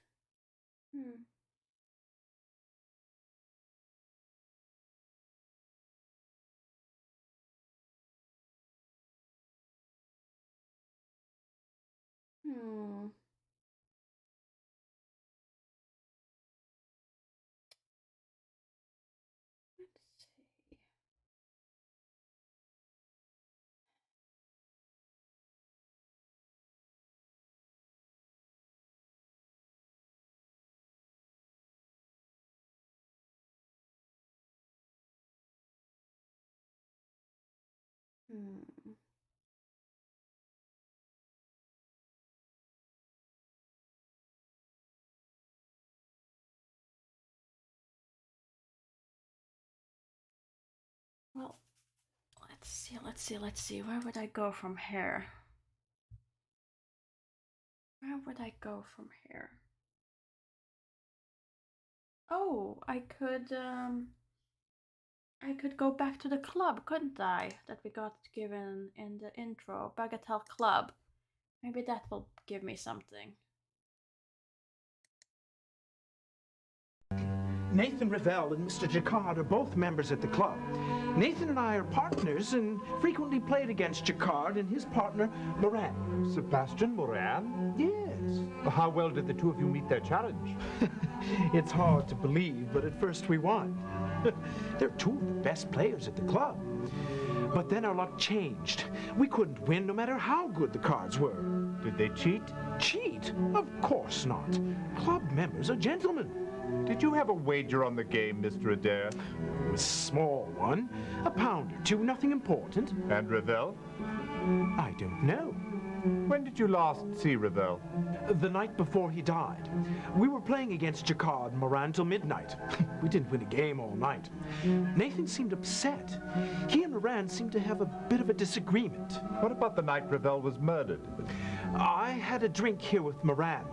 Let's see. Well, let's see. Where would I go from here? Where would I go from here? Oh, I could go back to the club, couldn't I? That we got given in the intro, Bagatelle Club. Maybe that will give me something. Nathan Revell and Mr. Jacquard are both members at the club. Nathan and I are partners and frequently played against Jacquard and his partner, Moran. Sebastian Moran? Yes. How well did the two of you meet their challenge? It's hard to believe, but at first we won. They're two of the best players at the club. But then our luck changed. We couldn't win no matter how good the cards were. Did they cheat? Cheat? Of course not. Club members are gentlemen. Did you have a wager on the game, Mr. Adair? A small one. £1 or £2, nothing important. And Revell? I don't know. When did you last see Revell? The night before he died. We were playing against Jacquard and Moran till midnight. We didn't win a game all night. Nathan seemed upset. He and Moran seemed to have a bit of a disagreement. What about the night Revell was murdered? I had a drink here with Moran.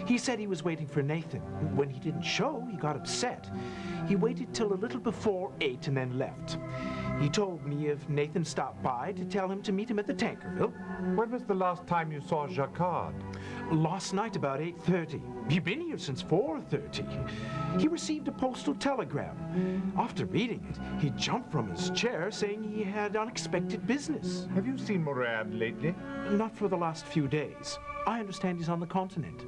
He said he was waiting for Nathan. When he didn't show, he got upset. He waited till a little before 8 and then left. He told me if Nathan stopped by to tell him to meet him at the Tankerville. When was the last time you saw Jacquard? Last night about 8:30. He'd been here since 4:30. He received a postal telegram. After reading it, he jumped from his chair saying he had unexpected business. Have you seen Moran lately? Not for the last few days. I understand he's on the continent.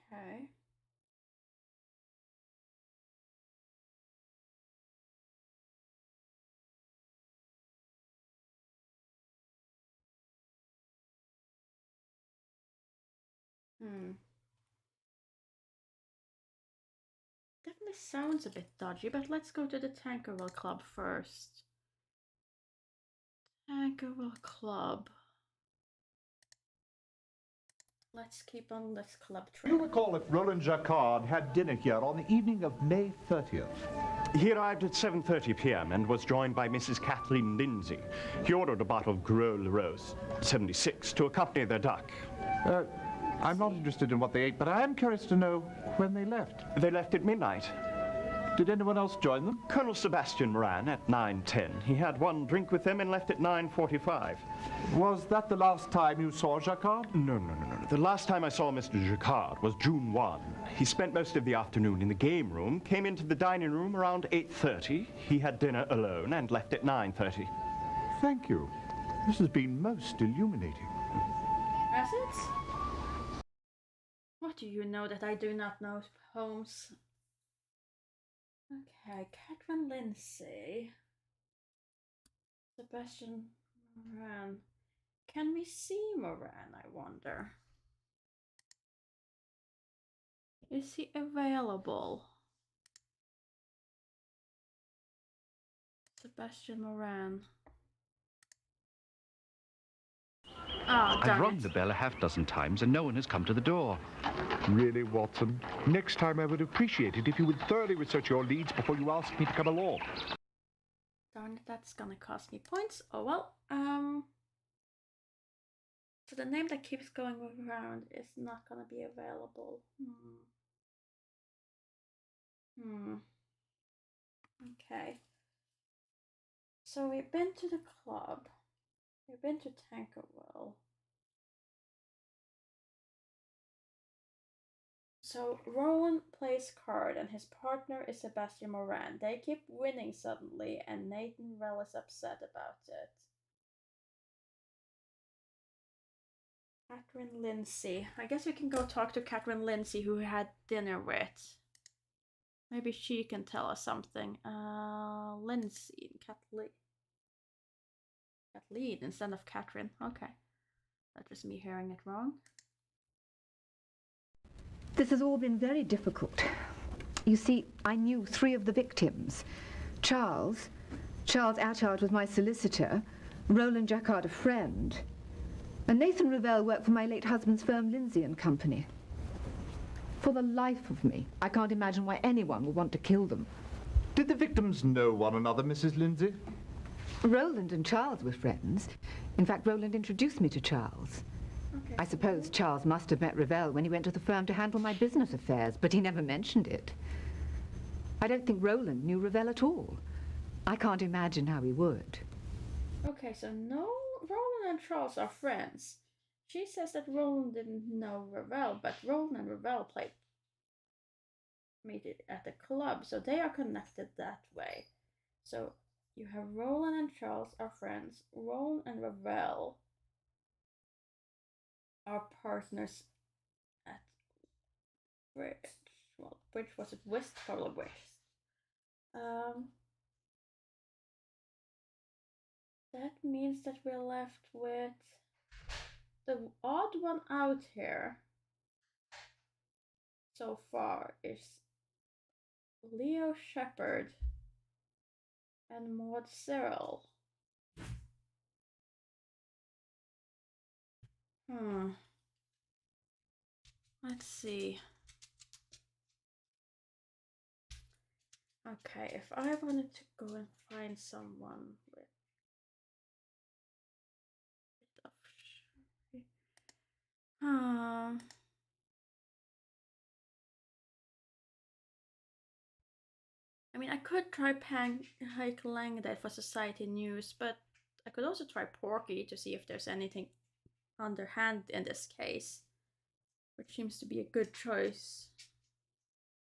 Okay. Definitely sounds a bit dodgy, but let's go to the Tankerville Club first. Tankerville Club. Let's keep on this club Do you trail. recall if Roland Jacquard had dinner here on the evening of May 30th? He arrived at 7:30 p.m. and was joined by Mrs. Kathleen Lindsay. He ordered a bottle of Gros Le Rose, 76, to accompany their duck. I'm not interested in what they ate, but I am curious to know when they left. They left at midnight. Did anyone else join them? Colonel Sebastian Moran at 9:10. He had one drink with them and left at 9:45. Was that the last time you saw Jacquard? No. The last time I saw Mr. Jacquard was June 1. He spent most of the afternoon in the game room, came into the dining room around 8:30. He had dinner alone and left at 9:30. Thank you. This has been most illuminating. Has it? What do you know that I do not know, Holmes? Okay, Catherine Lindsay. Sebastian Moran. Can we see Moran, I wonder? Is he available? Sebastian Moran. Oh, I've rung the bell a half-dozen times and no one has come to the door. Really, Watson? Next time I would appreciate it if you would thoroughly research your leads before you ask me to come along. Darn it, that's gonna cost me points. Oh well. So the name that keeps going around is not gonna be available. Okay. So we've been to the club. We've been to Tankerville. So Rowan plays card and his partner is Sebastian Moran. They keep winning suddenly and Nathan Rell is upset about it. Catherine Lindsay. I guess we can go talk to Catherine Lindsay, who we had dinner with. Maybe she can tell us something. Lindsay. Kathleen instead of Catherine. Okay. That was me hearing it wrong. This has all been very difficult. You see, I knew 3 of the victims. Charles Atchard was my solicitor, Roland Jacquard a friend, and Nathan Ravel worked for my late husband's firm, Lindsay and Company. For the life of me, I can't imagine why anyone would want to kill them. Did the victims know one another, Mrs. Lindsay? Roland and Charles were friends. In fact, Roland introduced me to Charles. Okay. I suppose Charles must have met Ravel when he went to the firm to handle my business affairs, but he never mentioned it. I don't think Roland knew Ravel at all. I can't imagine how he would. Okay, so no, Roland and Charles are friends. She says that Roland didn't know Ravel, but Roland and Ravel meet at the club, so they are connected that way. So you have Roland and Charles are friends. Roland and Ravel are partners at Bridge. Well, Bridge was it West? Probably West. That means that we're left with the odd one out here so far is Leo Shepard and Maud Cyril. Let's see. Okay, if I wanted to go and find someone with I mean, I could try Hank Langdale for Society News, but I could also try Porky to see if there's anything underhand in this case, which seems to be a good choice.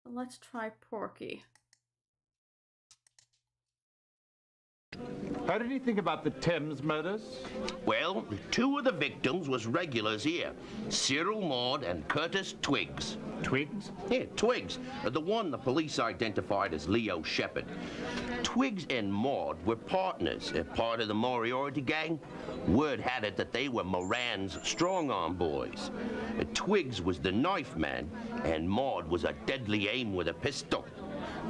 So let's try Porky. Heard anything about the Thames murders? Well, two of the victims was regulars here. Cyril Maud and Curtis Twiggs. Twiggs? Yeah, Twiggs. The one the police identified as Leo Shepard. Twiggs and Maud were partners, part of the Moriarty gang. Word had it that they were Moran's strong-arm boys. Twiggs was the knife man, and Maud was a deadly aim with a pistol.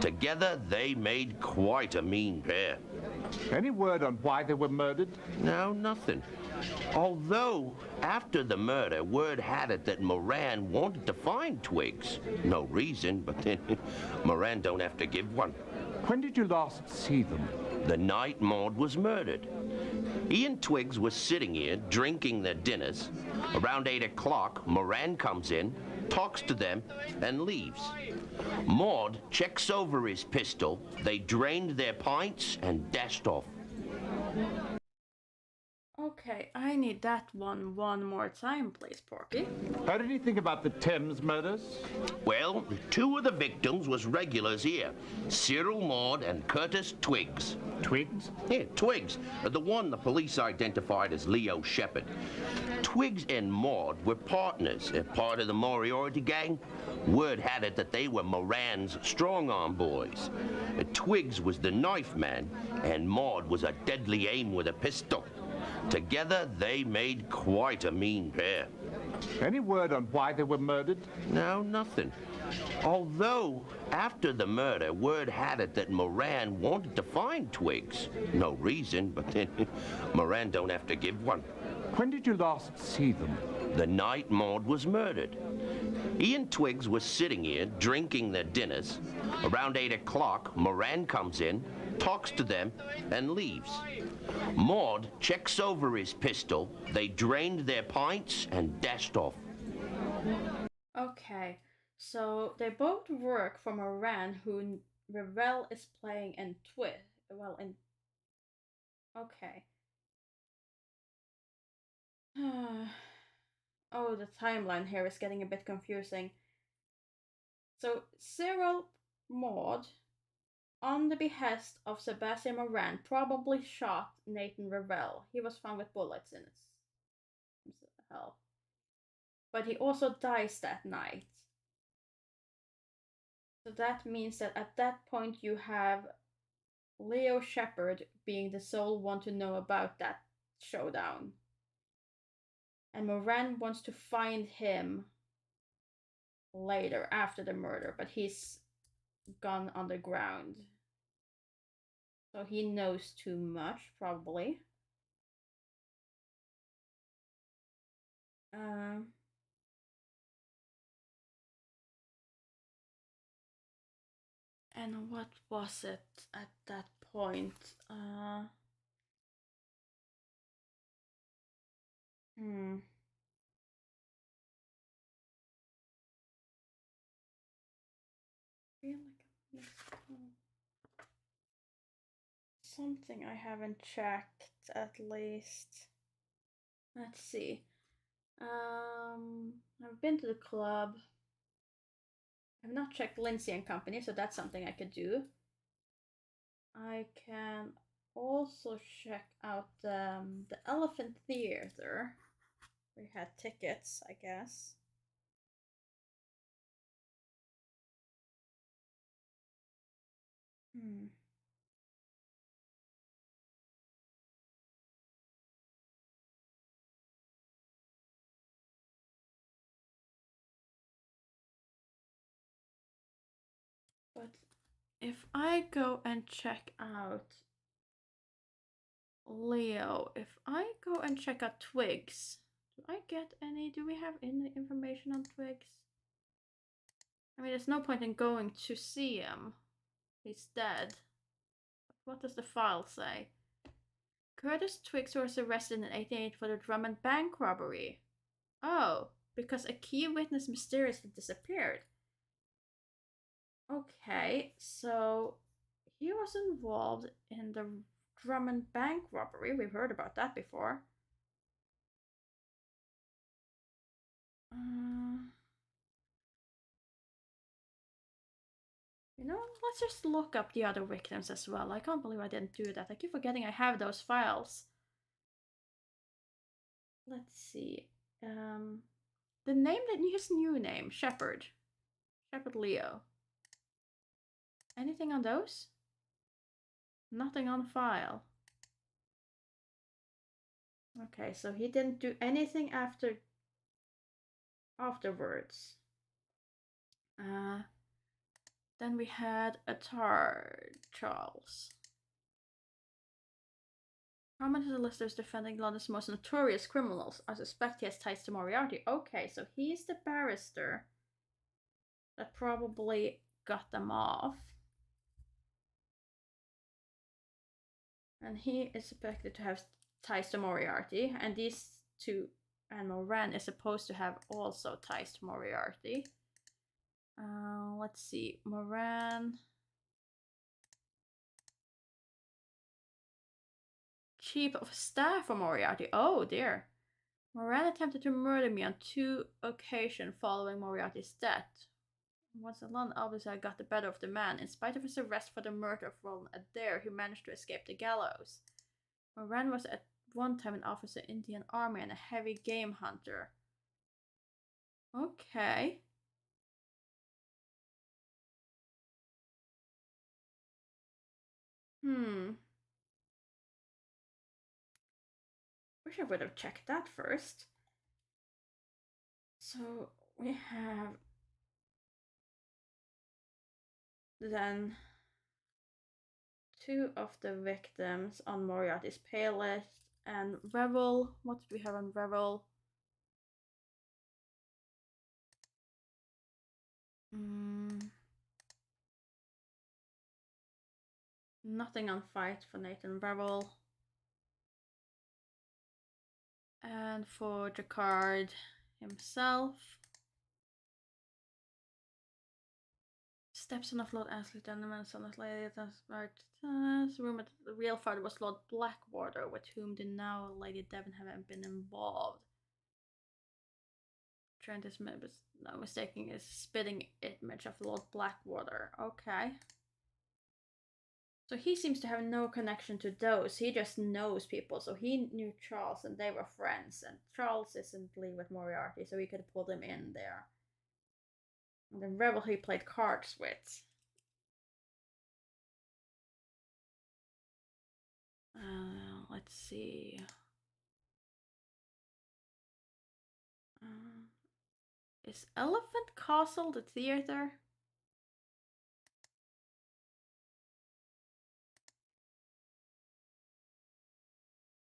Together, they made quite a mean pair. Any word on why they were murdered? No, nothing. Although, after the murder, word had it that Moran wanted to find Twiggs. No reason, but then Moran don't have to give one. When did you last see them? The night Maud was murdered. He and Twiggs were sitting here, drinking their dinners. Around 8 o'clock, Moran comes in, talks to them, and leaves. Maud checks over his pistol. They drained their pints and dashed off. Okay, I need that one more time, please, Porky. Heard anything about the Thames murders? Well, two of the victims was regulars here. Cyril Maud and Curtis Twiggs. Twiggs? Yeah, Twiggs. The one the police identified as Leo Shepard. Twiggs and Maud were partners, part of the Moriarty gang. Word had it that they were Moran's strong-arm boys. Twiggs was the knife man, and Maud was a deadly aim with a pistol. Together, they made quite a mean pair. Any word on why they were murdered? No, nothing. Although, after the murder, word had it that Moran wanted to find Twiggs. No reason, but then Moran don't have to give one. When did you last see them? The night Maud was murdered. He and Twiggs were sitting here, drinking their dinners. Around 8 o'clock, Moran comes in, talks to them, and leaves. Maud checks over his pistol. They drained their pints and dashed off. Okay, so they both work for Moran, who Ravel is playing in Okay. Oh, the timeline here is getting a bit confusing. So, Cyril Maud, on the behest of Sebastian Moran, probably shot Nathan Ravel. He was found with bullets in his health. But he also dies that night. So that means that at that point you have Leo Shepard being the sole one to know about that showdown. And Moran wants to find him later after the murder, but he's gone underground. So he knows too much, probably. And what was it at that point? Something I haven't checked, at least. Let's see. I've been to the club. I've not checked Lindsay and Company, so that's something I could do. I can also check out the Elephant Theater. We had tickets, I guess. But if I go and check out Leo, if I go and check out Twiggs, do we have any information on Twiggs? I mean, there's no point in going to see him. He's dead. What does the file say? Curtis Twiggs was arrested in 1888 for the Drummond bank robbery. Oh, because a key witness mysteriously disappeared. Okay, so he was involved in the Drummond bank robbery. We've heard about that before. You know, let's just look up the other victims as well. I can't believe I didn't do that. I keep forgetting I have those files. Let's see. The name his new name, Shepard. Shepard Leo. Anything on those? Nothing on file. Okay, so he didn't do anything afterwards. Then we had Attard Charles. Prominent as a list of defending London's most notorious criminals. I suspect he has ties to Moriarty. Okay, so he's the barrister that probably got them off. And he is suspected to have ties to Moriarty. And these two, and Moran is supposed to have also ties to Moriarty. Let's see, Moran. Chief of Staff for Moriarty. Oh dear. Moran attempted to murder me on 2 occasions following Moriarty's death. Once in London, obviously I got the better of the man. In spite of his arrest for the murder of Roland Adair, he managed to escape the gallows. Moran was at one time an officer in the Indian Army and a heavy game hunter. Okay. Wish I would have checked that first. So we have then 2 of the victims on Moriarty's pay list and Revel. What do we have on Revel? Nothing on fight for Nathan Revel. And for Jacquard himself. Stepson of Lord Ashley Denman, son of Lady rumored the real father was Lord Blackwater, with whom the now Lady Devon haven't been involved. Trent is no mistaking is spitting image of Lord Blackwater. Okay. So he seems to have no connection to those. He just knows people. So he knew Charles and they were friends. And Charles isn't with Moriarty, so he could pull them in there. And the Rebel he played cards with. Let's see. Is Elephant Castle the theater?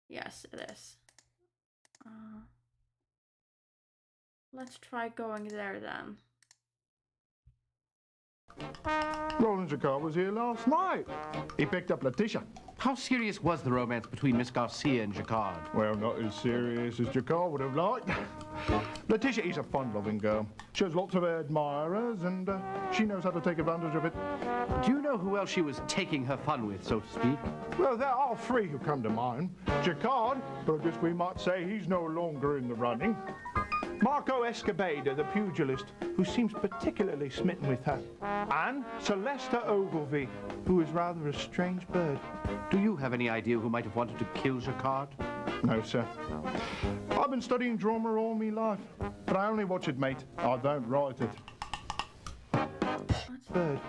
Yes, it is. Let's try going there then. Roland Jacquard was here last night. He picked up Letitia. How serious was the romance between Miss Garcia and Jacquard? Well, not as serious as Jacquard would have liked. Letitia is a fun-loving girl. She has lots of admirers, and she knows how to take advantage of it. Do you know who else she was taking her fun with, so to speak? Well, there are 3 who come to mind. Jacquard, but I guess we might say he's no longer in the running. Marco Escobedo, the pugilist, who seems particularly smitten with her. And Celesta Ogilvy, who is rather a strange bird. Do you have any idea who might have wanted to kill Jacquard? No, sir. I've been studying drama all my life, but I only watch it, mate. I don't write it. Bird,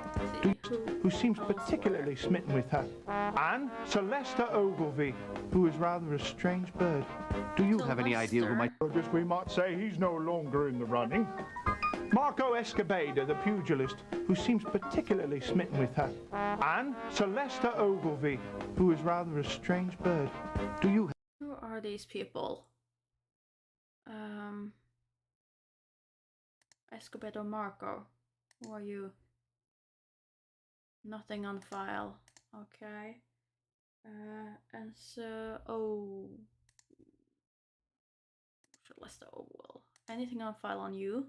who seems particularly smitten with her. And Celesta Ogilvy, who is rather a strange bird. Do you have any idea who might... I guess we might say he's no longer in the running. Marco Escobedo, the pugilist, who seems particularly smitten with her. And Celesta Ogilvy, who is rather a strange bird. Do you... Who are these people? Escobedo Marco. Who are you? Nothing on file. Okay. And so... Oh... Celesta Ogilvy. Anything on file on you?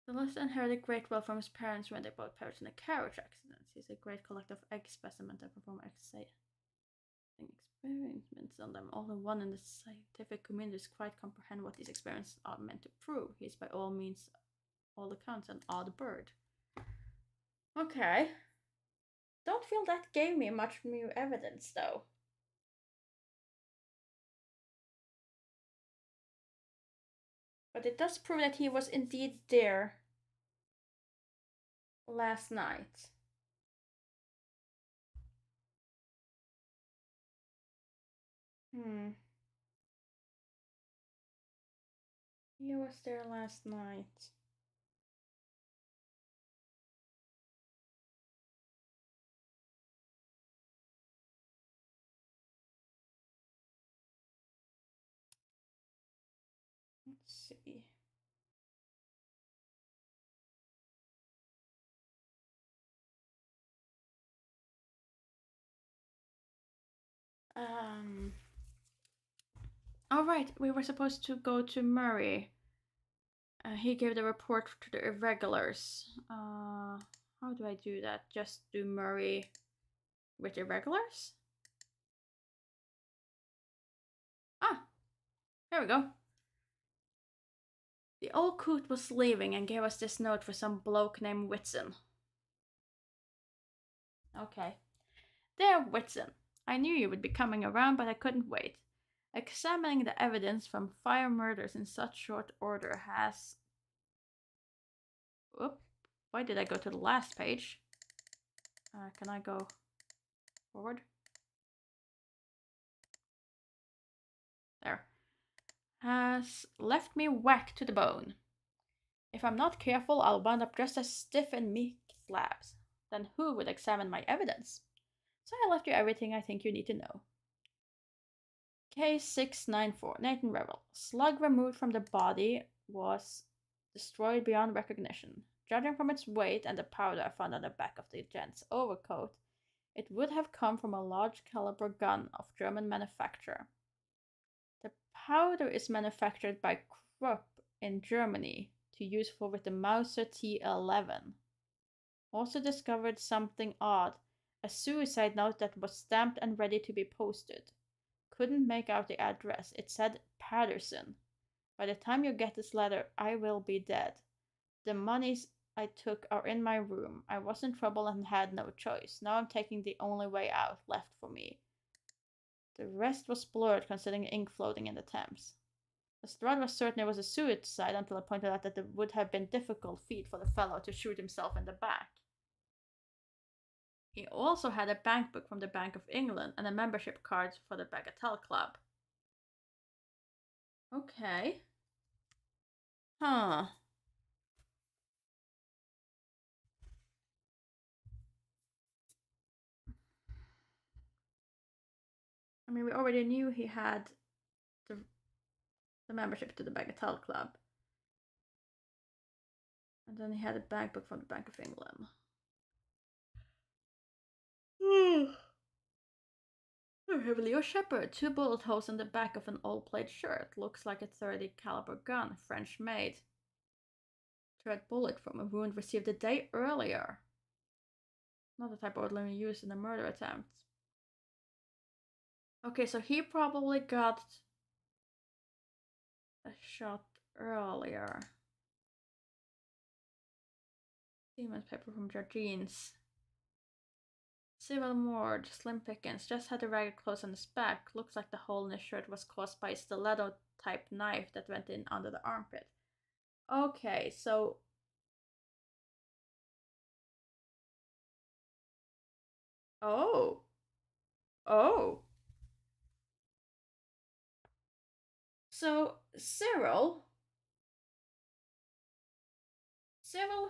Celeste inherited great wealth from his parents when they both perished in a carriage accident. He's a great collector of egg specimens that perform experiments on them. All the one in the scientific community is quite comprehend what these experiments are meant to prove. He's by all means, all accounts, an odd bird. Okay. Don't feel that gave me much new evidence, though. But it does prove that he was indeed there last night. He was there last night. Let's see. All right, we were supposed to go to Murray. He gave the report to the irregulars. How do I do that? Just do Murray with irregulars? Ah, there we go. The old coot was leaving and gave us this note for some bloke named Whitson. Okay. There, Whitson. I knew you would be coming around, but I couldn't wait. Examining the evidence from 5 murders in such short order has... Whoop. Why did I go to the last page? Can I go forward? There. Has left me whacked to the bone. If I'm not careful, I'll wind up just as stiff and meek slabs. Then who would examine my evidence? So I left you everything I think you need to know. Case 694, Nathan Revel. Slug removed from the body was destroyed beyond recognition. Judging from its weight and the powder I found on the back of the gent's overcoat, it would have come from a large caliber gun of German manufacture. The powder is manufactured by Krupp in Germany to use with the Mauser T11. Also discovered something odd, a suicide note that was stamped and ready to be posted. Couldn't make out the address. It said Patterson. By the time you get this letter, I will be dead. The monies I took are in my room. I was in trouble and had no choice. Now I'm taking the only way out left for me. The rest was blurred considering ink floating in the Thames. Lestrade was certain it was a suicide until I pointed out that it would have been difficult feat for the fellow to shoot himself in the back. He also had a bank book from the Bank of England and a membership card for the Bagatelle Club. Okay. Huh. I mean, we already knew he had the membership to the Bagatelle Club. And then he had a bank book from the Bank of England. I have Leo Shepard, 2 bullet holes in the back of an old plaid shirt. Looks like a .30 caliber gun, French made. Thread bullet from a wound received a day earlier. Not the type ordinarily used in a murder attempt. Okay, so he probably got a shot earlier. Siemens paper from Georgine's. Civil Mord, Slim Pickens, just had the ragged clothes on his back. Looks like the hole in his shirt was caused by a stiletto-type knife that went in under the armpit. Okay, so... Oh. Oh. So, Cyril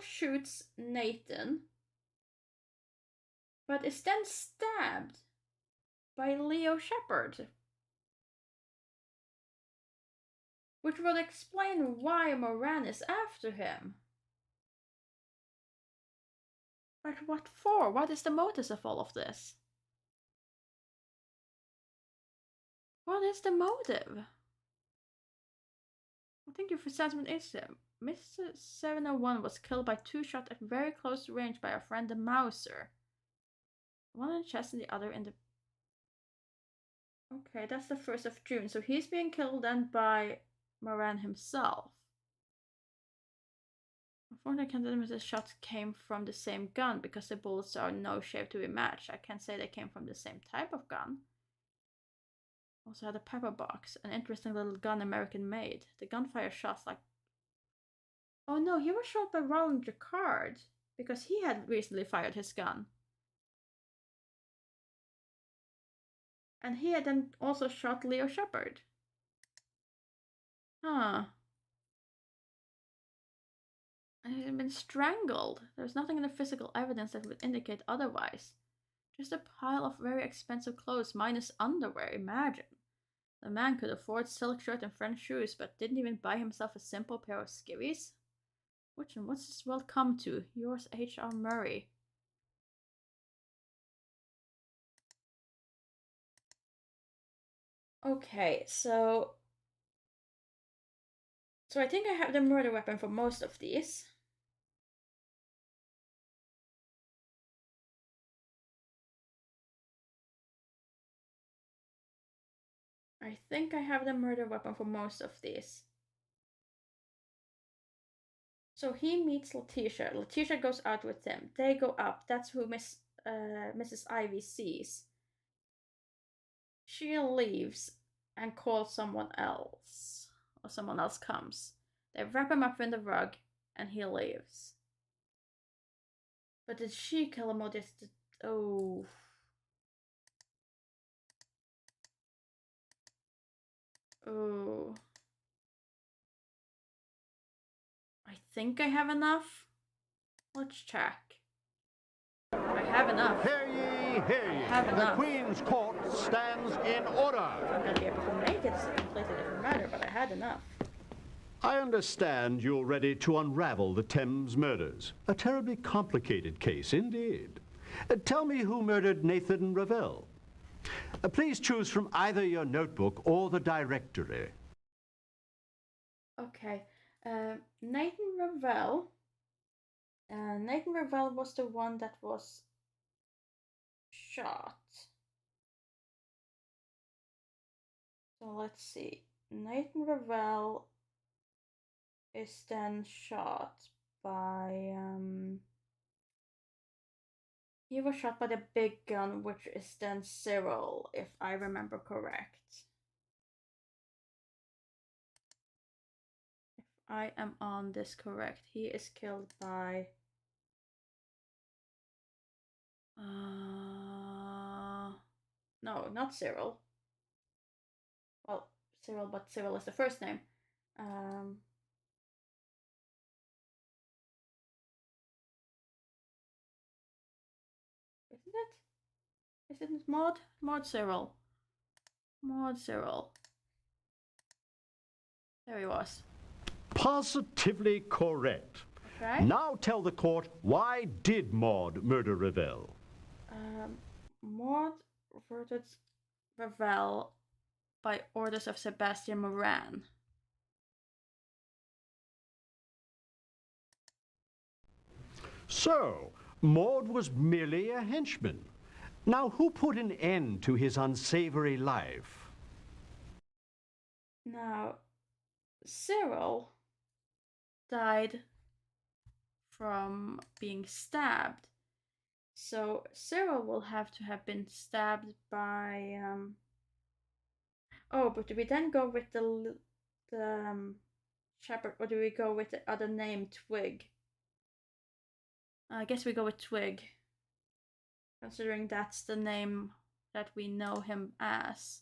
shoots Nathan, but is then stabbed by Leo Shepard. Which would explain why Moran is after him. But what for? What is the motive of all of this? What is the motive? I think your assessment is him. Mr. 701 was killed by 2 shots at very close range by our friend the Mouser. One in the chest and the other in the... Okay, that's the 1st of June. So he's being killed then by Moran himself. Unfortunately, the shots came from the same gun because the bullets are no shape to be matched. I can't say they came from the same type of gun. Also had a pepper box, an interesting little gun American made. The gunfire shots like... Oh no, he was shot by Roland Jacquard because he had recently fired his gun. And he had then also shot Leo Shepard. Huh. And he had been strangled. There's nothing in the physical evidence that would indicate otherwise. Just a pile of very expensive clothes minus underwear, imagine. The man could afford silk shirt and French shoes, but didn't even buy himself a simple pair of skivvies. What's this world come to? Yours, H.R. Murray. Okay, so I think I have the murder weapon for most of these. I think I have the murder weapon for most of these. So he meets Letitia. Letitia goes out with him. They go up. That's who Mrs. Ivy sees. She leaves and calls someone else. Or someone else comes. They wrap him up in the rug and he leaves. But did she kill him or just... Oh... Oh... I think I have enough. Let's check. I have enough. Hear ye, hear ye. The Queen's Court stands in order. I'm gonna be able to make it a completely different matter, but I had enough. I understand you're ready to unravel the Thames murders. A terribly complicated case indeed. Tell me who murdered Nathan Ravel. Please choose from either your notebook or the directory. Okay. Nathan Ravel. Nathan Ravel was the one that was shot. So let's see. Nathan Ravel is then shot by he was shot by the big gun, which is then Cyril, if I remember correct. If I am on this correct, he is killed by no, not Cyril. Well, Cyril, but Cyril is the first name. Isn't it? Isn't it Maud? Maud Cyril. Maud Cyril. There he was. Positively correct. Okay. Now tell the court, why did Maud murder Ravel? Maud murdered Ravel by orders of Sebastian Moran. So, Maud was merely a henchman. Now, who put an end to his unsavory life? Now, Cyril died from being stabbed. So Cyril will have to have been stabbed by oh, but do we then go with the shepherd, or do we go with the other name, Twig? I guess we go with Twig, considering that's the name that we know him as.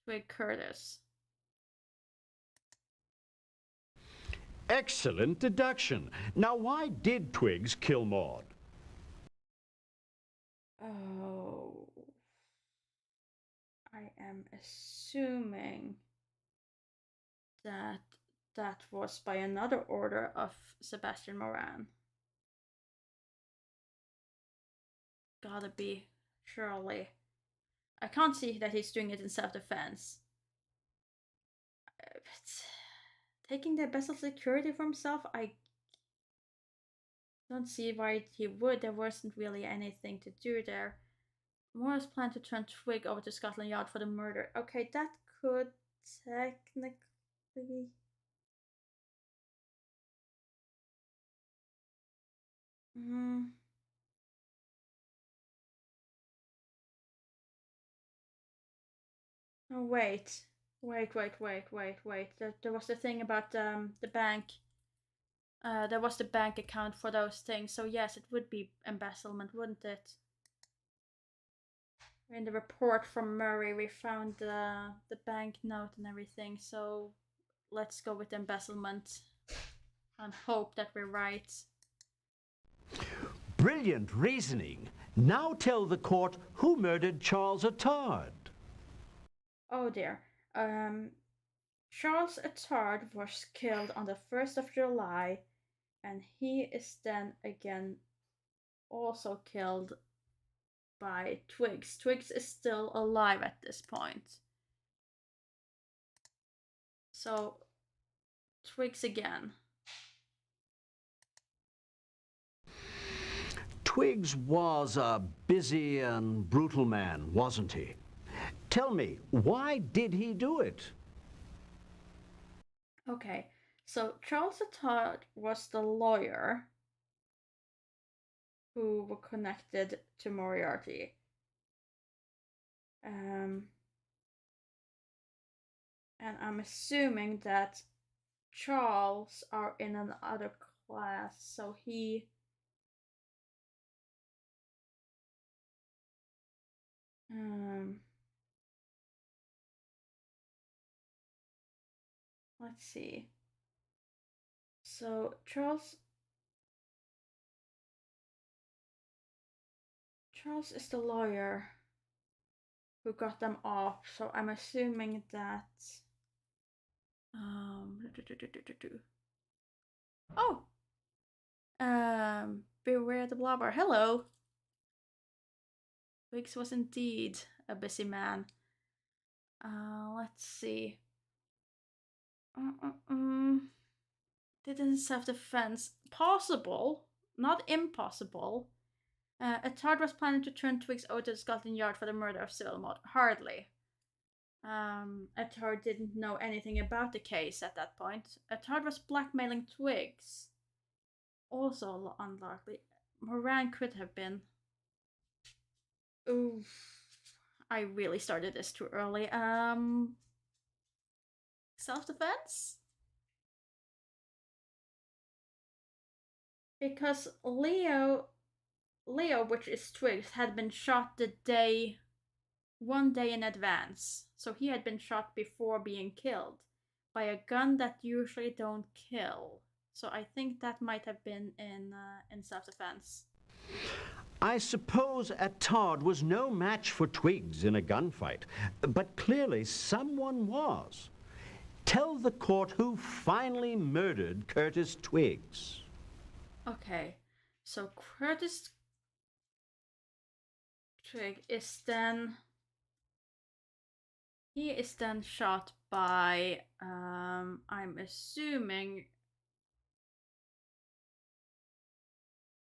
Twig Curtis. Excellent deduction. Now, why did Twigs kill Maud? Oh, I am assuming that that was by another order of Sebastian Moran. Gotta be, surely. I can't see that he's doing it in self-defense. But taking the embezzled security for himself, I don't see why he would. There wasn't really anything to do there. Morris planned to turn Twig over to Scotland Yard for the murder. Okay, that could technically... Oh, wait. Wait. There was the thing about the bank. There was the bank account for those things. So yes, it would be embezzlement, wouldn't it? In the report from Murray, we found the bank note and everything. So let's go with embezzlement and hope that we're right. Brilliant reasoning. Now tell the court who murdered Charles Attard. Oh dear. Charles Attard was killed on the 1st of July, and he is then again also killed by Twigs. Twigs is still alive at this point. So, Twigs again. Twigs was a busy and brutal man, wasn't he? Tell me, why did he do it? Okay, so Charles Attard was the lawyer who were connected to Moriarty. And I'm assuming that Charles are in another class, so he... let's see. So Charles is the lawyer who got them off, so I'm assuming that oh, beware the blobber. Hello. Wiggs was indeed a busy man. Let's see. Didn't self-defense. Possible, not impossible. Attard was planning to turn Twigs over to Scotland Yard for the murder of Sybil Maud. Hardly. Attard didn't know anything about the case at that point. Attard was blackmailing Twigs. Also unlikely. Moran could have been. Oof. I really started this too early. Self-defense? Because Leo, which is Twigs, had been shot one day in advance. So he had been shot before being killed by a gun that usually don't kill. So I think that might have been in self-defense. I suppose Attard was no match for Twigs in a gunfight, but clearly someone was. Tell the court who finally murdered Curtis Twigs. Okay, so Curtis Twig is then... he is then shot by, I'm assuming,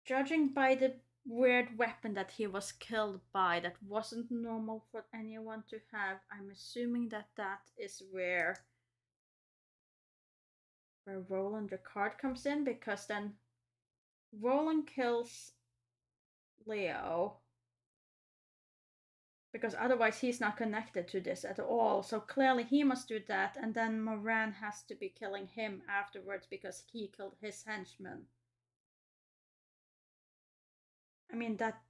judging by the weird weapon that he was killed by that wasn't normal for anyone to have, I'm assuming that is where Roland Jacquard comes in, because then Roland kills Leo, because otherwise he's not connected to this at all. So clearly he must do that, and then Moran has to be killing him afterwards because he killed his henchman. I mean, that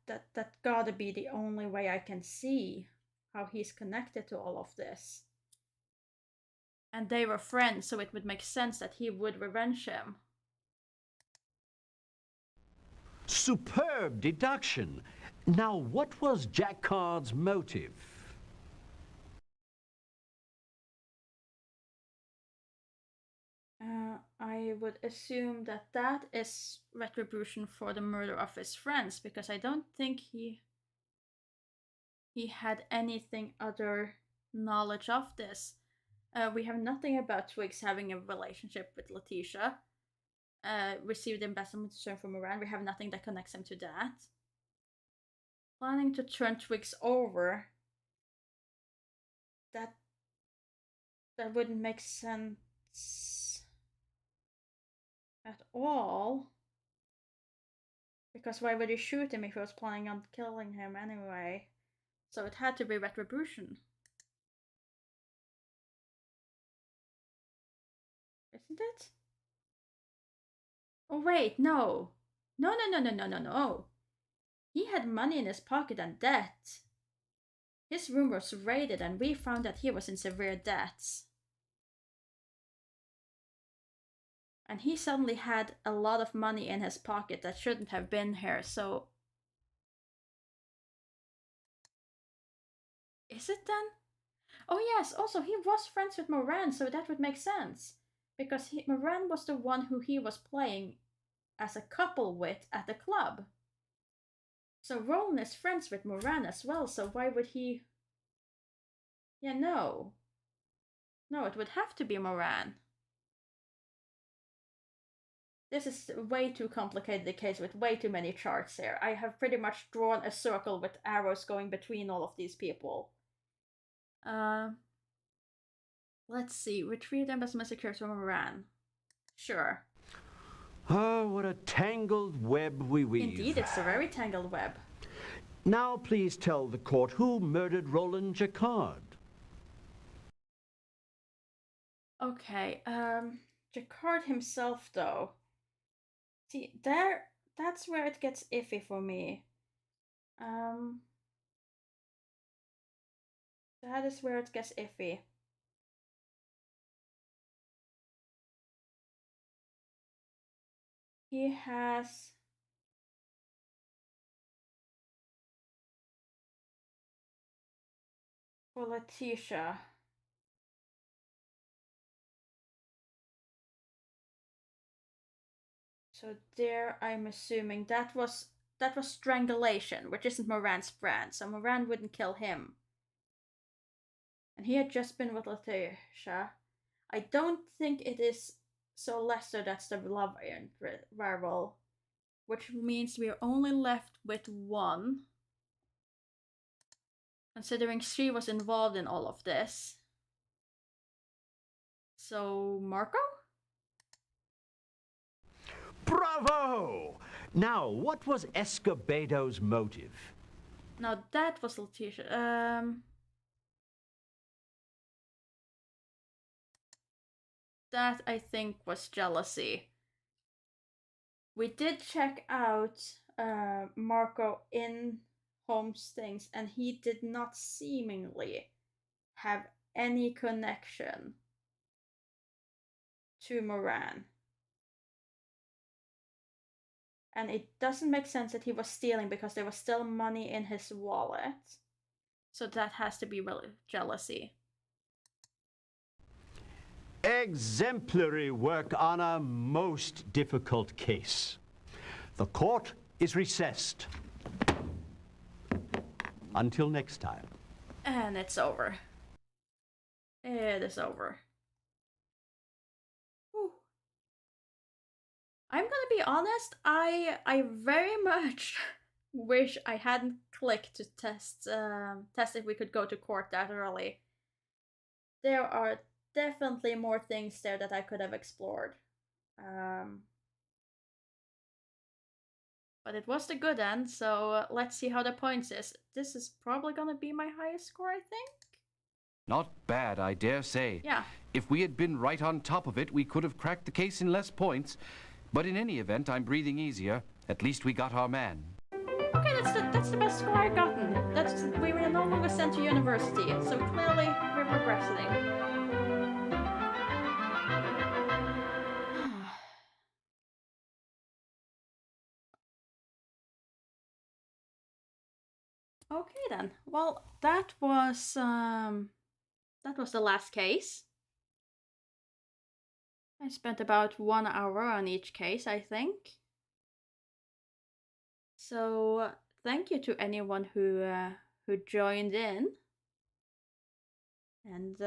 gotta be the only way I can see how he's connected to all of this. And they were friends, so it would make sense that he would revenge him. Superb deduction. Now, what was Jacquard's motive? I would assume that is retribution for the murder of his friends, because I don't think he had anything other knowledge of this. We have nothing about Twigs having a relationship with Letitia. Received embezzlement concern from Moran. We have nothing that connects him to that. Planning to turn Twigs over. That wouldn't make sense at all. Because why would he shoot him if he was planning on killing him anyway? So it had to be retribution. Isn't it? Oh wait, no. No. He had money in his pocket and debt. His room was raided and we found that he was in severe debts. And he suddenly had a lot of money in his pocket that shouldn't have been here, so... Is it then? Oh yes, also he was friends with Moran, so that would make sense. Because Moran was the one who he was playing as a couple with at the club. So Roland is friends with Moran as well, so why would he... Yeah, no. No, it would have to be Moran. This is way too complicated a case with way too many charts here. I have pretty much drawn a circle with arrows going between all of these people. Let's see. Retrieve the embezzlement securities from Moran. Sure. Oh, what a tangled web we weave. Indeed, it's a very tangled web. Now please tell the court who murdered Roland Jacquard. Okay, Jacquard himself though. See, that's where it gets iffy for me. That is where it gets iffy. He has... For Letitia. So there, I'm assuming that was strangulation, which isn't Moran's brand, so Moran wouldn't kill him. And he had just been with Letitia. I don't think it is so Lester that's the love rival, which means we're only left with one. Considering she was involved in all of this. So, Marco? Bravo! Now, what was Escobedo's motive? Now, that was Letitia. That, I think, was jealousy. We did check out Marco in Holmes' things, and he did not seemingly have any connection to Moran. And it doesn't make sense that he was stealing because there was still money in his wallet. So that has to be really jealousy. Exemplary work on a most difficult case. The court is recessed. Until next time. And it's over. It is over. Whew. I'm gonna be honest, I very much wish I hadn't clicked to test if we could go to court that early. There are definitely more things there that I could have explored. But it was the good end, so let's see how the points is. This is probably gonna be my highest score, I think. Not bad, I dare say. Yeah. If we had been right on top of it, we could have cracked the case in less points. But in any event, I'm breathing easier. At least we got our man. Okay, that's the best score I've gotten. We were no longer sent to university, so clearly we're progressing. Okay then. Well, that was the last case. I spent about 1 hour on each case, I think. So thank you to anyone who joined in, and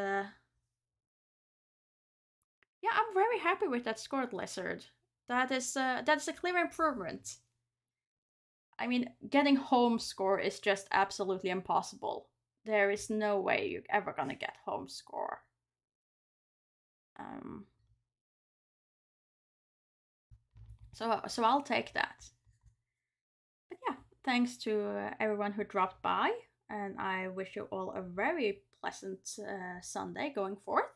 Yeah, I'm very happy with that scored lizard. That is a clear improvement. I mean, getting home score is just absolutely impossible. There is no way you're ever gonna get home score. So I'll take that. But yeah, thanks to everyone who dropped by, and I wish you all a very pleasant Sunday going forth.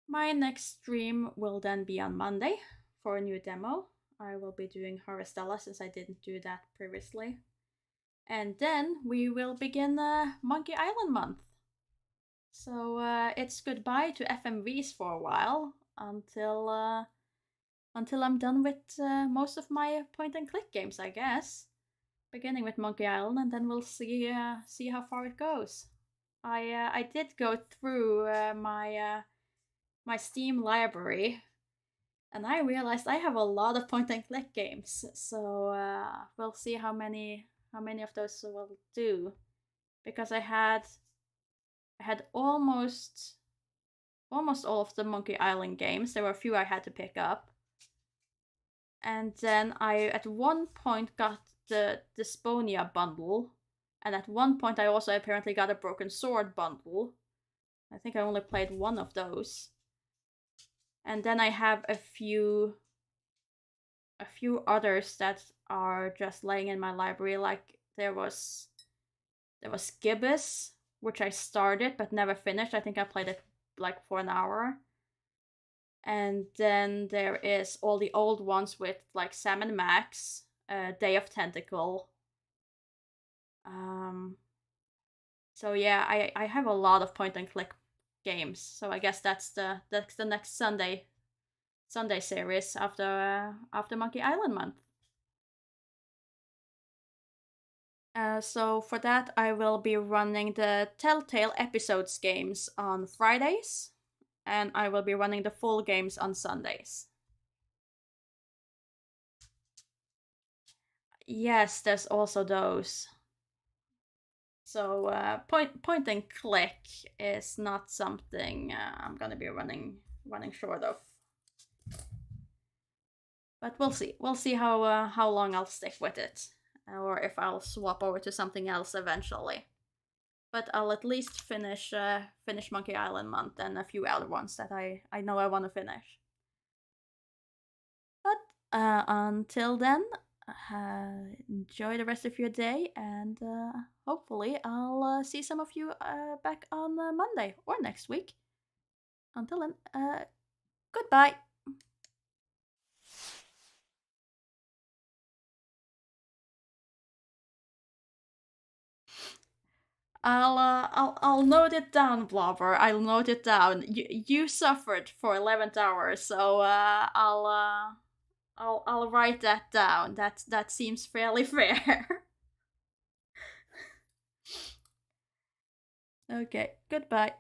My next stream will then be on Monday for a new demo. I will be doing Harvestella since I didn't do that previously. And then we will begin Monkey Island month. So it's goodbye to FMVs for a while until I'm done with most of my point and click games, I guess. Beginning with Monkey Island, and then we'll see how far it goes. I did go through my Steam library, and I realized I have a lot of point and click games. So we'll see how many of those we'll do, because I had almost all of the Monkey Island games. There were a few I had to pick up, and then I at one point got the Sponia bundle, and at one point I also apparently got a Broken Sword bundle. I think I only played one of those. And then I have a few others that are just laying in my library. Like there was Gibbous, which I started but never finished. I think I played it like for an hour. And then there is all the old ones with like Sam and Max, Day of Tentacle. So yeah, I have a lot of point and click games. So I guess that's the next Sunday series after Monkey Island month. So for that, I will be running the Telltale Episodes games on Fridays, and I will be running the full games on Sundays. Yes, there's also those. So point and click is not something I'm gonna be running short of. But we'll see. We'll see how long I'll stick with it, or if I'll swap over to something else eventually. But I'll at least finish Monkey Island month and a few other ones that I know I want to finish. But until then, enjoy the rest of your day, and hopefully I'll see some of you back on Monday or next week. Until then, goodbye. I'll note it down, Blobber. I'll note it down. You suffered for 11 hours, so I'll write that down. That seems fairly fair. Okay, goodbye.